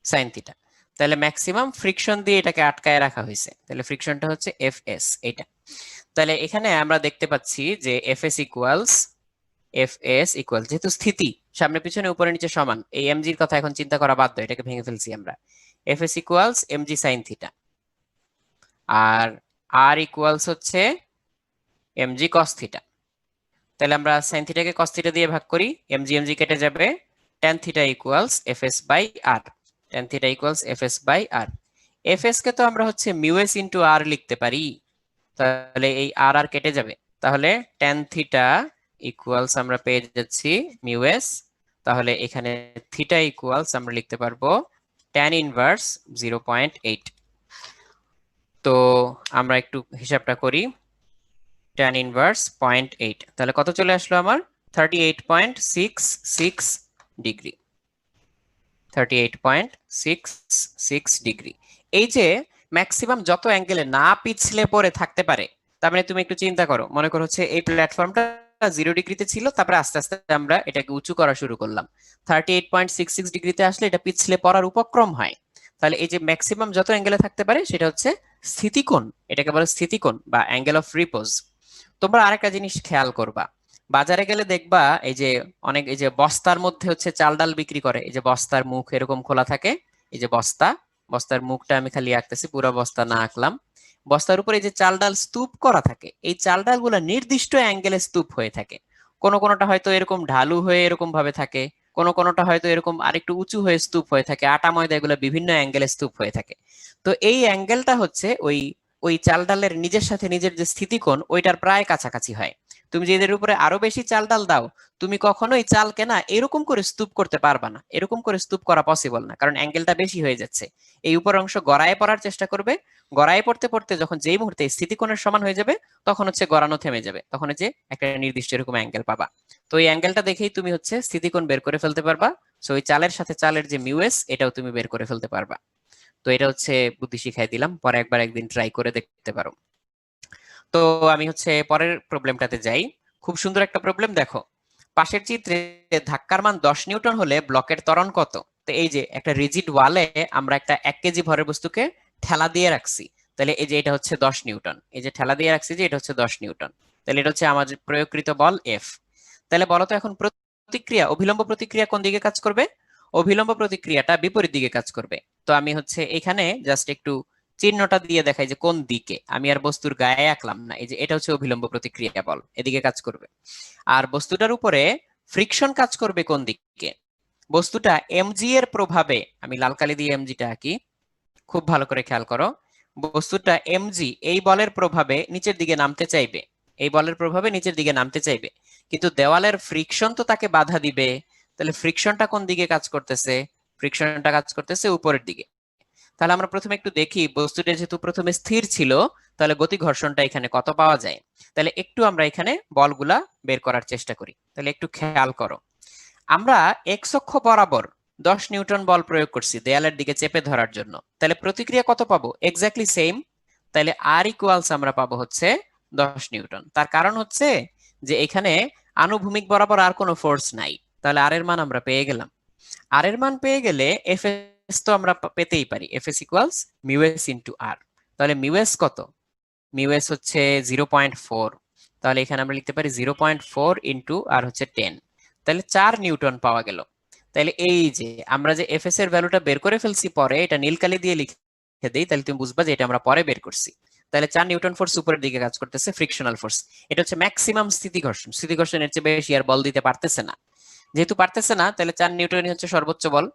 Speaker 1: সাইন থিটা। তাহলে ম্যাক্সিমাম ফ্রিকশন দিয়ে এটাকে আটকায় রাখা হয়েছে, তাহলে ফ্রিকশনটা হচ্ছে এফ এস, এটা। তাহলে এখানে আমরা দেখতে পাচ্ছি যে F S equals, F S equal, যেহেতু স্থিতি সামনে পিছনে উপরে নিচে সমান, এই এমজির কথা এখন চিন্তা করা বাধ্য, এটাকে ভেঙে ফেলছি আমরা। F S equals MG sine theta, আর আর ইকুয়ালস হচ্ছে এমজি কস থিটা। তাহলে আমরা সাইন থিটাকে কস থিটা দিয়ে ভাগ করি, এমজি এমজি কেটে যাবে, tan theta equals F S by R, tan theta equals F S by R. F S কে তো আমরা হচ্ছে মিউ এস ইন্টু আর লিখতে পারি, তাহলে এই আর আর কেটে যাবে, তাহলে tan থিটা ইকুয়ালস আমরা পেয়ে যাচ্ছি মিউ এস। তাহলে এখানে থিটা ইকুয়ালস আমরা লিখতে পারবো tan ইনভার্স 0.8। তো আমরা একটু হিসাবটা করি, tan ইনভার্স 0.8, তাহলে কত চলে আসলো আমার, 38.66 ডিগ্রি, 38.66 ডিগ্রি। এই যে ম্যাক্সিমাম যত অ্যাঙ্গেলে না পিছলে পড়ে থাকতে পারে, তার মানে তুমি একটু চিন্তা করো, মনে করো হচ্ছে এই প্ল্যাটফর্মটা 0 ডিগ্রিতে ছিল, তারপরে আস্তে আস্তে আমরা এটাকে উঁচু করা শুরু করলাম, 38.66 ডিগ্রিতে আসলে এটা পিছলে পড়ার উপক্রম হয়। তাহলে এই যে ম্যাক্সিমাম যত অ্যাঙ্গেলে থাকতে পারে সেটা হচ্ছে স্থিতিকোণ, এটাকে বলে স্থিতিকোণ বা অ্যাঙ্গেল অফ রিপোজ। তোমরা আরেকটা জিনিস খেয়াল করবা, বাজারে গেলে দেখবা এই যে অনেক, এই যে বস্তার মধ্যে হচ্ছে চাল ডাল বিক্রি করে, এই যে বস্তার মুখ এরকম খোলা থাকে, এই যে বস্তা, বস্তার মুখটা আমি খালি আঁকতেছি, পুরো বস্তা না আঁকলাম। বস্তার উপরে এই যে চাল ডাল স্তূপ করা থাকে, এই চাল ডাল গুলা নির্দিষ্ট অ্যাঙ্গেলে স্তূপ হয়ে থাকে। কোনোটা হয়তো এরকম ঢালু হয়ে এরকম ভাবে থাকে, কোনোটা হয়তো এরকম আরেকটু উঁচু হয়ে স্তূপ হয়ে থাকে, আটা ময়দা এগুলো বিভিন্ন অ্যাঙ্গেলে স্তূপ হয়ে থাকে। তো এই অ্যাঙ্গেলটা হচ্ছে ওই ওই চাল ডালের নিজের সাথে নিজের যে স্থিতিকোণ ওইটার প্রায় কাছাকাছি হয়। তুমি যদি এদের উপরে আরো বেশি চাল ডাল দাও, তুমি কখনোই চালকে না এরকম করে স্তূপ করতে পারবা না, এরকম করে স্তূপ করা পসিবল না, কারণ অ্যাঙ্গেলটা বেশি হয়ে যাচ্ছে। এই উপর অংশ গড়ায় পড়ার চেষ্টা করবে, গড়ায় পড়তে পড়তে যখন যেই মুহূর্তে স্থিতিকোণের সমান হয়ে যাবে তখন হচ্ছে গড়ানো থেমে যাবে, তখন হচ্ছে একটা নির্দিষ্ট এরকম অ্যাঙ্গেল পাবা। তো এই অ্যাঙ্গেলটা দেখেই তুমি হচ্ছে স্থিতিকোণ বের করে ফেলতে পারবা। সো ওই চালের সাথে চালের যে মিউএস এটাও তুমি বের করে ফেলতে পারবা। তো এটা হচ্ছে বুদ্ধি শিখাই দিলাম, পরে একবার একদিন ট্রাই করে দেখতে পারো। তো আমি হচ্ছে পরের প্রবলেমটাতে যাই। খুব সুন্দর একটা প্রবলেম দেখো। পাশের চিত্রে ধাক্কার মান 10 নিউটন হলে ব্লকের ত্বরণ কত? তো এই যে একটা রিজিড ওয়ালে আমরা একটা 1 কেজি ভরের বস্তুকে ঠেলা দিয়ে রাখছি, তাহলে এই যে এটা হচ্ছে 10 নিউটন, এই যে ঠেলা দিয়ে রাখছি যে এটা হচ্ছে 10 নিউটন, তাহলে এটা হচ্ছে আমাদের প্রয়োগকৃত বল এফ। তাহলে বলো তো এখন প্রতিক্রিয়া, অভিলম্ব প্রতিক্রিয়া কোন দিকে কাজ করবে? অভিলম্ব প্রতিক্রিয়াটা বিপরীত দিকে কাজ করবে। তো আমি হচ্ছে এখানে জাস্ট একটু চিহ্নটা দিয়ে দেখাই যে কোন দিকে, আমি আর বস্তুর গায়ে আঁকলাম না, এই যে এটা হচ্ছে অভিলম্ব প্রতিক্রিয়া বল, এদিকে কাজ করবে। আর বস্তুটার উপরে ফ্রিকশন কাজ করবে কোন দিকে? বস্তুটা এমজি এর প্রভাবে, আমি লাল কালি দিয়ে এমজিটা আঁকি, খুব ভালো করে খেয়াল করো। বস্তুটা এমজি এই বলের প্রভাবে নিচের দিকে নামতে চাইবে, এই বলের প্রভাবে নিচের দিকে নামতে চাইবে, কিন্তু দেওয়ালের ফ্রিকশন তো তাকে বাধা দিবে। তাহলে ফ্রিকশনটা কোন দিকে কাজ করতেছে? ফ্রিকশনটা কাজ করতেছে উপরের দিকে। তাহলে আমরা প্রথমে একটু দেখি বস্তুটা যেহেতু প্রথমে স্থির ছিল, তাহলে গতি ঘর্ষণটা এখানে কত পাওয়া যায়। তাহলে একটু আমরা এখানে বলগুলা বের করার চেষ্টা করি। তাহলে একটু খেয়াল করো, আমরা এক্স অক্ষ বরাবর 10 নিউটন বল প্রয়োগ করছি দেয়ালের দিকে চেপে ধরার জন্য, তাহলে প্রতিক্রিয়া কত পাবো? Exactly same. তাহলে আর ইকুয়ালস আমরা পাবো হচ্ছে 10 নিউটন। তার কারণ হচ্ছে যে এখানে আনুভূমিক বরাবর আর কোনো ফোর্স নাই, তাহলে আর এর মান আমরা পেয়ে গেলাম। আর এর মান পেয়ে গেলে এফ এস তো আমরা পেতেই পারি, F S equals mu S into R. তাহলে মিউ এস কত? মিউ এস হচ্ছে 0.4, তাহলে এখানে আমরা লিখতে পারি 0.4 ইন্টু আর হচ্ছে 10, তাহলে 4 নিউটন পাওয়া গেল। তাহলে এই যে আমরা যে এফ এস এর ভ্যালুটা বের করে ফেলছি, পরে এটা নীল কালি দিয়ে লিখে দেই, তাহলে তুমি বুঝবা যে এটা আমরা পরে বের করছি। তাহলে 4 নিউটন ফোর্স উপরের দিকে কাজ করতেছে, ফ্রিকশনাল ফোর্স। এটা হচ্ছে ম্যাক্সিমাম স্থিতি ঘর্ষণ, স্থিতি ঘর্ষণের চেয়ে বেশি আর বল দিতে পারতেছে না। যেহেতু পারতেছে না, তাহলে 4 নিউটনই হচ্ছে সর্বোচ্চ বল।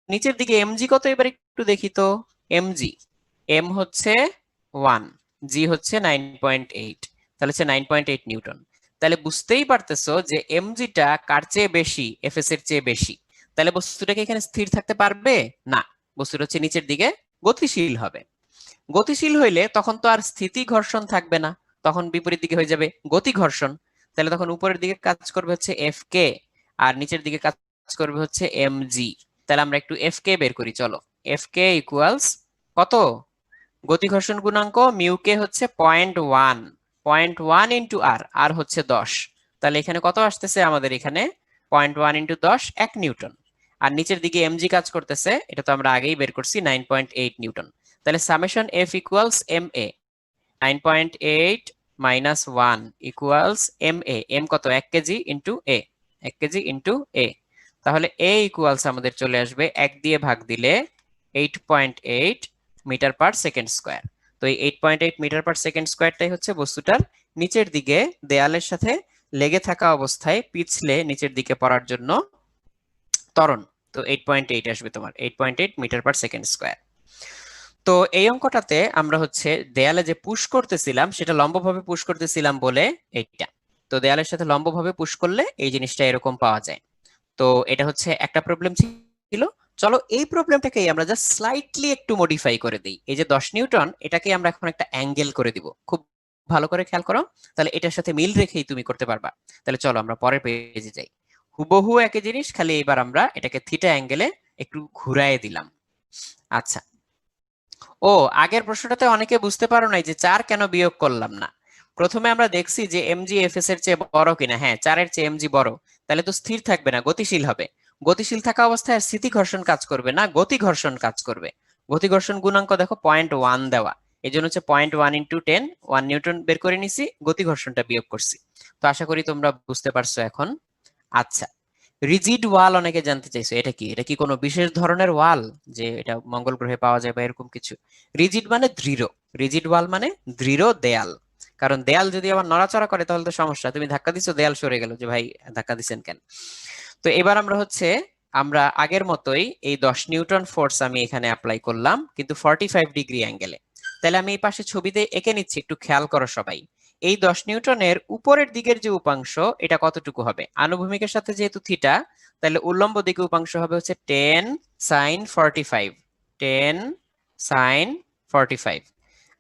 Speaker 1: নিচের দিকে এমজি কত এবার একটু দেখি তো। এমজি, এম হচ্ছে 1, জি হচ্ছে 9.8, তাহলে হচ্ছে 9.8 নিউটন। তাহলে বুঝতেই পারতেছো যে এমজিটা কার চেয়ে বেশি? এফএস এর চেয়ে বেশি। তাহলে বস্তুটাকে এখানে স্থির থাকতে পারবে না, বস্তুটা হচ্ছে নিচের দিকে গতিশীল হবে। গতিশীল হইলে তখন তো আর স্থিতি ঘর্ষণ থাকবে না, তখন বিপরীত দিকে হয়ে যাবে গতি ঘর্ষণ। তাহলে তখন উপরের দিকে কাজ করবে হচ্ছে এফ কে, আর নিচের দিকে কাজ করবে হচ্ছে এম জি। তাহলে আমরা একটু এফ কে বের করি, চলো। এফ কে ইকুয়ালস কত? গতি ঘর্ষণ গুণাঙ্ক মিউ কে হচ্ছে 0.1, 0.1 ইন্টু আর, আর হচ্ছে 10। তাহলে এখানে কত আসতেছে আমাদের? এখানে 0.1 ইন্টু 10, 1 নিউটন। আর নিচের দিকে এমজি কাজ করতেছে, এটা তো আমরা আগেই বের করছি, 9.8 নিউটন। তাহলে সামেশন এফ ইকুয়ালস এম এ, 9.8 মাইনাস 1 ইকুয়ালস এম এ, এম কত? 1 কেজি ইন্টু এ, 1 কেজি ইন্টু এ। তাহলে এ ইকুয়ালস আমাদের চলে আসবে 1 দিয়ে ভাগ দিলে 8.8 মিটার পার সেকেন্ড স্কোয়ার। তো এই 8.8 মিটার পার সেকেন্ড স্কোয়ারটাই হচ্ছে বস্তুটার নিচের দিকে দেয়ালের সাথে লেগে থাকা অবস্থায় পিছলে নিচের দিকে পড়ার জন্য ত্বরণ। তো 8.8 আসবে তোমার, 8.8 মিটার পার সেকেন্ড স্কোয়ার। তো এই অঙ্কটাতে আমরা হচ্ছে দেয়ালে যে পুশ করতেছিলাম সেটা লম্বভাবে পুশ করতেছিলাম বলে এইটা। তো দেয়ালের সাথে লম্বভাবে পুশ করলে এই জিনিসটা এরকম পাওয়া যায়। তো এটা হচ্ছে একটা প্রবলেম ছিল। চলো এই প্রবলেমটাকেই আমরা জাস্ট স্লাইটলি একটু মডিফাই করে দিই। এই যে 10 নিউটন, এটাকে আমরা এখন একটা অ্যাঙ্গেল করে দিব। খুব ভালো করে খেয়াল করো, তাহলে এটার সাথে মিল রেখেই তুমি করতে পারবা। তাহলে চলো আমরা পরের পেজে যাই। হুবহু একই জিনিস, খালি এবার আমরা এটাকে থিটা অ্যাঙ্গেলে একটু ঘুরায় দিলাম। আচ্ছা, ও আগের প্রশ্নটাতে অনেকে বুঝতে পারো নাই যে 4 কেন বিয়োগ করলাম না। প্রথমে আমরা দেখছি যে এমজি এফএস এর চেয়ে বড় কিনা, হ্যাঁ 4 এর চেয়ে এমজি বড়, তাহলে তো স্থির থাকবে না, গতিশীল হবে। গতিশীল থাকা অবস্থায় আর স্থিতি ঘর্ষণ কাজ করবে না, গতি ঘর্ষণ কাজ করবে। গতি ঘর্ষণ গুণাঙ্ক দেখো 0.1 দেওয়া, এই জন্য হচ্ছে 0.1 ইন্টু 10, 1 নিউটন বের করে নিছি, গতি ঘর্ষণটা বিয়োগ করছি। তো আশা করি তোমরা বুঝতে পারছো এখন। আচ্ছা, রিজিড ওয়াল অনেকে জানতে চাইছো, এটা কি? এটা কি কোনো বিশেষ ধরনের ওয়াল যে এটা মঙ্গল গ্রহে পাওয়া যায় বা এরকম কিছু? রিজিড মানে দৃঢ়, রিজিড ওয়াল মানে দৃঢ় দেয়াল। কারণ দেয়াল যদি আবার নড়াচড়া করে তাহলে তো সমস্যা, তুমি ধাক্কা দিছো দেয়াল সরে গেল, যে ভাই ধাক্কা দিচ্ছেন কেন। তো এবার আমরা আগের মতোই এই 10 নিউটন ফোর্স আমি এখানে অ্যাপ্লাই করলাম, কিন্তু 45 ডিগ্রি অ্যাঙ্গেলে। তাহলে আমি এই পাশে ছবিতে এঁকে নিচ্ছি, একটু খেয়াল করো সবাই। এই 10 নিউটনের উপরের দিকের যে উপাংশ এটা কতটুকু হবে, আনুভূমিকের সাথে যেহেতু থিটা, তাহলে উল্লম্ব দিকে উপাংশ হবে হচ্ছে 10 sin 45, 10 sin 45।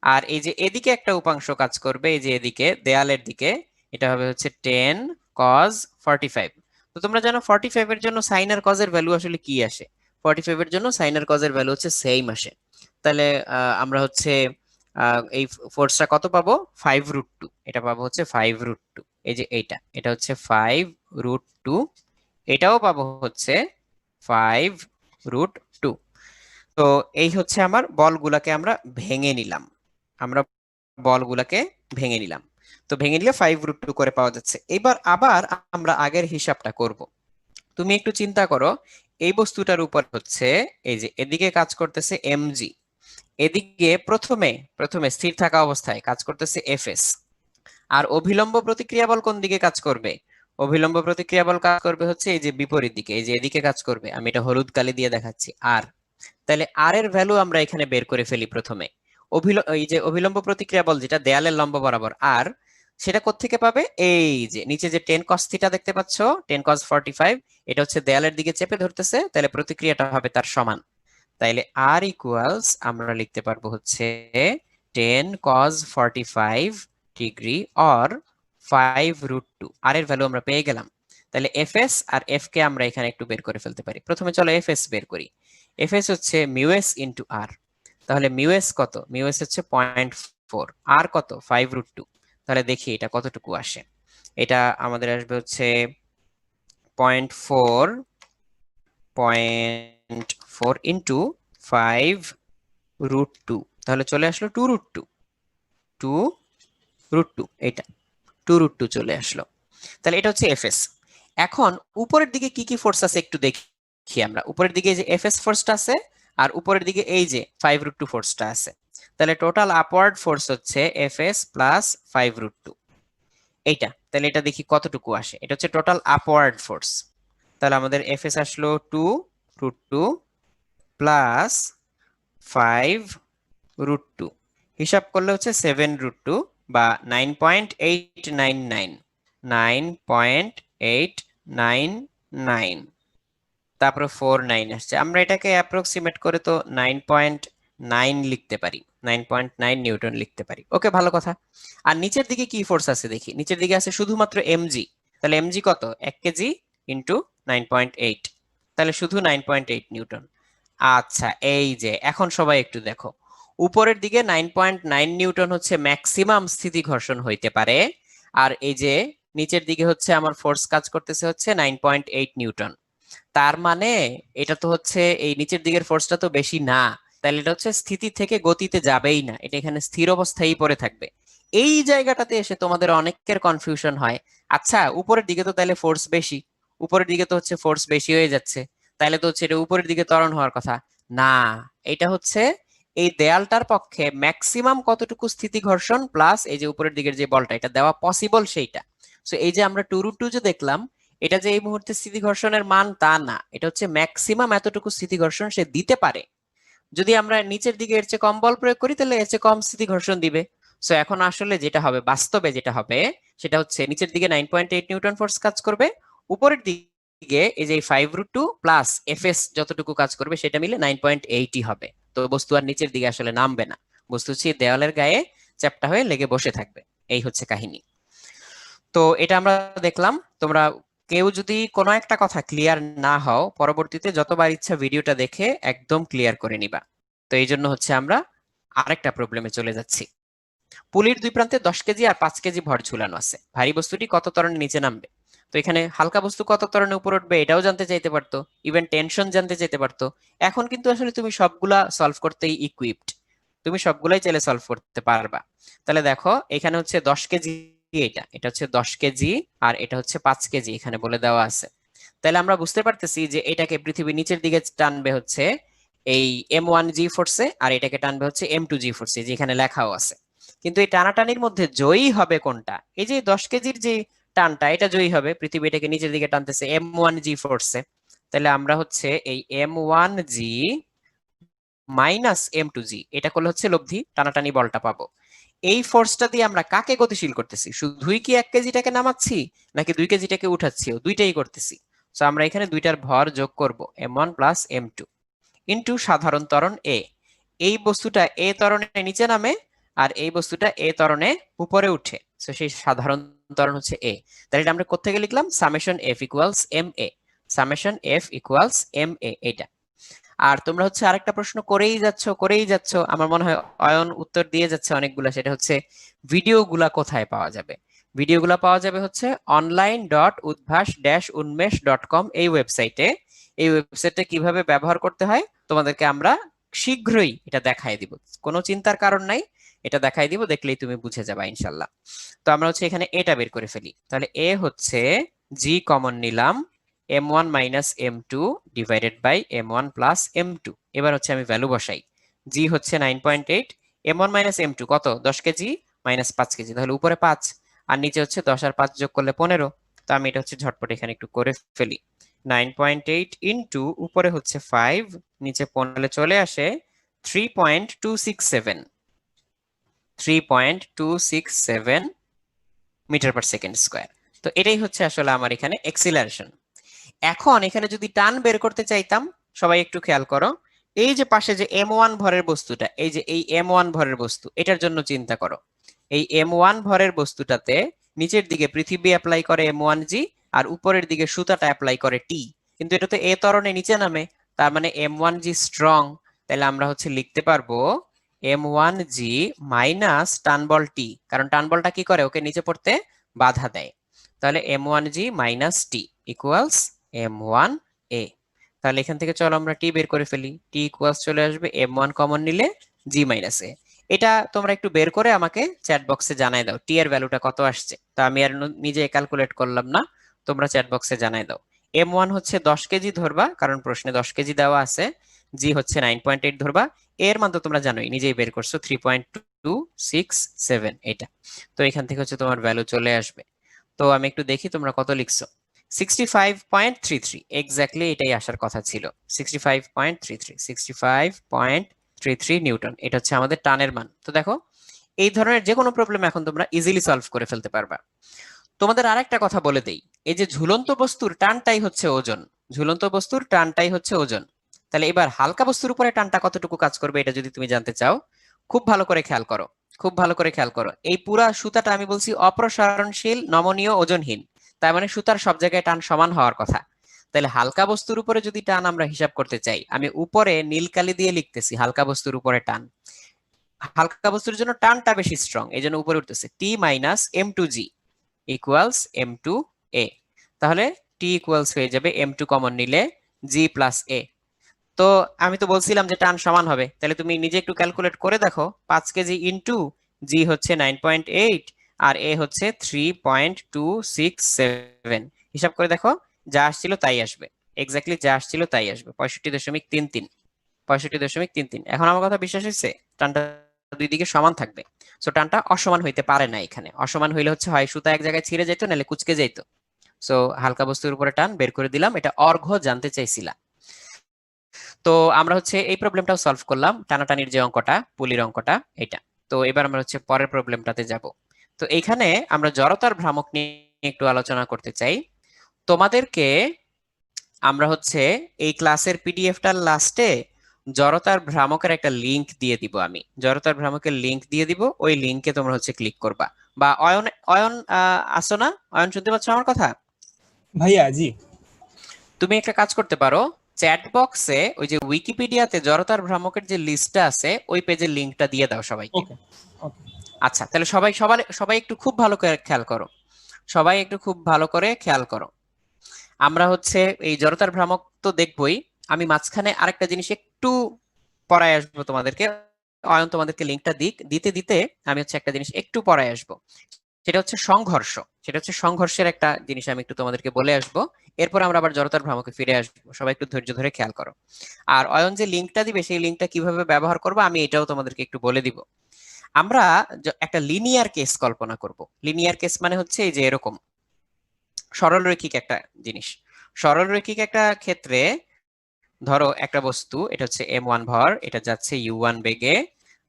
Speaker 1: আর এই যে এদিকে একটা উপাংশ কাজ করবে, এই যে এদিকে দেয়ালের দিকে, এটা হবে হচ্ছে 10 cos 45। তো তোমরা জানো 45 এর জন্য সাইন আর কজের ভ্যালু আসলে কি আসে, 45 এর জন্য সাইন আর কজের ভ্যালু হচ্ছে সেম আসে। তাহলে আমরা হচ্ছে এই ফোর্সটা কত পাবো, 5√2, এটা পাবো হচ্ছে 5√2। এই যে এটা হচ্ছে 5√2, এটাও পাবো হচ্ছে 5√2। তো এই হচ্ছে আমার বলগুলাকে আমরা ভেঙে নিলাম, আমরা বলগুলাকে ভেঙে নিলাম। তো ভেঙে নিলে 5√2 করে পাওয়া যাচ্ছে। এবার আবার আমরা আগের হিসাবটা করব। তুমি একটু চিন্তা করো, এই বস্তুটার উপর হচ্ছে এই যে এদিকে কাজ করতেছে mg, এদিকে প্রথমে প্রথমে স্থির থাকা অবস্থায় কাজ করতেছে fs। আর অভিলম্ব প্রতিক্রিয়া বল কোন দিকে কাজ করবে, অভিলম্ব প্রতিক্রিয়া বল কাজ করবে হচ্ছে এই যে বিপরীত দিকে, এই যে এদিকে কাজ করবে, আমি এটা হলুদ কালি দিয়ে দেখাচ্ছি আর। তাহলে আর এর ভ্যালু আমরা এখানে বের করে ফেলি প্রথমে। এই যে অভিলম্ব প্রতিক্রিয়া বল যেটা দেয়ালের লম্ব বরাবর আর, সেটা কোত্থেকে পাবে, এই যে নিচে যে 10 cos থিটা দেখতে পাচ্ছ, 10 cos 45, এটা হচ্ছে দেয়ালের দিকে চেপে ধরতেছে, তাহলে প্রতিক্রিয়াটা হবে তার সমান। তাইলে আর ইকুয়ালস আমরা লিখতে পারবো হচ্ছে 10 cos 45 ডিগ্রি অর 5√2। আর এর ভ্যালু আমরা পেয়ে গেলাম। তাহলে এফএস আর এফ কে আমরা এখানে একটু বের করে ফেলতে পারি। প্রথমে চলো এফএস বের করি। এফএস হচ্ছে মিউএস ইন্টু আর। তাহলে মিউএস কত, মিউএস হচ্ছে 0.4, আর কত 5√2। তাহলে দেখি এটা কতটুকু আসে, এটা আমাদের আসবে হচ্ছে 0.4 0.4 ইন্টু 5√2, তাহলে চলে আসলো 2√2, 2√2, এটা 2√2 চলে আসলো। তাহলে এটা হচ্ছে এফএস। এখন উপরের দিকে কি কি ফোর্স আছে একটু দেখি আমরা। উপরের দিকে যে এফএস ফোর্সটা আছে আর উপরের দিকে এই যে 5√2 ফোর্সটা আছে। তাহলে টোটাল আপওয়ার্ড ফোর্স হচ্ছে এফএস প্লাস 5√2, এইটা। তাহলে এটা দেখি কতটুকু আসে, এটা হচ্ছে টোটাল আপওয়ার্ড ফোর্স। তাহলে আমাদের এফএস আসলো 2√2 প্লাস 5√2, হিসাব করলে হচ্ছে 7√2 বা 9.899, 9.899, তারপরে 49 আসছে। আমরা এটাকে অ্যাপ্রক্সিমেট করে তো 9.9 লিখতে পারি, 9.9 নিউটন লিখতে পারি। ওকে, ভালো কথা। আর নিচের দিকে কি ফোর্স আছে দেখি, নিচের দিকে আছে শুধুমাত্র এমজি। তাহলে এমজি কত, 1 কেজি ইন্টু 9.8, তাহলে শুধু 9.8 নিউটন। আচ্ছা, এই যে এখন সবাই একটু দেখো, উপরের দিকে 9.9 নিউটন হচ্ছে ম্যাক্সিমাম স্থিতি ঘর্ষণ হইতে পারে, আর এই যে নিচের দিকে হচ্ছে আমার ফোর্স কাজ করতেছে হচ্ছে 9.8 নিউটন। তার মানে এটা তো হচ্ছে এই নিচের দিকের ফোর্সটা তো বেশি না, তাহলে এটা হচ্ছে স্থিতি থেকে গতিতে যাবেই না, এটা এখানে স্থির অবস্থায় পড়ে থাকবে। এই জায়গাটাতে এসে তোমাদের অনেকের কনফিউশন হয়, আচ্ছা উপরের দিকে তো তাহলে ফোর্স বেশি, উপরের দিকে তো হচ্ছে ফোর্স বেশি হয়ে যাচ্ছে, তাহলে তো হচ্ছে এটা উপরের দিকে ত্বরণ হওয়ার কথা না। এটা হচ্ছে এই দেয়ালটার পক্ষে ম্যাক্সিমাম কতটুকু স্থিতি ঘর্ষণ প্লাস এই যে উপরের দিকের যে বলটা এটা দেওয়া পসিবল সেইটা। সো এই যে আমরা 2√2 যে দেখলাম, এটা যে এই মুহূর্তে স্থিতি ঘর্ষণের মান তা না, এটা হচ্ছে ম্যাক্সিমাম এতটুকু স্থিতি ঘর্ষণ সে দিতে পারে। যদি আমরা নিচের দিকে এর চেয়ে কম বল প্রয়োগ করি তাহলে এর চেয়ে কম স্থিতি ঘর্ষণ দিবে। সো এখন আসলে যেটা হবে, বাস্তবে যেটা হবে সেটা হচ্ছে নিচের দিকে 9.8 নিউটন ফোর্স কাজ করবে, উপরের দিকে এই যে 5√2 প্লাস এফএস যতটুকু কাজ করবে সেটা মিলে 9.8ই হবে। তো বস্তু আর নিচের দিকে আসলে নামবে না, বস্তু হচ্ছে দেওয়ালের গায়ে চ্যাপ্টা হয়ে লেগে বসে থাকবে। এই হচ্ছে কাহিনী। তো এটা আমরা দেখলাম। তোমরা কেউ যদি কোনো একটা কথা ক্লিয়ার না হও, পরবর্তীতে যতবার ইচ্ছা ভিডিওটা দেখে একদম ক্লিয়ার করে নিবা। তো এই জন্য হচ্ছে আমরা আরেকটা প্রবলেমে চলে যাচ্ছি। পুলির দুই প্রান্তে 10 কেজি আর 5 কেজি ভর ঝুলানো আছে, ভারী বস্তুটি কত ত্বরণে নিচে নামবে। তো এখানে হালকা বস্তু কত ত্বরণে উপর উঠবে এটাও জানতে চাইতে পারতো, ইভেন টেনশন জানতে চাইতে পারতো। এখন কিন্তু আসলে তুমি সবগুলা সলভ করতেই ইকুইপড, তুমি সবগুলাই চাইলে সলভ করতে পারবা। তাহলে দেখো এখানে হচ্ছে 10 কেজি, এটা হচ্ছে 10 কেজি আর এটা হচ্ছে 5 কেজি এখানে বলে দেওয়া আছে। তাহলে আমরা বুঝতে পারতেছি যে এটাকে পৃথিবী নিচের দিকে টানবে হচ্ছে এই M1G ফোর্সে, আর এটাকে টানবে হচ্ছে M2G ফোর্সে, যেখানে লেখাও আছে। কিন্তু এই টানাটানির মধ্যে জয়ী হবে কোনটা? এই যে 10 কেজির যে টানটা, এটা জয়ী হবে, পৃথিবী এটাকে নিচের দিকে টানতেছে M1G ফোর্সে। তাহলে আমরা হচ্ছে এই M1G মাইনাস M2G এটা করলে হচ্ছে লব্ধি টানাটানি বলটা পাবো। এই ফোর্সটা দিয়ে আমরা কাকে গতিশীল করতেছি? শুধুই কি 1 কেজিটাকে নামাচ্ছি, নাকি 2 কেজিটাকে উঠাচ্ছি? দুইটাই করতেছি। তো আমরা এখানে দুইটার ভর যোগ করব, M1 প্লাস M2 ইন্টু সাধারণ ত্বরণ এ। এই বস্তুটা এ ত্বরণে নিচে নামে, আর এই বস্তুটা এ ত্বরণে উপরে উঠে, তো সেই সাধারণ ত্বরণ হচ্ছে এ। তাহলে এটা আমরা কোত্থেকে লিখলাম? সামেশন এফ ইকুয়ালস এম এ। সামেশন এফ ইকুয়ালস এম এ, এটা। আর তোমরা হচ্ছে আরেকটা প্রশ্ন করেই যাচ্ছ, আমার মনে হয় অয়ন উত্তর দিয়ে যাচ্ছে অনেকগুলা, সেটা হচ্ছে ভিডিওগুলা কোথায় পাওয়া যাবে? ভিডিওগুলা পাওয়া যাবে হচ্ছে online.udbhash-unmesh.com এই ওয়েবসাইটে। এই ওয়েবসাইটে কিভাবে ব্যবহার করতে হয় তোমাদেরকে আমরা শীঘ্রই এটা দেখাই দিব, কোনো চিন্তার কারণ নাই, এটা দেখাই দিব, দেখলেই তুমি বুঝে যাবা ইনশাল্লাহ। তো আমরা হচ্ছে এখানে এটা বের করে ফেলি। তাহলে এ হচ্ছে জি কমন নিলাম, M1 minus M2 divided by M1 plus M2। এবার হচ্ছে আমি ভ্যালু বসাই। জি হচ্ছে 9.8, M1 মাইনাস M2 কত? 10 কেজি মাইনাস 5 কেজি, তাহলে উপরে 5 আর নিচে হচ্ছে 10 আর 5 যোগ করলে 15। তো আমি এটা হচ্ছে ঝটপট এখানে একটু করে ফেলি। 9.8 ইন্টু উপরে হচ্ছে 5, নিচে 15 চলে আসে 3.267, 3.267 মিটার পার সেকেন্ড স্কোয়ার। তো এটাই হচ্ছে আসলে আমার এখানে এক্সিলারেশন। এখন এখানে যদি টান বের করতে চাইতাম, সবাই একটু খেয়াল করো, এই যে পাশে যে M1 ভরের বস্তুটা, এই যে এই M1 ভরের বস্তু, এটার জন্য চিন্তা করো। এই M1 ভরের বস্তুটাতে নিচের দিকে পৃথিবী অ্যাপ্লাই করে M1G, আর উপরের দিকে সুতাটা অ্যাপ্লাই করে T, কিন্তু এটা তো এ ত্বরণে নিচে নামে, তার মানে M1G স্ট্রং। তাহলে আমরা হচ্ছে লিখতে পারবো M1G মাইনাস টানবল T, কারণ টানবলটা কি করে? ওকে নিচে পড়তে বাধা দেয়। তাহলে M1G minus T equals M1A। তাহলে এখান থেকে চলো আমরা টি বের করে ফেলি। টি ইকুয়ালস চলে আসবে M1 কমন নিলে G মাইনাস A। এটা তোমরা একটু বের করে আমাকে চ্যাট বক্সে জানাই দাও টি এর ভ্যালুটা কত আসছে। তা আমি আর নিজে ক্যালকুলেট করলাম না, তোমরা চ্যাট বক্সে জানাই দাও। M1 হচ্ছে 10 কেজি ধরবা, কারণ প্রশ্নে 10 কেজি দেওয়া আছে। জি হচ্ছে 9.8 ধরবা। এর মান তো তোমরা জানোই, নিজেই বের করছো 3.267 এটা। তো এখান থেকে হচ্ছে তোমার ভ্যালু চলে আসবে। তো আমি একটু দেখি তোমরা কত লিখছো। 65.33, এক্স্যাক্টলি এটাই আসার কথা ছিল। 65.33 নিউটন, এটা হচ্ছে আমাদের টানের মান। তো দেখো, এই ধরনের যে কোনো প্রবলেম এখন তোমরা ইজিলি সলভ করে ফেলতে পারবা। তোমাদের আরেকটা কথা বলে দেই, এই যে ঝুলন্ত বস্তুর টানটাই হচ্ছে ওজন, ঝুলন্ত বস্তুর টানটাই হচ্ছে ওজন। তাহলে এবার হালকা বস্তুর উপরে টানটা কতটুকু কাজ করবে, এটা যদি তুমি জানতে চাও, খুব ভালো করে খেয়াল করো, খুব ভালো করে খেয়াল করো। এই পুরা সুতাটা আমি বলছি অপ্রসারণশীল, নমনীয়, ওজনহীন, তার মানে সুতার সব জায়গায় টান সমান হওয়ার কথা। তাহলে হালকা বস্তুর উপরে যদি টান আমরা হিসাব করতে চাই, আমি উপরে নীল কালি দিয়ে লিখতেছি হালকা বস্তুর উপরে টান। হালকা বস্তুর জন্য টানটা বেশি স্ট্রং, এই জন্য উপরে উঠতেছে T minus M2G equals M2A। তাহলে T ইকুয়ালস হয়ে যাবে M2 কমন নিলে G প্লাস A। তো আমি তো বলছিলাম যে টান সমান হবে, তাহলে তুমি নিজে একটু ক্যালকুলেট করে দেখো। 5 কেজি ইন্টু জি হচ্ছে 9.8 আর এ হচ্ছে 3.267, হিসাব করে দেখো, যা আসছিল তাই আসবে, এক্স্যাক্টলি যা আসছিল তাই আসবে, 65.33, 65.33। এখন আমার কথা বিশ্বাস হয়েছে? টানটা দুই দিকে সমান থাকবে, সো টানটা অসমান হইতে পারে না। এখানে অসমান হইলে হচ্ছে হয় সুতা এক জায়গায় ছিঁড়ে যাইতো, নাহলে কুচকে যাইতো। সো হালকা বস্তুর উপরে টান বের করে দিলাম, এটা অর্ঘ্য জানতে চাইছিলাম। তো আমরা হচ্ছে এই প্রবলেমটাও সলভ করলাম, টানাটানির যে অঙ্কটা, পুলির অঙ্কটা, এটা। তো এবার আমরা হচ্ছে পরের প্রবলেমটাতে যাব। তো এইখানে আমরা জড়তার ভ্রামক নিয়ে একটু আলোচনা করতে চাই তোমাদেরকে। আমরা হচ্ছে এই ক্লাসের পিডিএফটার লাস্টে জড়তার ভ্রামকের একটা লিংক দিয়ে দিব, আমি জড়তার ভ্রামকের লিংক দিয়ে দিব, ওই লিংকে তোমরা হচ্ছে ক্লিক করবা। বা অয়ন, অয়ন আসো না? অয়ন শুনতে পাচ্ছ আমার কথা?
Speaker 2: ভাইয়া জি।
Speaker 1: তুমি একটা কাজ করতে পারো, চ্যাট বক্সে ওই যে উইকিপিডিয়াতে জড়তার ভ্রামকের যে লিস্টটা আছে, ওই পেজের লিংকটা দিয়ে দাও সবাইকে।
Speaker 2: ওকে ওকে।
Speaker 1: আচ্ছা, তাহলে সবাই সবাই সবাই একটু খুব ভালো করে খেয়াল করো, সবাই একটু খুব ভালো করে খেয়াল করো। আমরা হচ্ছে এই জড়তার ভ্রামক তো দেখবই, আমি মাঝখানে আরেকটা জিনিস একটু পড়ায় আসবো তোমাদেরকে। অয়ন তোমাদেরকে লিংকটা দিতে দিতে আমি হচ্ছে একটা জিনিস একটু পড়ায় আসবো, সেটা হচ্ছে সংঘর্ষ। সেটা হচ্ছে সংঘর্ষের একটা জিনিস আমি একটু তোমাদেরকে বলে আসবো, এরপর আমরা আবার জড়তার ভ্রামকে ফিরে আসবো। সবাই একটু ধৈর্য ধরে খেয়াল করো। আর অয়ন যে লিংকটা দিবে, সেই লিংকটা কিভাবে ব্যবহার করবো আমি এটাও তোমাদেরকে একটু বলে দিব। আমরা একটা লিনিয়ার কেস কল্পনা করব। লিনিয়ার কেস মানে হচ্ছে এই যে এরকম সরলরৈখিক একটা জিনিস। সরলরৈখিক একটা ক্ষেত্রে ধরো একটা বস্তু, এটা হচ্ছে m1 ভর, এটা যাচ্ছে u1 বেগে,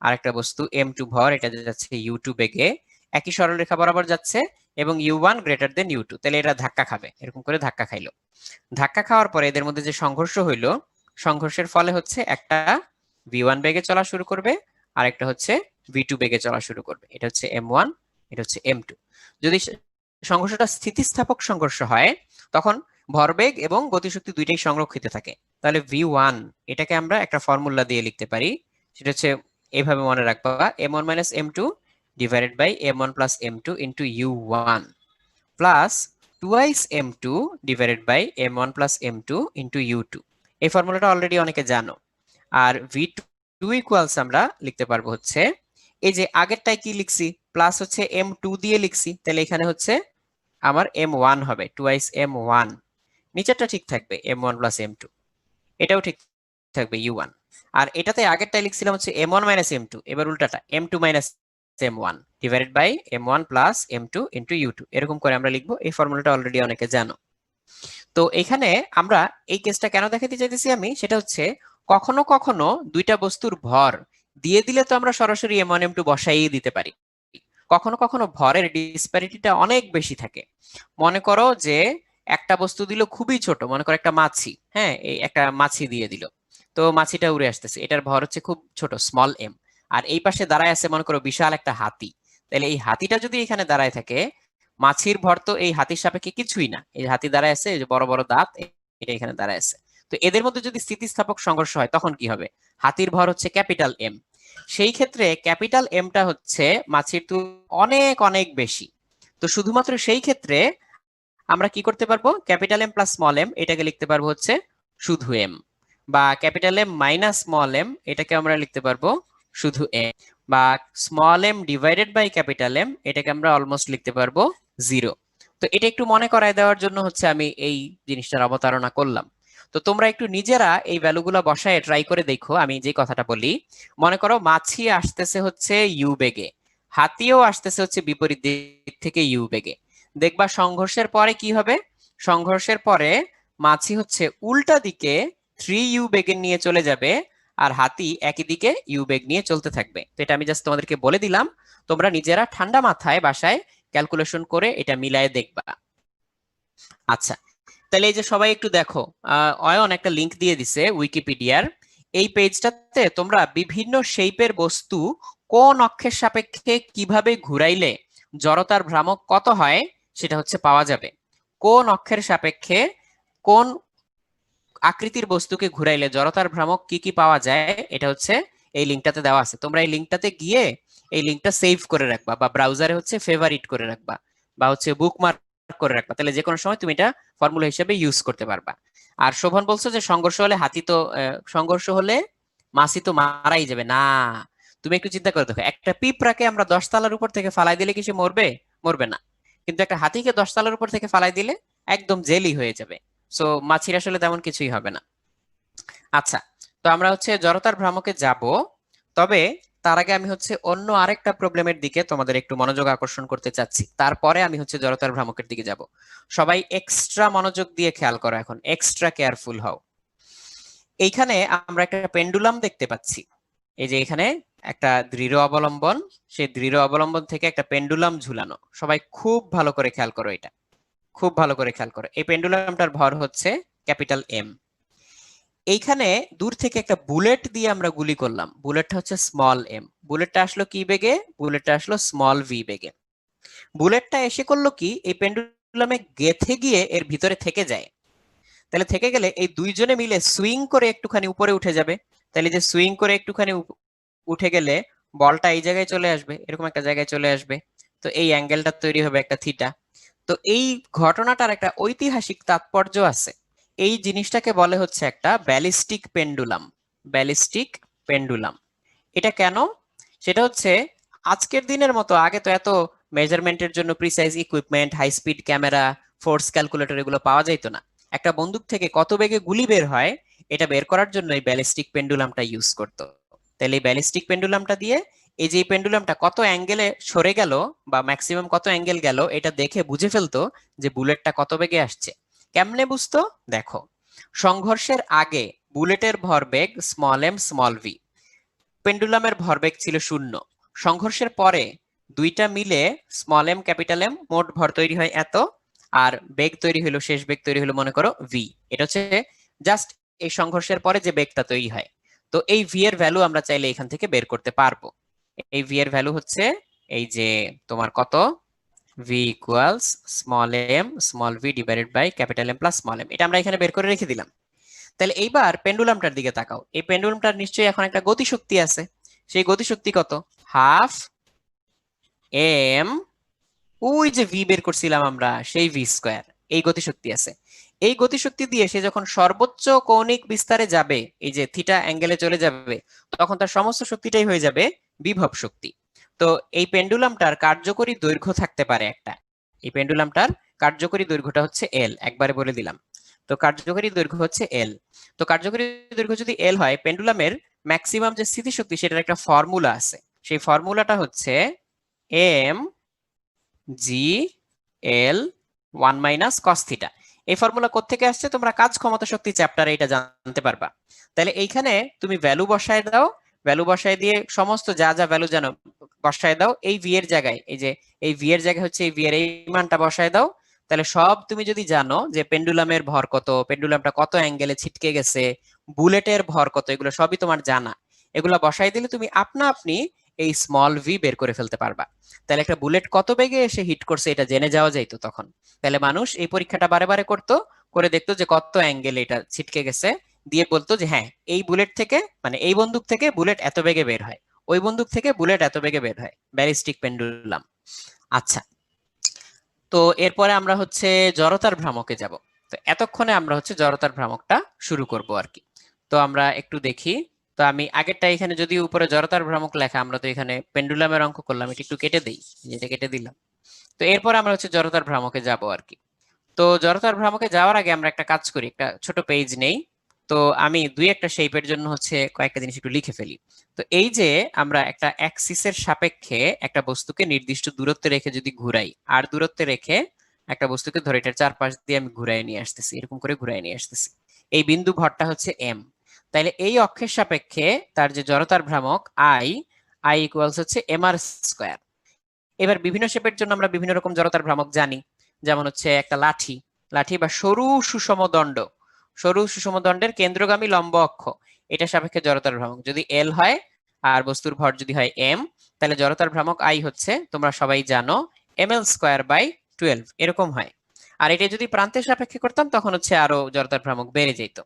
Speaker 1: আর একটা বস্তু m2 ভর, এটা যাচ্ছে u2 বেগে, একই সরলরেখা বরাবর যাচ্ছে এবং u1 গ্রেটার দেন u2, তাহলে এটা ধাক্কা খাবে, এরকম করে ধাক্কা খাইলো। ধাক্কা খাওয়ার পরে এদের মধ্যে যে সংঘর্ষ হইলো, সংঘর্ষের ফলে হচ্ছে একটা v1 বেগে চলা শুরু করবে, আর একটা হচ্ছে v2 বেগে চলা শুরু করবে। এটা হচ্ছে m1, এটা হচ্ছে m2। যদি সংঘর্ষটা স্থিতিস্থাপক সংঘর্ষ হয়, তখন ভরবেগ এবং গতিশক্তি দুইটাই সংরক্ষিত থাকে। তাহলে v1 এটাকে আমরা একটা ফর্মুলা দিয়ে লিখতে পারি, সেটা হচ্ছে এইভাবে মনে রাখবা, m1 minus m2 divided by m1 plus m2 into u1 plus twice m2 divided by m1 plus m2 into u2। এই ফর্মুলাটা অলরেডি অনেকে জানো। আর v2 ইকুয়ালস আমরা লিখতে পারবো হচ্ছে, এই যে আগেরটাই কি লিখছি, প্লাস হচ্ছে m2 দিয়ে লিখছি, তাহলে এখানে হচ্ছে আমার m1 হবে টুয়াইস m1, নিচেরটা ঠিক থাকবে m1 প্লাস m2, এটাও ঠিক থাকবে u1। আর এটাতে আগেরটাই লিখছিলাম হচ্ছে m1 মাইনাস m2, এবার উল্টাটা m2 minus m1 divided by m1 plus m2 into u2, এরকম করে আমরা লিখবো। এই ফর্মুলাটা অলরেডি অনেকে জানো। তো এখানে আমরা এই কেসটা কেন দেখাতে চাইতেছি আমি, সেটা হচ্ছে কখনো কখনো দুইটা বস্তুর ভর দিয়ে দিলে তো আমরা সরাসরি m1 m2 বসাইয়ে দিতে পারি, কখনো কখনো ভরের ডিসপ্যারিটিটা অনেক বেশি থাকে। মনে করো যে একটা বস্তু দিল খুবই ছোট, মনে করো একটা মাছি, হ্যাঁ, এই একটা মাছি দিয়ে দিল, তো মাছিটা উড়ে আসতেছে, এটার ভর হচ্ছে খুব ছোট স্মল এম, আর এই পাশে দাঁড়ায় আছে মনে করো বিশাল একটা হাতি। তাহলে এই হাতিটা যদি এখানে দাঁড়ায় থাকে, মাছির ভর তো এই হাতির সাপেক্ষে কিছুই না, এই হাতি দাঁড়ায় আছে, এই যে বড় বড় দাঁত, এটা এখানে দাঁড়ায় আছে। তো এদের মধ্যে যদি স্থিতিস্থাপক সংঘর্ষ হয় তখন কি হবে, হাতির ভর হচ্ছে ক্যাপিটাল এম, সেই ক্ষেত্রে ক্যাপিটাল এমটা হচ্ছে মাছির তুলনায় অনেক অনেক বেশি। তো শুধুমাত্র সেই ক্ষেত্রে আমরা কি করতে পারবো, capital M plus small M এটাকে লিখতে পারবো হচ্ছে শুধু এম, বা capital M minus small M এটাকে আমরা লিখতে পারবো শুধু এম, বা small M divided by capital M এটাকে আমরা অলমোস্ট লিখতে পারবো জিরো। তো এটা একটু মনে করায় দেওয়ার জন্য হচ্ছে আমি এই জিনিসটার অবতারণা করলাম। তো তোমরা একটু নিজেরা এই ভ্যালুগুলো বসায় ট্রাই করে দেখো। আমি যে কথাটা বলি, মনে করো মাছি আসতেছে হচ্ছে ইউ বেগে, হাতিও আসতেছে হচ্ছে বিপরীত দিক থেকে ইউ বেগে, দেখবা সংঘর্ষের পরে কি হবে, সংঘর্ষের পরে মাছি হচ্ছে উল্টা দিকে 3u বেগে নিয়ে চলে যাবে, আর হাতি একই দিকে ইউ বেগ নিয়ে চলতে থাকবে। তো এটা আমি জাস্ট তোমাদেরকে বলে দিলাম, তোমরা নিজেরা ঠান্ডা মাথায় বাসায় ক্যালকুলেশন করে এটা মিলায়ে দেখবা। আচ্ছা, তাহলে এই যে সবাই একটু দেখো, অয়ন একটা লিংক দিয়ে দিছে উইকিপিডিয়ার, এই পেজটাতে তোমরা বিভিন্ন শেপের বস্তু কোন অক্ষের সাপেক্ষে কিভাবে ঘুরাইলে জড়তার ভ্রামক কত হয় সেটা হচ্ছে পাওয়া যাবে। কোন অক্ষের সাপেক্ষে কোন আকৃতির বস্তুকে ঘুরাইলে জড়তার ভ্রামক কি কি পাওয়া যায়, এটা হচ্ছে এই লিংকটাতে দেওয়া আছে। তোমরা এই লিংকটাতে গিয়ে এই লিংকটা সেভ করে রাখবা, বা ব্রাউজারে হচ্ছে ফেভারিট করে রাখবা, বা হচ্ছে বুকমার্ক করে রাখবা, তাহলে যে কোনো সময় তুমি এটা ফর্মুলা হিসেবে ইউজ করতে পারবা। আর শোভন বলছো যে সংঘর্ষ হলে হাতি তো সংঘর্ষ হলে মাছি তো মারাই যাবে না। তুমি একটু চিন্তা করে দেখো, একটা পিঁপড়াকে আমরা 10 তলার উপর থেকে ফালাই দিলে কি সে মরবে? মরবে না। কিন্তু একটা হাতিকে 10 তলার উপর থেকে ফালাই দিলে একদম জেলি হয়ে যাবে। সো মাছির আসলে তেমন কিছুই হবে না। আচ্ছা, তো আমরা হচ্ছে জড়তার ভ্রামকে যাব, তবে তার আগে আমি হচ্ছে অন্য আরেকটা প্রবলেমের দিকে তোমাদের একটু মনোযোগ আকর্ষণ করতে চাচ্ছি, তারপরে আমি হচ্ছে জড়তার ভ্রামকের দিকে যাব। সবাই এক্সট্রা মনোযোগ দিয়ে খেয়াল করো, এখন এক্সট্রা কেয়ারফুল হও। এইখানে আমরা একটা পেন্ডুলাম দেখতে পাচ্ছি, এই যে এখানে একটা দৃঢ় অবলম্বন, সেই দৃঢ় অবলম্বন থেকে একটা পেন্ডুলাম ঝুলানো। সবাই খুব ভালো করে খেয়াল করো, এটা খুব ভালো করে খেয়াল করো। এই পেন্ডুলামটার ভর হচ্ছে ক্যাপিটাল এম। এইখানে দূর থেকে একটা বুলেট দিয়ে আমরা গুলি করলাম, বুলেটটা হচ্ছে স্মল এম, বুলেটটা আসলো কি বেগে, বুলেটটা আসলো স্মল ভি বেগে। বুলেটটা এসে করলো কি, এই পেন্ডুলামে গেথে গিয়ে এর ভিতরে থেকে যায়। তাহলে থেকে গেলে এই দুইজনে মিলে সুইং করে একটুখানি উপরে উঠে যাবে। তাহলে যে সুইং করে একটুখানি উঠে গেলে বলটা এই জায়গায় চলে আসবে, এরকম একটা জায়গায় চলে আসবে। তো এই অ্যাঙ্গেলটা তৈরি হবে একটা থিটা। তো এই ঘটনাটার একটা ঐতিহাসিক তাৎপর্য আছে। এই জিনিসটাকে বলে হচ্ছে একটা ব্যালিস্টিক পেন্ডুলাম। ব্যালিস্টিক পেন্ডুলাম, এটা কেন? সেটা হচ্ছে আজকের দিনের মতো আগে তো এত মেজারমেন্টের জন্য precise equipment, high speed camera, force calculator এগুলো পাওয়া যাইতো না। একটা বন্দুক থেকে কত বেগে গুলি বের হয় এটা বের করার জন্য এই ব্যালিস্টিক পেন্ডুলামটা ইউজ করতো। তাহলে এই ব্যালিস্টিক পেন্ডুলামটা দিয়ে এই যে পেন্ডুলামটা কত অ্যাঙ্গেলে সরে গেল বা ম্যাক্সিমাম কত অ্যাঙ্গেল গেল এটা দেখে বুঝে ফেলতো যে বুলেটটা কত বেগে আসছে। কেমনে বুঝতো? দেখো, সংঘর্ষের আগে বুলেটের ভরবেগ স্মল এম স্মল ভি, পেন্ডুলামের ভরবেগ ছিল 0। সংঘর্ষের পরে দুইটা মিলে স্মল এম ক্যাপিটাল এম মোট ভর তৈরি হয় এত, আর বেগ তৈরি হলো, শেষ বেগ তৈরি হলো মনে করো ভি। এটা হচ্ছে জাস্ট এই সংঘর্ষের পরে যে বেগটা তৈরি হয়। তো এই ভি এর ভ্যালু আমরা চাইলে এখান থেকে বের করতে পারবো। এই ভি এর ভ্যালু হচ্ছে এই যে তোমার কত, V equals small M small V divided by capital M plus small M. এটা আমরা এখানে বের করে রেখে দিলাম। তাহলে এইবার পেন্ডুলামটার দিকে তাকাও। এই পেন্ডুলামটার নিশ্চয়ই এখন একটা গতিশক্তি আছে। সেই গতিশক্তি কত? হাফ এম, ওই যে ভি বের করছিলাম আমরা, সেই ভি স্কোয়ার। এই গতিশক্তি আছে। এই গতিশক্তি দিয়ে সে যখন সর্বোচ্চ কৌণিক বিস্তারে যাবে, এই যে থিটা অ্যাঙ্গেলে চলে যাবে, তখন তার সমস্ত শক্তিটাই হয়ে যাবে বিভব শক্তি। তো এই পেন্ডুলামটার কার্যকরী দৈর্ঘ্য থাকতে পারে একটা। এই পেন্ডুলামটার কার্যকরী দৈর্ঘ্যটা হচ্ছে এল, একবারে বলে দিলাম। তো কার্যকরী দৈর্ঘ্য হচ্ছে এল। তো কার্যকরী দৈর্ঘ্য যদি এল হয়, পেন্ডুলামের ম্যাক্সিমাম যে স্থিতিশক্তি সেটার একটা ফর্মুলা আছে। সেই ফর্মুলাটা হচ্ছে এম জি এল 1 - cos থিটা। এই ফর্মুলা কোত্থেকে আসছে তোমরা কাজ ক্ষমতা শক্তি চ্যাপ্টারে এটা জানতে পারবা। তাহলে এইখানে তুমি ভ্যালু বসায় দাও, ভ্যালু বসায় দিয়ে সমস্ত যা যা ভ্যালু জানো বসায় দাও এই ভি এর জায়গায়। এই যে এই ভি এর জায়গায় হচ্ছে এই ভি এর এই মানটা বসায় দাও। তাহলে সব তুমি যদি জানো যে পেন্ডুলামের ভর কত, পেন্ডুলামটা কত অ্যাঙ্গেলে ছিটকে গেছে, বুলেটের ভর কত, এগুলো সবই তোমার জানা। এগুলো বসাই দিলে তুমি আপনা আপনি এই স্মল ভি বের করে ফেলতে পারবা। তাহলে একটা বুলেট কত বেগে এসে হিট করছে এটা জেনে যাওয়া যাইতো তখন। তাহলে মানুষ এই পরীক্ষাটা বারে বারে করতো, করে দেখতো যে কত অ্যাঙ্গেল এটা ছিটকে গেছে, দিয়ে বলতো যে হ্যাঁ এই বুলেট থেকে, মানে এই বন্দুক থেকে বুলেট এত বেগে বের হয়, ওই বন্দুক থেকে বুলেট এত বেগে বের হয়, ব্যালিস্টিক পেন্ডুলাম। আচ্ছা, তো এরপরে আমরা হচ্ছে জড়তার ভ্রামকে যাব। তো এতক্ষণে আমরা হচ্ছে জড়তার ভ্রামকটা শুরু করব আর কি। তো আমরা একটু দেখি। তো আমি আগেরটা এখানে যদি উপরে জড়তার ভ্রামক লেখা, আমরা তো এখানে পেন্ডুলামের অঙ্ক করলাম, এটা একটু কেটে দেই, যেটা কেটে দিলাম। তো এরপর আমরা হচ্ছে জড়তার ভ্রামকে যাব আর কি। তো জড়তার ভ্রামকে যাওয়ার আগে আমরা একটা কাজ করি, একটা ছোট পেজ নেই। তো আমি দুই একটা শেপের জন্য হচ্ছে কয়েকটা জিনিস একটু লিখে ফেলি। তো এই যে আমরা একটা অ্যাক্সিসের সাপেক্ষে একটা বস্তুকে নির্দিষ্ট দূরত্বে রেখে যদি ঘুরাই, আর দূরত্বে রেখে একটা বস্তুকে ধরে এটার চারপাশ দিয়ে আমি ঘুরাই নিয়ে আসতেছি, এরকম করে ঘুরাই নিয়ে আসতেছি। এই বিন্দু ভরটা হচ্ছে এম। তাইলে এই অক্ষের সাপেক্ষে তার যে জড়তার ভ্রামক আই, আই ইকুয়ালস হচ্ছে এম আর স্কোয়ার। এবার বিভিন্ন শেপের জন্য আমরা বিভিন্ন রকম জড়তার ভ্রামক জানি। যেমন হচ্ছে একটা লাঠি, লাঠি বা সরু সুষম দণ্ড, সরু সুষম দণ্ডের কেন্দ্রগামী লম্ব অক্ষ, এটা সাপেক্ষে জড়তার ভ্রামক যদি এল হয় আর বস্তুর ভর যদি হয় এম, তাহলে জড়তার ভ্রামক আই হচ্ছে তোমরা সবাই জানো ml স্কোয়ার বাই 12 এরকম হয়। আর এটা যদি প্রান্তের সাপেক্ষে করতাম তখন হচ্ছে আরো জড়তার ভ্রামক বেড়ে যেত,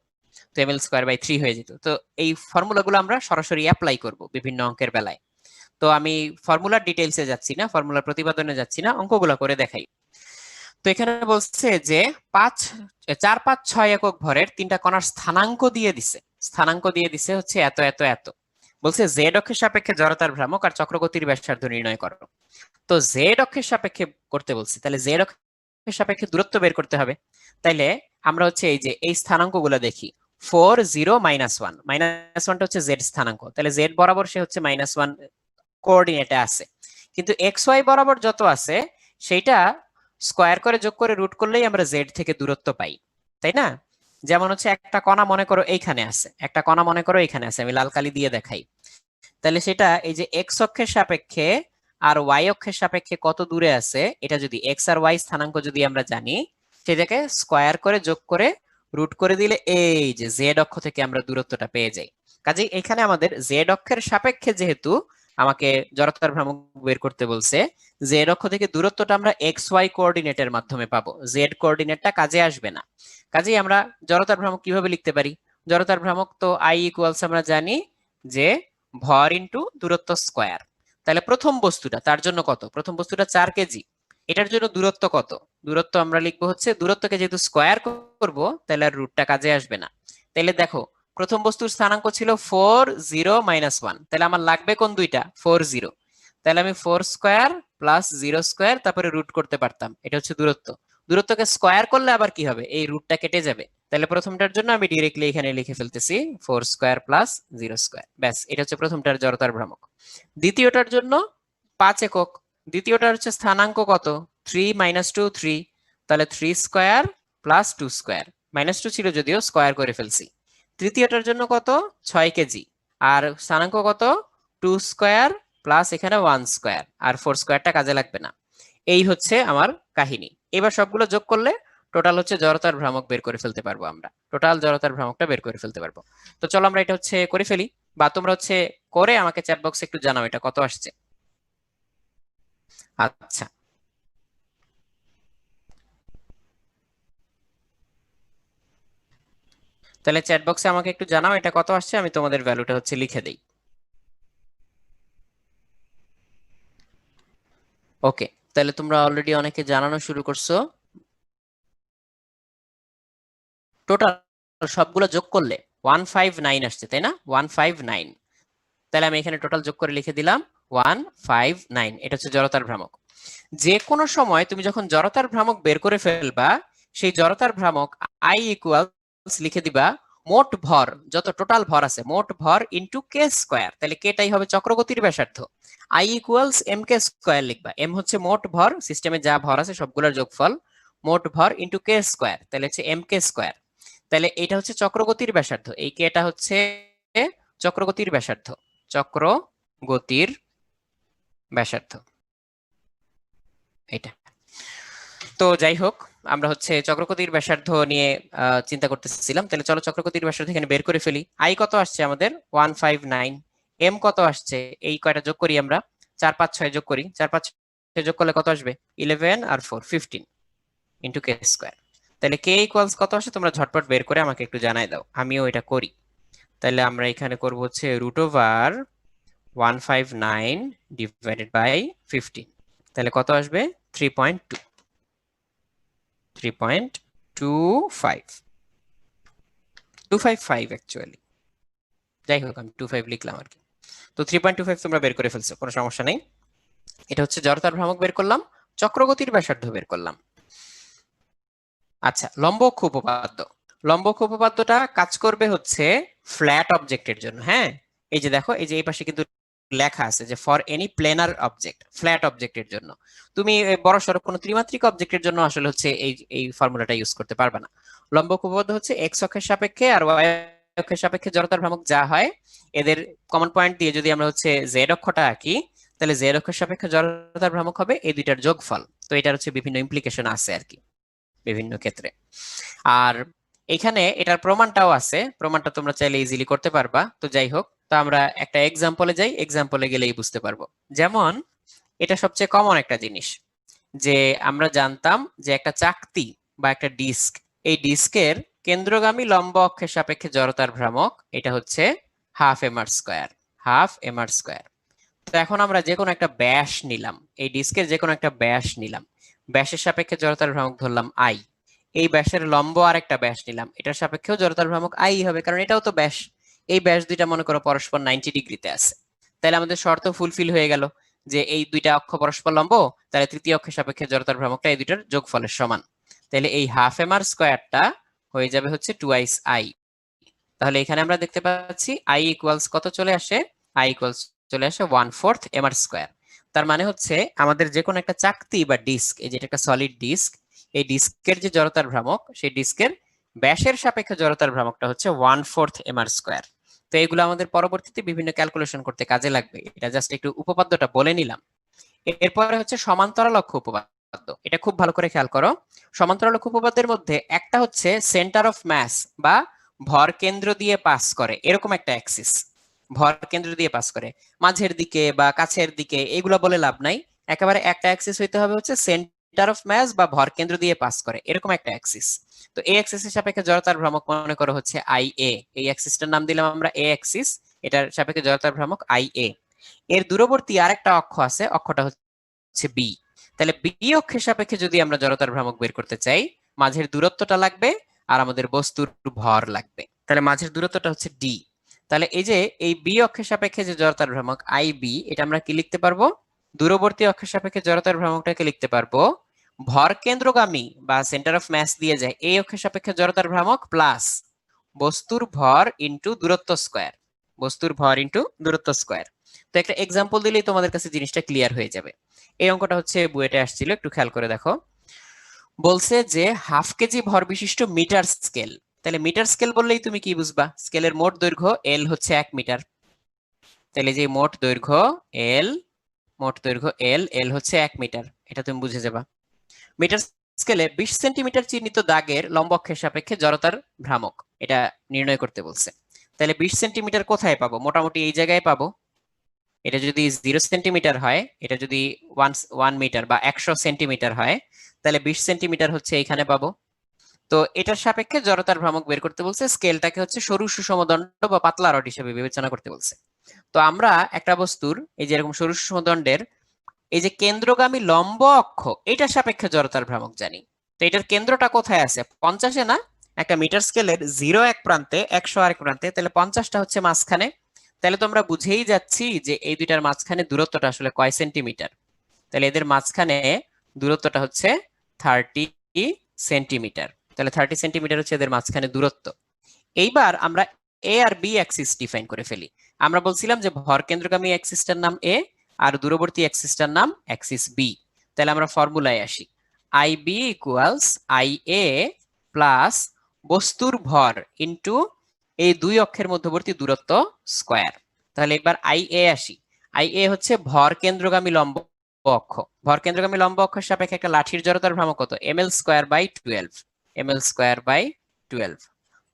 Speaker 1: তো ml স্কোয়ার বাই 3 হয়ে যেত। তো এই ফর্মুলাগুলো আমরা সরাসরি অ্যাপ্লাই করব বিভিন্ন অঙ্কের বেলায়। তো আমি ফর্মুলার ডিটেইলসে যাচ্ছি না, ফর্মুলার প্রতিপাদনে যাচ্ছি না, অঙ্কগুলো করে দেখাই। তো এখানে বলছে যে 4, 5, 6 একক ভরের তিনটা কণার স্থানাঙ্ক দিয়ে দিছে, স্থানাঙ্ক দিয়ে দিছে হচ্ছে এত এত এত। বলছে জেড অক্ষের সাপেক্ষে জড়তার ভ্রামক আর চক্রগতির ব্যাসার্ধ নির্ণয় করো। তো জেড অক্ষের সাপেক্ষে করতে বলছি, তাহলে জেড অক্ষের সাপেক্ষে দূরত্ব বের করতে হবে। তাইলে আমরা হচ্ছে এই যে এই স্থানাঙ্কগুলো দেখি, 4, 0, -1, -1টা হচ্ছে জেড স্থানাঙ্ক, তাহলে জেড বরাবর সে হচ্ছে -1 কোঅর্ডিনেটে আছে। কিন্তু এক্স ওয়াই বরাবর যত আছে সেইটা স্কোয়ার করে যোগ করে রুট করলেই আমরা জেড থেকে দূরত্ব পাই, তাই না? যেমন হচ্ছে একটা কণা মনে করো এইখানে আছে, একটা কণা মনে করো এখানে আছে, আমি লাল কালি দিয়ে দেখাই। তাহলে সেটা এই যে এক্স অক্ষের সাপেক্ষে আর ওয়াই অক্ষের সাপেক্ষে কত দূরে আছে, এটা যদি এক্স আর ওয়াই স্থানাঙ্ক যদি আমরা জানি, সেটাকে স্কোয়ার করে যোগ করে রুট করে দিলে এই যে জেড অক্ষ থেকে আমরা দূরত্বটা পেয়ে যাই। কাজেই এখানে আমাদের জেড অক্ষের সাপেক্ষে যেহেতু আমাকে জড়তার ভ্রামক বের করতে বলছে, জেড অক্ষ থেকে দূরত্বটা আমরা এক্স ওয়াই কোঅর্ডিনেটের মাধ্যমে পাবো, জেড কোঅর্ডিনেটটা কাজে আসবে না। কাজেই আমরা জড়তার ভ্রামক কিভাবে লিখতে পারি? জড়তার ভ্রামক তো আই ইকুয়ালস আমরা জানি যে ভর ইন্টু দূরত্ব স্কোয়ার। তাহলে প্রথম বস্তুটা তার জন্য কত, প্রথম বস্তুটা 4 কেজি, এটার জন্য দূরত্ব কত? দূরত্ব আমরা লিখবো হচ্ছে, দূরত্বকে যেহেতু স্কোয়ার করব তাহলে আর রুটটা কাজে আসবে না। তাহলে দেখো প্রথম বস্তুর স্থানাঙ্ক ছিল 4, 0, -1, তাহলে আমার লাগবে কোন দুইটা? 4, 0। তাহলে আমি 4 স্কোয়ার প্লাস 0 স্কোয়ার তারপরে রুট করতে পারতাম, এটা হচ্ছে দূরত্ব। দূরত্বকে স্কোয়ার করলে আবার কি হবে? এই রুটটা কেটে যাবে, তাহলে প্রথমটার জন্য আমি ডিরেক্টলি এখানে লিখে ফেলতেছি 4 স্কয়ার প্লাস 0 স্কয়ার, ব্যাস এটা হচ্ছে প্রথমটার জড়তার ভ্রামক। দ্বিতীয়টার জন্য 5 একক, দ্বিতীয়টার হচ্ছে স্থানাঙ্ক কত, 3 মাইনাস 2 3, তাহলে 3 স্কয়ার প্লাস 2 স্কয়ার, মাইনাস 2 ছিল যদিও স্কয়ার করে ফেলছি। তৃতীয়টার জন্য কত, 6 কেজি, আর স্থানাঙ্ক কত, 2 স্কয়ার প্লাস এখানে 1 স্কয়ার, আর 4 স্কয়ারটা কাজে লাগবে না। এই হচ্ছে আমার কাহিনী। এবার সবগুলো যোগ করলে টোটাল হচ্ছে জড়তার ভ্রামক বের করে ফেলতে পারবো, আমরা টোটাল জড়তার ভ্রামকটা বের করে ফেলতে পারবো। তো চলো আমরা এটা হচ্ছে করে ফেলি, বা তোমরা হচ্ছে করে আমাকে চ্যাট বক্সে একটু জানাও এটা কত আসছে। আচ্ছা, তাহলে চ্যাট বক্সে আমাকে একটু জানাও এটা কত আসছে, আমি তোমাদের ভ্যালুটা হচ্ছে লিখে দেই। ওকে, তাহলে তোমরা অলরেডি অনেকে জানানো শুরু করছো। টোটাল সবগুলো যোগ করলে 159 আসছে, তাই না? 159। তাহলে আমি এখানে টোটাল যোগ করে লিখে দিলাম 159, এটা হচ্ছে জড়তার ভ্রামক। যে কোনো সময় তুমি যখন জড়তার ভ্রামক বের করে ফেলবা, সেই জড়তার ভ্রামক আই ইকুয়ালস লিখে দিবা মোট ভর, যত টোটাল ভর আছে মোট ভর ইনটু কে স্কয়ার, তাহলে কেটাই হবে চক্রগতির ব্যাসার্ধ। I equals M K square লিখবা, এম হচ্ছে মোট ভর, সিস্টেমে যা ভর আছে সবগুলোর যোগফল, মোট ভর ইনটু কে স্কয়ার, তাহলে হচ্ছে এম কে স্কয়ার। তাহলে এটা হচ্ছে চক্রগতির ব্যাসার্ধ, এই কেটা হচ্ছে চক্রগতির ব্যাসার্ধ, চক্রগতির ব্যাসার্ধ এটা। তো যাই হোক, আমরা হচ্ছে চক্রগতির ব্যাসার্ধ নিয়ে চিন্তা করতেছিলাম, তাহলে চলো চক্রগতির ব্যাসার্ধ এখানে বের করে ফেলি। আই কত আসছে আমাদের 159, এম কত আসছে, এই কয়টা যোগ করি আমরা, 4 5 6 যোগ করি, 4 5 6 যোগ করলে কত আসবে, 11 আর 4 15 ইন্টু কে স্কয়ার। তাহলে কে ইকুয়ালস কত আসে তোমরা ঝটপট বের করে আমাকে একটু জানাই দাও, আমিও এটা করি। তাহলে আমরা এখানে করব হচ্ছে রুট ওভার 159 ডিভাইডেড বাই 15, তাহলে কত আসবে 3.2, 3.25, 255 অ্যাকচুয়ালি, যাই হোক আমি 25 লিখলাম আর কি। তো 3.25 তোমরা বের করে ফেলছো, কোনো সমস্যা নেই। এটা হচ্ছে জড়তার ভ্রামক বের করলাম, চক্রগতির ব্যাসার্ধ বের করলাম। আচ্ছা, লম্ব অক্ষ উপপাদ্য, লম্ব অক্ষ উপপাদ্যটা কাজ করবে হচ্ছে ফ্ল্যাট অবজেক্টের জন্য। হ্যাঁ, এই যে দেখো, এই যে এই পাশে কিন্তু লেখা আছে যে for any planer object, flat অবজেক্টের জন্য। তুমি বড় সড়ো কোনো ত্রিমাত্রিক অবজেক্টের জন্য আসলে হচ্ছে এই ফর্মুলাটা ইউজ করতে পারবে না। লম্ব অক্ষ উপপাদ্য হচ্ছে এক্স অক্ষের সাপেক্ষে আর ওয়াই অক্ষের সাপেক্ষে জড়তার ভ্রামক যা হয়, এদের কমন পয়েন্ট দিয়ে যদি আমরা হচ্ছে জেড অক্ষটা আঁকি, তাহলে জেড অক্ষের সাপেক্ষে জড়তার ভ্রামক হবে এই দুইটার যোগফল। তো এটার হচ্ছে বিভিন্ন ইমপ্লিকেশন আছে আর কি বিভিন্ন ক্ষেত্রে। আর এখানে এটার প্রমাণটাও আছে, প্রমাণটা তোমরা চাইলে ইজিলি করতে পারবা। তো যাই হোক, তো আমরা একটা এক্সাম্পলে যাই, এক্সাম্পলে গেলেই বুঝতে পারবো। যেমন এটা সবচেয়ে কমন একটা জিনিস, যে আমরা জানতাম যে একটা চাকতি বা একটা ডিস্ক, এই ডিস্কের কেন্দ্রগামী লম্ব অক্ষের সাপেক্ষে জড়তার ভ্রামক এটা হচ্ছে half M R square, half M R square. তো এখন আমরা যে কোনো একটা ব্যাস নিলাম, এই ডিস্কের যে কোনো একটা ব্যাস নিলাম, ব্যাসের সাপেক্ষে জড়তার ভ্রামক ধরলাম আই, এই ব্যাসের লম্ব আর একটা ব্যাস নিলাম, এটার সাপেক্ষেও জড়তার ভ্রামক আই হবে, কারণ এটাও তো ব্যাস। এই ব্যাস দুইটা মনে করো পরস্পর 90 ডিগ্রিতে আছে, তাহলে আমাদের শর্ত ফুলফিল হয়ে গেল যে এই দুইটা অক্ষ পরস্পর লম্ব, তাহলে তৃতীয় অক্ষের সাপেক্ষে জড়তার ভ্রামকটা এই দুইটার যোগফলের সমান। তাহলে এই হাফ এম আর স্কয়ারটা হয়ে যাবে হচ্ছে টুয়াইস আই। তাহলে এখানে আমরা দেখতে পাচ্ছি আই ইকুয়ালস কত চলে আসে, আই ইকুয়ালস চলে আসে 1/4 এম আর স্কয়ার। তার মানে হচ্ছে আমাদের যে কোনো একটা চাকতি বা ডিস্ক, এই যে একটা সলিড ডিস্ক, এই ডিস্কের যে জড়তার ভ্রামক, সেই ডিস্কের ব্যাসের সাপেক্ষে জড়তার ভ্রামকটা হচ্ছে 1/4 এম আর স্কয়ার। তো এগুলো আমাদের পরবর্তীতে বিভিন্ন ক্যালকুলেশন করতে কাজে লাগবে, এটা জাস্ট একটু উপপাদ্যটা বলে নিলাম। এরপরে হচ্ছে সমান্তরাল অক্ষ উপপাদ্য, এটা খুব ভালো করে খেয়াল করো। সমান্তরাল অক্ষ উপপাদ্যের মধ্যে একটা হচ্ছে সেন্টার অফ মাস বা ভর কেন্দ্র দিয়ে পাস করে এরকম একটা অ্যাক্সিস, ভর কেন্দ্র দিয়ে পাস করে মাঝের দিকে বা কাছের দিকে, এগুলো বলে লাভ নাই, একেবারে একটা অ্যাক্সিস হইতে হবে হচ্ছে সেন্টার অফ মাস বা ভর কেন্দ্র দিয়ে পাস করে এরকম একটা অ্যাক্সিস। তো এই অ্যাক্সিসের সাপেক্ষে জড়তার ভ্রামক মনে করো হচ্ছে আই এ, এই অ্যাক্সিসটার নাম দিলাম আমরা এ অ্যাক্সিস, এটার সাপেক্ষে জড়তার ভ্রামক আই এ। এর দূরবর্তী আরেকটা অক্ষ আছে, অক্ষটা হচ্ছে বি। তাহলে বি অক্ষের সাপেক্ষে যদি আমরা জড়তার ভ্রামক বের করতে চাই, মাঝের দূরত্বটা লাগবে আর আমাদের বস্তুর ভর লাগবে, তাহলে মাঝের দূরত্বটা হচ্ছে ডি। তাহলে এই যে এই বি অক্ষের সাপেক্ষে যে জড়তার ভ্রামক আই বি, এটা আমরা কি লিখতে পারবো, দূরবর্তী অক্ষের সাপেক্ষে জড়তার ভ্রামকটাকে লিখতে পারবো ভর কেন্দ্রগামী বা সেন্টার অফ মাস দিয়ে যায় এই অক্ষের সাপেক্ষে জড়তার ভ্রামক প্লাস বস্তুর ভর ইনটু দূরত্ব স্কয়ার, বস্তুর ভর ইনটু দূরত্ব স্কয়ার। তো একটা এক্সাম্পল দিলেই তোমাদের কাছে জিনিসটা ক্লিয়ার হয়ে যাবে। এই অঙ্কটা হচ্ছে বুয়েটে আসছিল, একটু খেয়াল করে দেখো। বলছে যে হাফ কেজি ভর বিশিষ্ট মিটার স্কেল। তাহলে মিটার স্কেল বললেই তুমি কি বুঝবা? স্কেলের মোট দৈর্ঘ্য এল হচ্ছে 1 মিটার। তাহলে যে মোট দৈর্ঘ্য এল, মোট দৈর্ঘ্য এল, এল হচ্ছে 1 মিটার, এটা তুমি বুঝে যাবা। মিটার স্কেলে 20 সেন্টিমিটার চিহ্নিত দাগের লম্ব অক্ষের সাপেক্ষে জড়তার ভ্রামক এটা নির্ণয় করতে বলছে। তাহলে 20 সেন্টিমিটার কোথায় পাবো? মোটামুটি এই জায়গায় পাবো। এটা যদি 0 সেন্টিমিটার হয়, এটা যদি 1 মিটার বা 100 সেন্টিমিটার হয়, তাহলে 20 সেন্টিমিটার হচ্ছে এইখানে পাবো। তো এটার সাপেক্ষে জড়তার ভ্রামক বের করতে বলছে। স্কেলটাকে হচ্ছে সরু সুষম দণ্ড বা পাতলা রড হিসেবে বিবেচনা করতে বলছে। তো আমরা একটা বস্তুর এই যে এরকম সরু সুষম দণ্ডের এই যে কেন্দ্রগামী লম্ব অক্ষ, এটার সাপেক্ষে জড়তার ভ্রামক জানি। তো এটার কেন্দ্রটা কোথায় আছে? 50-এ না? একটা মিটার স্কেলের 0 এক প্রান্তে, 100 আরেক প্রান্তে, তাহলে 50টা হচ্ছে মাঝখানে। তাহলে তোমরা বুঝেই যাচ্ছি যে এই দুইটার মাঝখানে দূরত্বটা আসলে কয় সেন্টিমিটার। তাহলে এদের মাঝখানে দূরত্বটা হচ্ছে 30 সেন্টিমিটার। তাহলে 30 সেন্টিমিটার হচ্ছে এদের মাঝখানে দূরত্ব। এইবার আমরা এ আর বি অ্যাক্সিস ডিফাইন করে ফেলি। আমরা বলছিলাম যে ভর কেন্দ্রগামী অ্যাক্সিসটার নাম এ আর দূরবর্তী অ্যাক্সিসটার নাম অ্যাক্সিস বি। তাহলে আমরা ফর্মুলায় আসি। I B equals I A plus বস্তুর ভর ইনটু এই দুই অক্ষের মধ্যবর্তী দূরত্ব স্কয়ার। তাহলে এবার আই এ আসি। আই এ হচ্ছে ভর কেন্দ্রগামী লম্ব অক্ষ। ভর কেন্দ্রগামী লম্ব অক্ষের সাপেক্ষে একটা লাঠির জড়তার ভ্রামক কত? ml square by 12, ml square by 12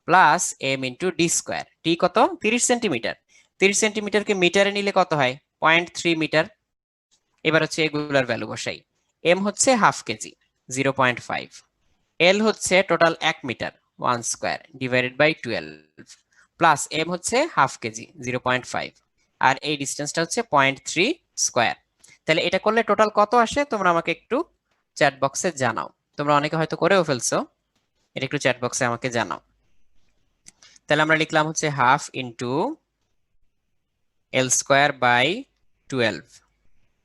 Speaker 1: plus M into D square. D কত? 30 সেন্টিমিটার। 30 সেন্টিমিটারকে মিটারে নিলে কত হয়? 0.3 মিটার। এবার হচ্ছে এগুলার ভ্যালু বসাই। এম হচ্ছে হাফ কেজি, 0.5। এল হচ্ছে total 1 metre, 1 square divided by 12 plus M হচ্ছে হাফ কেজি, 0.5, আর এই ডিস্টেন্সটা হচ্ছে 0.3 স্কোয়ার। তাহলে এটা করলে টোটাল কত আসে তোমরা আমাকে একটু চ্যাট বক্সে জানাও। তোমরা অনেকে হয়তো করেও ফেলছো, এটা একটু চ্যাট বক্সে আমাকে জানাও। তাহলে আমরা লিখলাম হচ্ছে half into L square by 12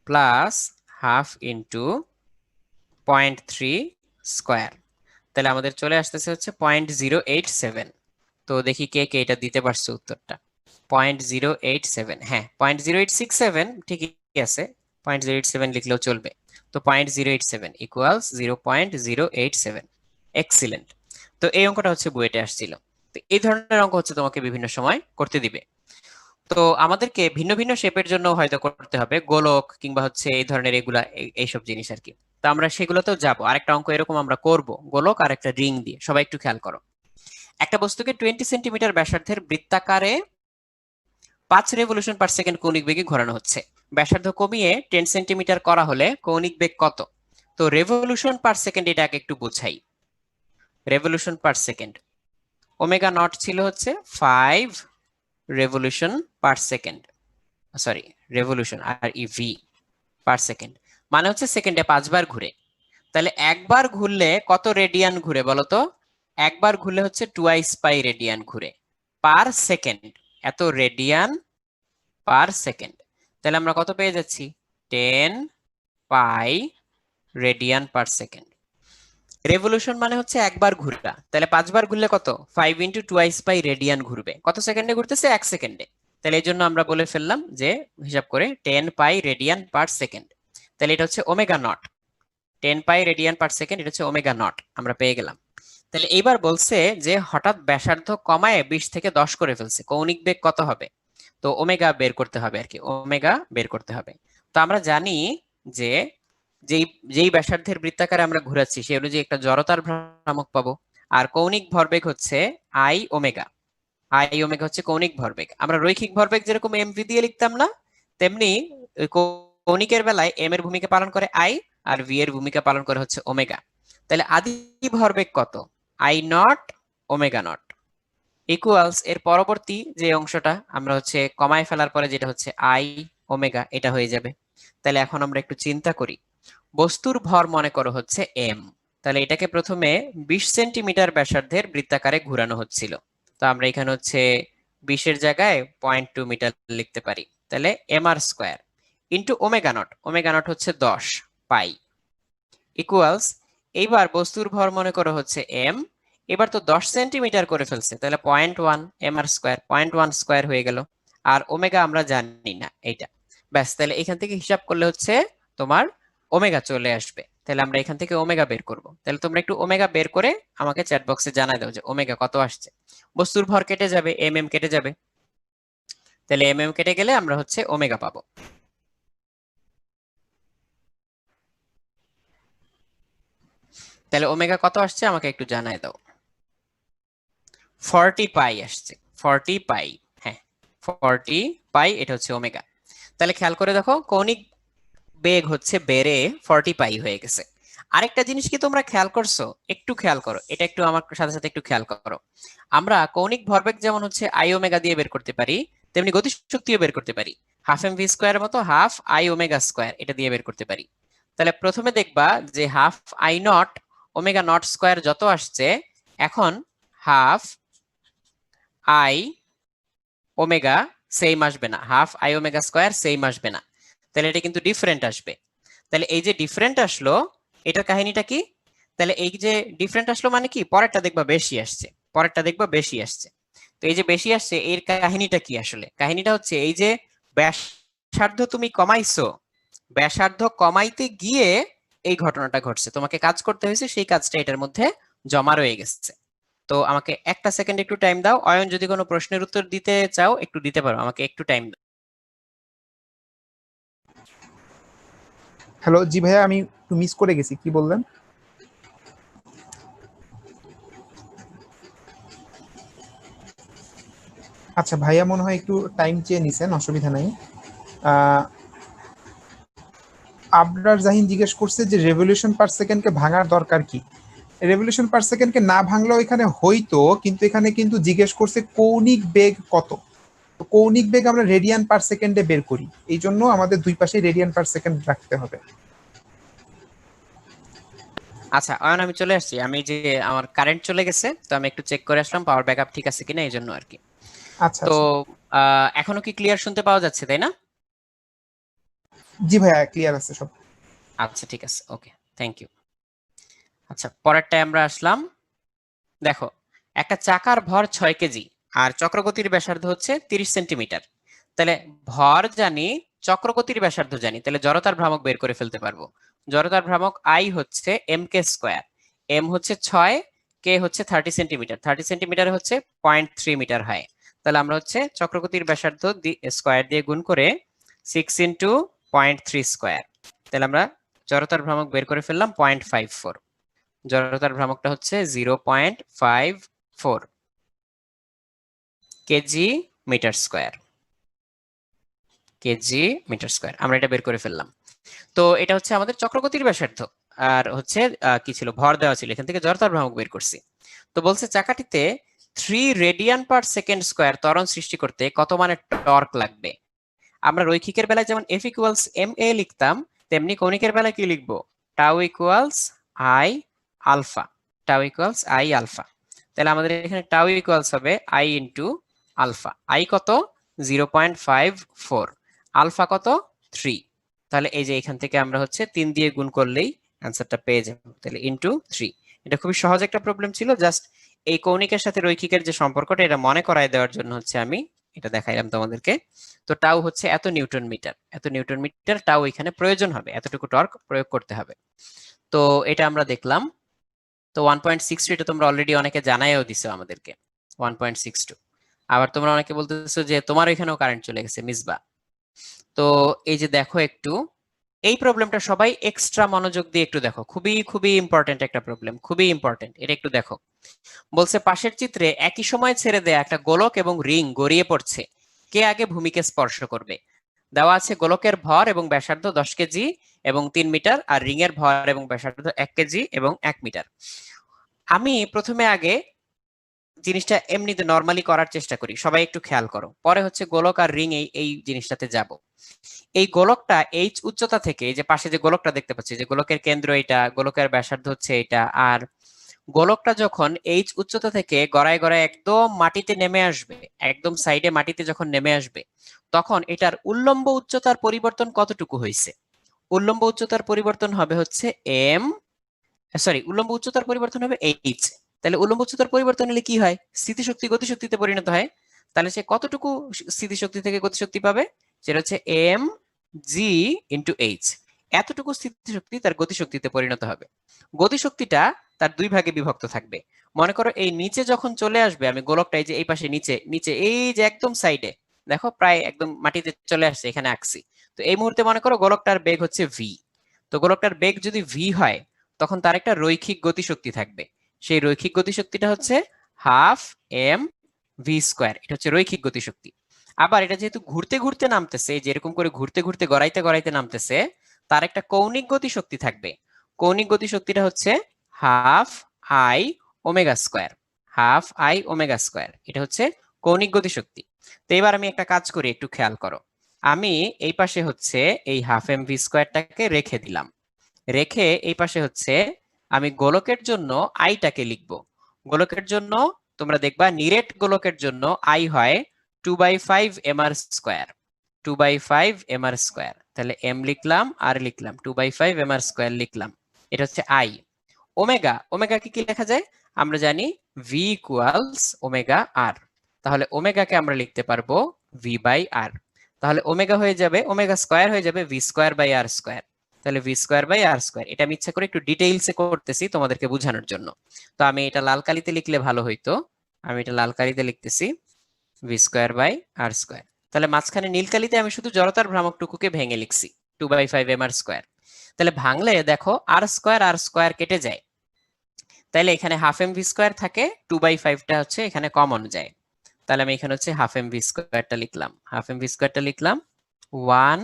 Speaker 1: plus half into 0.3 square. তাহলে আমাদের চলে আসতেছে হচ্ছে 0.087। তো দেখি কে কে এটা দিতে পারছে উত্তরটা। 0.087, হ্যাঁ 0.0867 ঠিকই আছে, 0.087 লিখলেও চলবে। তো 0.087 ইকুয়ালস 0.087। এক্সিলেন্ট। তো এই অঙ্কটা হচ্ছে বুয়েটে আসছিল। তো এই ধরনের অঙ্ক হচ্ছে তোমাকে বিভিন্ন সময় করতে দিবে। তো আমাদেরকে ভিন্ন ভিন্ন শেপের জন্য হয়তো করতে হবে, গোলক কিংবা হচ্ছে এই ধরনের এগুলা এইসব জিনিস আর কি। তো আমরা সেগুলোতেও যাবো। আরেকটা অঙ্ক এরকম আমরা করব গোলক আর একটা রিং দিয়ে। সবাই একটু খেয়াল করো। একটা বস্তুকে 20 সেন্টিমিটার ব্যাসার্ধের বৃত্তাকারে 5 রেভলিউশন পার সেকেন্ড কৌণিক বেগে ঘোরানো হচ্ছে। ব্যাসার্ধ কমিয়ে 10 সেন্টিমিটার করা হলে কৌণিক বেগ কত? তো রেভলিউশন পার সেকেন্ড এটাকে একটু বোঝাই। Revolution per second, omega naught ছিল হচ্ছে 5 revolution per second, sorry revolution আর ইভি পার সেকেন্ড, মানে হচ্ছে সেকেন্ডে 5 বার ঘুরে। তাহলে একবার ঘুরলে কত রেডিয়ান ঘুরে বলো তো? একবার ঘুরলে হচ্ছে টুয়াইস পাই রেডিয়ান ঘুরে পার সেকেন্ড, এত রেডিয়ান পার সেকেন্ড। তাহলে আমরা কত পেয়ে যাচ্ছি? 10 পাই রেডিয়ান পার সেকেন্ড। রেভলিউশন মানে হচ্ছে একবার ঘুরা, তাহলে 5 বার ঘুরলে কত? 5 ইন্টু টুয়াইস পাই রেডিয়ান ঘুরবে। কত সেকেন্ডে ঘুরতেছে? 1 সেকেন্ডে। তাহলে এই জন্য আমরা বলে ফেললাম যে হিসাব করে 10 পাই রেডিয়ান পার সেকেন্ড। তাহলে এটা হচ্ছে omega not. 10 pi radian per second, এটা হচ্ছে ওমেগা নট, আমরা পেয়ে গেলাম। তাহলে এইবার বলছে যে হঠাৎ ব্যাসার্ধ কমায় 20 থেকে 10 করে ফেলছে, কৌণিক বেগ কত হবে? তো ওমেগা বের করতে হবে আর কি, ওমেগা বের করতে হবে। তো আমরা জানি যে যেই যেই ব্যাসার্ধের বৃত্তাকারে আমরা ঘোরাচ্ছি সে অনুযায়ী একটা জড়তার ভ্রামক পাবো। আর কৌণিক ভরবেগ হচ্ছে আই ওমেগা। আই ওমেগা হচ্ছে কৌণিক ভরবেগ। আমরা রৈখিক ভরবেগ যেরকম এমভি দিয়ে লিখতাম না, তেমনি কৌণিকের বেলায় এম এর ভূমিকা পালন করে আই, আর ভি এর ভূমিকা পালন করে হচ্ছে ওমেগা। তাহলে আদি ভরবেগ কত? I not omega not equals এর পরবর্তী যে অংশটা আমরা হচ্ছে কমায় ফেলার পরে যেটা হচ্ছে আই ওমেগা, এটা হয়ে যাবে। তাহলে এখন আমরা একটু চিন্তা করি। বস্তুর ভর মনে করো হচ্ছে এম। তাহলে এটাকে প্রথমে 20 সেন্টিমিটার ব্যাসার্ধের বৃত্তাকারে ঘোরানো হচ্ছিল। তো আমরা এখানে হচ্ছে 20 এর জায়গায় 0.2 মিটার লিখতে পারি। তাহলে M R square into omega not, omega not হচ্ছে 10 পাই ইকুয়ালস, এইবার বস্তুর ভর মনে করো হচ্ছে এম, এবার তো 10 সেন্টিমিটার করে ফেলছে, তাহলে 0.1 এম আর স্কোয়ার, 0.1 স্কোয়ার হয়ে গেল। আর ওমেগা আমরা জানি না এইটা। ব্যাস, তাহলে এখান থেকে হিসাব করলে হচ্ছে তোমার ওমেগা চলে আসবে। তাহলে আমরা এখান থেকে ওমেগা বের করব। তাহলে তোমরা একটু ওমেগা বের করে আমাকে চ্যাট বক্সে জানাই দাও যে ওমেগা কত আসছে। বস্তুর ভর কেটে যাবে, এম এম কেটে যাবে, তাহলে এম এম কেটে গেলে আমরা হচ্ছে ওমেগা পাবো। তাহলে ওমেগা কত আসছে আমাকে একটু জানাই দাও। 40 পাই আসছে, 40 পাই। হ্যাঁ, 40 পাই, এটা হচ্ছে ওমেগা। তাহলে খেয়াল করে দেখো, কৌণিক বেগ হচ্ছে বেড়ে 40 পাই হয়ে গেছে। আরেকটা জিনিস কি তোমরা খেয়াল করছো? একটু খেয়াল করো, এটা একটু আমার সাথে সাথে একটু খেয়াল করো। আমরা কৌণিক ভরবেগ যেমন হচ্ছে আই ওমেগা দিয়ে বের করতে পারি, তেমনি গতিশক্তিও বের করতে পারি। হাফ এম ভি স্কোয়ারের মতো হাফ আই ওমেগা স্কোয়ার এটা দিয়ে বের করতে পারি। তাহলে প্রথমে দেখবা যে half I not omega not square যত আসছে, এখন হাফ আই ওমেগা সেম আসবে না, half I omega square same আসবে না, তাহলে এটা কিন্তু ডিফারেন্ট আসবে। তাহলে এই যে ডিফারেন্ট আসলো, এটার কাহিনীটা কি? তাহলে এই যে ডিফারেন্ট আসলো মানে কি, পরেরটা দেখবা বেশি আসছে, পরেরটা দেখবা বেশি আসছে। তো এই যে বেশি আসছে এর কাহিনীটা কি? আসলে কাহিনীটা হচ্ছে এই যে ব্যাসার্ধ তুমি কমাইছো, ব্যাসার্ধ কমাইতে গিয়ে এই ঘটনাটা ঘটছে, তোমাকে কাজ করতে হয়েছে, সেই কাজটা এটার মধ্যে জমা রয়ে গেছে। তো আমাকে একটা সেকেন্ড একটু টাইম দাও। অয়ন, যদি কোনো প্রশ্নের উত্তর দিতে চাও একটু দিতে পারো, আমাকে একটু টাইম দাও।
Speaker 2: হ্যালো, জি ভাইয়া, আমি একটু মিস করে গেছি, কি বললেন? আচ্ছা ভাইয়া, মনে হয় একটু টাইম চেয়ে নিছেন, অসুবিধা নাই। আহ, আবরার জাহিন জিজ্ঞেস করছে যে রেভলিউশন পার সেকেন্ডকে ভাঙার দরকার কি। রেভলিউশন পার সেকেন্ডকে না ভাঙলেও এখানে হইতো, কিন্তু এখানে কিন্তু জিজ্ঞেস করছে কৌণিক বেগ কত। তো কৌণিক বেগ আমরা রেডিয়ান পার সেকেন্ডে বের করি, এই জন্য আমাদের দুই পাশে রেডিয়ান পার সেকেন্ড রাখতে হবে।
Speaker 1: আচ্ছা অয়ন, আমি চলে আসছি। আমি যে আমার কারেন্ট চলে গেছে, তো আমি একটু চেক করে আসলাম পাওয়ার ব্যাকআপ ঠিক আছে কিনা, এই জন্য আর কি।
Speaker 2: আচ্ছা
Speaker 1: তো
Speaker 2: আচ্ছা।
Speaker 1: এখনো কি ক্লিয়ার শুনতে পাওয়া যাচ্ছে, তাই না?
Speaker 2: জি ভাইয়া, ক্লিয়ার আছে সব।
Speaker 1: আচ্ছা ঠিক আছে, ওকে, থ্যাংক ইউ। আচ্ছা, পরেরটায় আমরা আসলাম। দেখো, একটা চাকার ভর 6 কেজি আর চক্রগতির ব্যাসার্ধ হচ্ছে 30 সেন্টিমিটার। তাহলে ভর জানি, চক্রগতির ব্যাসার্ধ জানি, তাহলে জড়তার ভ্রামক বের করে ফেলতে পারবো। জড়তার ভ্রামক আই হচ্ছে এম কে স্কোয়ার, এম হচ্ছে 6, কে হচ্ছে 30 সেন্টিমিটার, 30 সেন্টিমিটার হচ্ছে 0.3 মিটার হয়। তাহলে আমরা হচ্ছে চক্রগতির ব্যাসার্ধ স্কোয়ার দিয়ে গুণ করে 6 × 0.3 স্কোয়ার, তাহলে আমরা জড়তার ভ্রামক বের করে ফেললাম 0.54। জড়তার ভ্রামকটা হচ্ছে 0.54 KG metre square, KG metre square আমরা এটা বের করে ফেললাম। তো এটা হচ্ছে আমাদের চক্রগতির ব্যাসার্ধ। আর হচ্ছে কি ছিল, ভর দেওয়া ছিল, এখান থেকে জড়তার ভ্রামক বের করছি। তো বলছে চাকাটিতে 3 রেডিয়ান পার সেকেন্ড স্কোয়ার ত্বরণ সৃষ্টি করতে কত মানের টর্ক লাগবে। আমরা রৈখিকের বেলায় যেমন এফ ইকুয়ালস এম এ লিখতাম, তেমনি কৌণিকের বেলায় কি লিখবো, tau equals I alpha, tau equals I alpha. তাহলে আমাদের এখানে টাউ ইকুয়ালস হবে আই ইন্টু আলফা। আই কত, 0.54, আলফা কত, 3। তাহলে এই যে এখান থেকে আমরা হচ্ছে 3 দিয়ে গুণ করলেই অ্যান্সারটা পেয়ে যাবো, তাহলে ইন্টু 3। এটা খুবই সহজ একটা প্রবলেম ছিল, জাস্ট এই কৌণিকের সাথে রৈখিকের যে সম্পর্কটা এটা মনে করায় দেওয়ার জন্য হচ্ছে আমি এটা দেখাইলাম তোমাদেরকে। তো টাউ হচ্ছে এত নিউটন মিটার, এত নিউটন মিটার টাউ এখানে প্রয়োজন হবে, এতটুকু টর্ক প্রয়োগ করতে হবে। তো এটা আমরা দেখলাম। তো 1.62 এটা তোমরা অলরেডি অনেকে জানাইও দিছো আমাদেরকে, 1.62। আবার তোমরা অনেকে বলতেছো যে তোমার এখানেও কারেন্ট চলে গেছে মিসবা। তো এই যে দেখো একটু, এই প্রবলেমটা সবাই এক্সট্রা মনোযোগ দিয়ে একটু দেখো, খুবই খুবই ইম্পর্টেন্ট একটা প্রবলেম, খুবই ইম্পর্টেন্ট, এটা একটু দেখো। বলছে পাশের চিত্রে একই সময় ছেড়ে দেয়া একটা গোলক এবং রিং গড়িয়ে পড়ছে, কে আগে ভূমিকে স্পর্শ করবে। দেওয়া আছে গোলকের ভর এবং ব্যাসার্ধ 10 কেজি এবং 3 মিটার, আর রিং এর ভর এবং ব্যাসার্ধ 1 কেজি এবং 1 মিটার। আমি প্রথমে আগে জিনিসটা এমনিতে নর্মালি করার চেষ্টা করি, সবাই একটু খেয়াল করো, পরে হচ্ছে গোলক আর রিং এই জিনিসটাতে যাব। এই গোলকটা এইচ উচ্চতা থেকে, এই যে পাশে যে গোলকটা দেখতে পাচ্ছি, যে গোলকের কেন্দ্র এটা, গোলকের ব্যাসার্ধ হচ্ছে এটা, আর গোলকটা যখন এইচ উচ্চতা থেকে গড়ায় গড়ায় একদম মাটিতে নেমে আসবে, একদম সাইডে মাটিতে যখন নেমে আসবে, তখন এটার উল্লম্ব উচ্চতার পরিবর্তন কতটুকু হয়েছে। উল্লম্ব উচ্চতার পরিবর্তন হবে হচ্ছে এম সরি, উল্লম্ব উচ্চতার পরিবর্তন হবে এইচ। তাহলে উল্লম্ব উচ্চতার পরিবর্তন হলে কি হয়? স্থিতিশক্তি গতিশক্তিতে পরিণত হয়। তাহলে সে কতটুকু স্থিতিশক্তি থেকে গতিশক্তি পাবে? সেটা হচ্ছে এম জি ইন্টু এইচ। এতটুকু স্থিতিশক্তি তার গতিশক্তিতে পরিণত হবে। গতিশক্তিটা তার দুই ভাগে বিভক্ত থাকবে। মনে করো এই নিচে যখন চলে আসবে, আমি গোলকটা এই যে এই পাশে নিচে নিচে এই যে একদম সাইডে দেখো প্রায় একদম মাটিতে চলে আসছে, এখানে আঁকছি। তো এই মুহূর্তে মনে করো গোলকটার বেগ হচ্ছে ভি। তো গোলকটার বেগ যদি ভি হয়, তখন তার একটা রৈখিক গতিশক্তি থাকবে। সেই রৈখিক গতিশক্তিটা হচ্ছে হাফ এম ভি স্কোয়ার। এটা হচ্ছে রৈখিক গতিশক্তি। আবার এটা যেহেতু ঘুরতে ঘুরতে নামতেছে, যে এরকম করে ঘুরতে ঘুরতে গড়াইতে গড়াইতে নামতেছে, তার একটা কৌণিক গতিশক্তি থাকবে। কৌণিক গতিশক্তিটা হচ্ছে half I omega square. Half I omega square, এটা হচ্ছে কৌণিক গতিশক্তি। তো এবার আমি একটা কাজ করি, একটু খেয়াল করো। আমি এই পাশে হচ্ছে এই হাফ এম ভি স্কোয়ারটাকে রেখে দিলাম। রেখে এই পাশে হচ্ছে আমি গোলকের জন্য আইটাকে লিখব। গোলকের জন্য তোমরা দেখবা নিরেট গোলকের জন্য আই হয় 2/5 mr স্কোয়ার। 2/5 mr square. তাহলে এম লিখলাম আর লিখলাম 2/5 mr স্কোয়ার লিখলাম। এটা হচ্ছে আই। ওমেগা, ওমেগাকে কি লেখা যায়? আমরা জানি ভি ইকুয়ালস ওমেগা আর। তাহলে ওমেগাকে আমরা লিখতে পারবো ভি বাই আর। তাহলে ওমেগা হয়ে যাবে, ওমেগা স্কোয়ার হয়ে যাবে V square by R square. তাহলে V square by R square. এটা আমি ইচ্ছা করে একটু ডিটেইলসে করতেছি তোমাদেরকে বোঝানোর জন্য। তো আমি এটা লাল কালিতে লিখলে ভালো হইতো। আমি এটা লাল কালিতে লিখতেছি V square by R square. তাহলে মাঝখানে নীল কালিতে আমি শুধু জড়তার ভ্রামকটুকুকে ভেঙে লিখছি 2/5 mr স্কোয়ার। তাহলে ভাঙলে দেখো আর স্কোয়ার কেটে যায়। তাইলে এখানে হাফ এম ভি স্কোয়ার থাকে, 2/5টা হচ্ছে এখানে কমন যায়। তাহলে আমি এখানে হচ্ছে হাফ এম ভি স্কোয়ারটা লিখলাম, হাফ এম ভি স্কোয়ারটা লিখলাম 1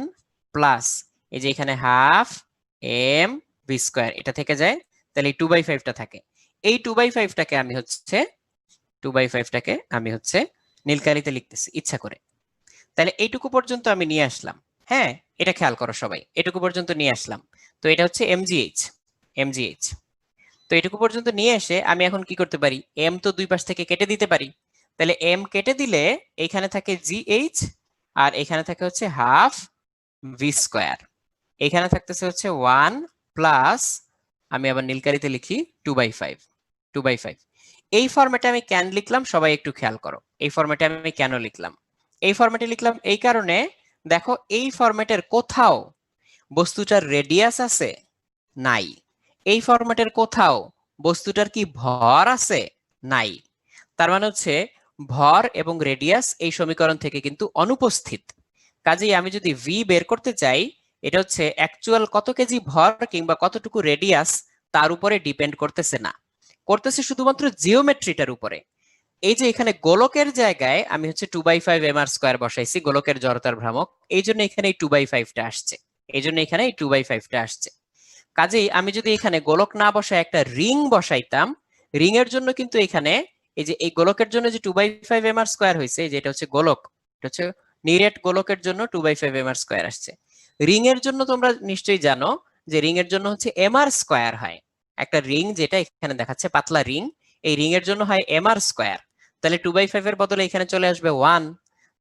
Speaker 1: প্লাস এই যে এখানে হাফ এম ভি স্কোয়ার, এটা থেকে যায়। তাহলে এই 2/5টা থাকে। এই 2/5টাকে আমি হচ্ছে 2/5টাকে আমি হচ্ছে নীলকালিতে লিখতেছি ইচ্ছা করে। তাহলে এইটুকু পর্যন্ত আমি নিয়ে আসলাম। হ্যাঁ, এটা খেয়াল করো সবাই, এটুকু পর্যন্ত নিয়ে আসলাম। তো এটা হচ্ছে এমজিএইচ। এমজিএইচ। তো এটুকু পর্যন্ত নিয়ে এসে আমি এখন কি করতে পারি? এম তো দুই পাশ থেকে কেটে দিতে পারি। তাহলে এম কেটে দিলে এখানে থাকে জিএইচ, আর এখানে থাকে হচ্ছে হাফ ভি স্কোয়ার। এখানে থাকতেছে হচ্ছে 1 প্লাস, আমি আবার নীলকালিতে লিখি 2/5। 2/5 এই ফরম্যাটে আমি কেন লিখলাম সবাই একটু খেয়াল করো। এই ফরম্যাটে আমি কেন লিখলাম? এই ফরম্যাটে লিখলাম এই কারণে, দেখো এই ফরম্যাটের কোথাও বস্তুটার রেডিয়াস আছে? নাই। এই ফরম্যাটের কোথাও বস্তুটার কি ভর আছে? নাই। তার মানে হচ্ছে ভর এবং রেডিয়াস এই সমীকরণ থেকে কিন্তু অনুপস্থিত। কাজেই আমি যদি ভি বের করতে চাই, এটা হচ্ছে অ্যাকচুয়াল কত কেজি ভর কিংবা কতটুকু রেডিয়াস তার উপরে ডিপেন্ড করতেছে না, করতেছে শুধুমাত্র জিওমেট্রিটার উপরে। এই যে এখানে গোলকের জায়গায় আমি হচ্ছে 2/5 mr স্কোয়ার বসাইছি, গোলকের জড়তার ভ্রামক, এই জন্য এখানে এই 2/5টা আসছে। এই জন্য এখানে এই 2/5টা আসছে। কাজেই আমি যদি এখানে গোলক না বসায় একটা রিং বসাইতাম, রিং এর জন্য কিন্তু এখানে এই যে এই গোলকের জন্য যে 2/5 mr স্কোয়ার হয়েছে, যেটা হচ্ছে গোলক, এটা হচ্ছে নিরেট গোলকের জন্য 2/5 mr স্কোয়ার আসছে। রিং এর জন্য তোমরা নিশ্চয়ই জানো যে রিং এর জন্য হচ্ছে mr স্কোয়ার হয়। একটা রিং যেটা এখানে দেখাচ্ছে পাতলা রিং, এই রিং এর জন্য হয় mr স্কোয়ার। তাহলে 2/5 এর বদলে এখানে চলে আসবে 1।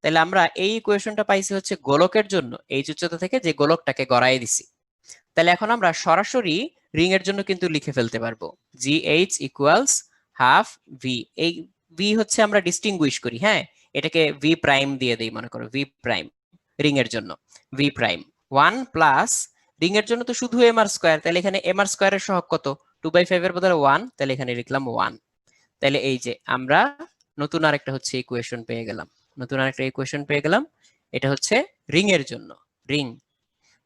Speaker 1: তাহলে আমরা এই ইকুয়েশনটা পাইছি হচ্ছে গোলকের জন্য এই উচ্চতা থেকে যে গোলকটাকে গড়ায় দিছি। তাহলে এখন আমরা সরাসরি রিং এর জন্য কিন্তু লিখে ফেলতে পারবো G H equals half V. এই ভি হচ্ছে আমরা ডিস্টিংগুইশ করি, হ্যাঁ, এটাকে ভি প্রাইম দিয়ে দেই, মনে করো ভি প্রাইম রিং এর জন্য ভি প্রাইম 1 প্লাস রিং এর জন্য তো শুধু এম আর স্কোয়ার, তাহলে এখানে এম আর স্কোয়ারের সহগ কত? 2/5 এর বদলে 1, তাহলে এখানে লিখলাম 1। তাহলে এই যে আমরা নতুন আরেকটা হচ্ছে ইকুয়েশন পেয়ে গেলাম, নতুন আরেকটা ইকুয়েশন পেয়ে গেলাম। এটা হচ্ছে রিং এর জন্য, রিং।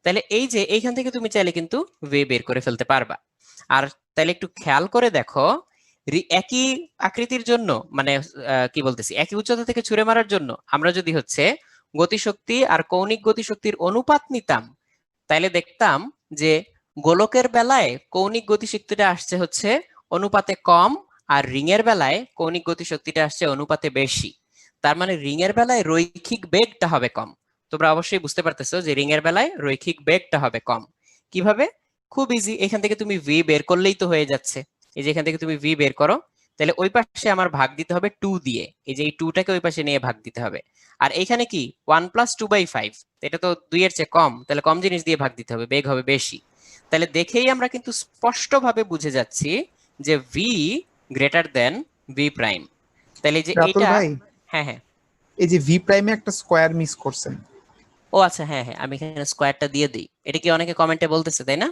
Speaker 1: তাহলে এই যে এইখান থেকে তুমি চাইলে কিন্তু ভি বের করে ফেলতে পারবা। আর তাহলে একটু খেয়াল করে দেখো, একই আকৃতির জন্য মানে কি বলতেছি, একই উচ্চতা থেকে ছুঁড়ে মারার জন্য আমরা যদি হচ্ছে গতিশক্তি আর কৌণিক গতিশক্তির অনুপাত নিতাম, তাইলে দেখতাম যে গোলকের বেলায় কৌণিক গতিশক্তিটা আসছে হচ্ছে অনুপাতে কম, আর রিং এর বেলায় কৌণিক গতিশক্তিটা আসছে অনুপাতে বেশি। তার মানে রিং এর বেলায় রৈখিক বেগটা হবে কম। তোমরা অবশ্যই বুঝতে পারতেছো যে রিং এর বেলায় রৈখিক বেগটা হবে কম। কিভাবে? খুব ইজি, এখান থেকে তুমি ভি বের করলেই তো হয়ে যাচ্ছে। এই যে এখান থেকে তুমি ভি বের করো, তাহলে ওই পাশে আমার ভাগ দিতে হবে 2 দিয়ে, এই যে এই 2টাকে ওই পাশে নিয়ে ভাগ দিতে হবে। আর এখানে কি 1 প্লাস 2/5, এটা তো 2 এর চেয়ে কম, তাহলে কম জিনিস দিয়ে ভাগ দিতে হবে, বেগ হবে বেশি। তাহলে দেখেই আমরা কিন্তু স্পষ্টভাবে বুঝে যাচ্ছি যে V greater than V prime. তাহলে যে
Speaker 3: রাতুল
Speaker 1: এটা,
Speaker 3: ভাই,
Speaker 1: হ্যাঁ হ্যাঁ,
Speaker 3: এই যে ভি প্রাইমে একটা স্কোয়ার মিস করছেন।
Speaker 1: ও আচ্ছা, হ্যাঁ হ্যাঁ, আমি এখানে স্কোয়ারটা দিয়ে দিই, এটা কি অনেকে কমেন্টে বলতেছে তাই না?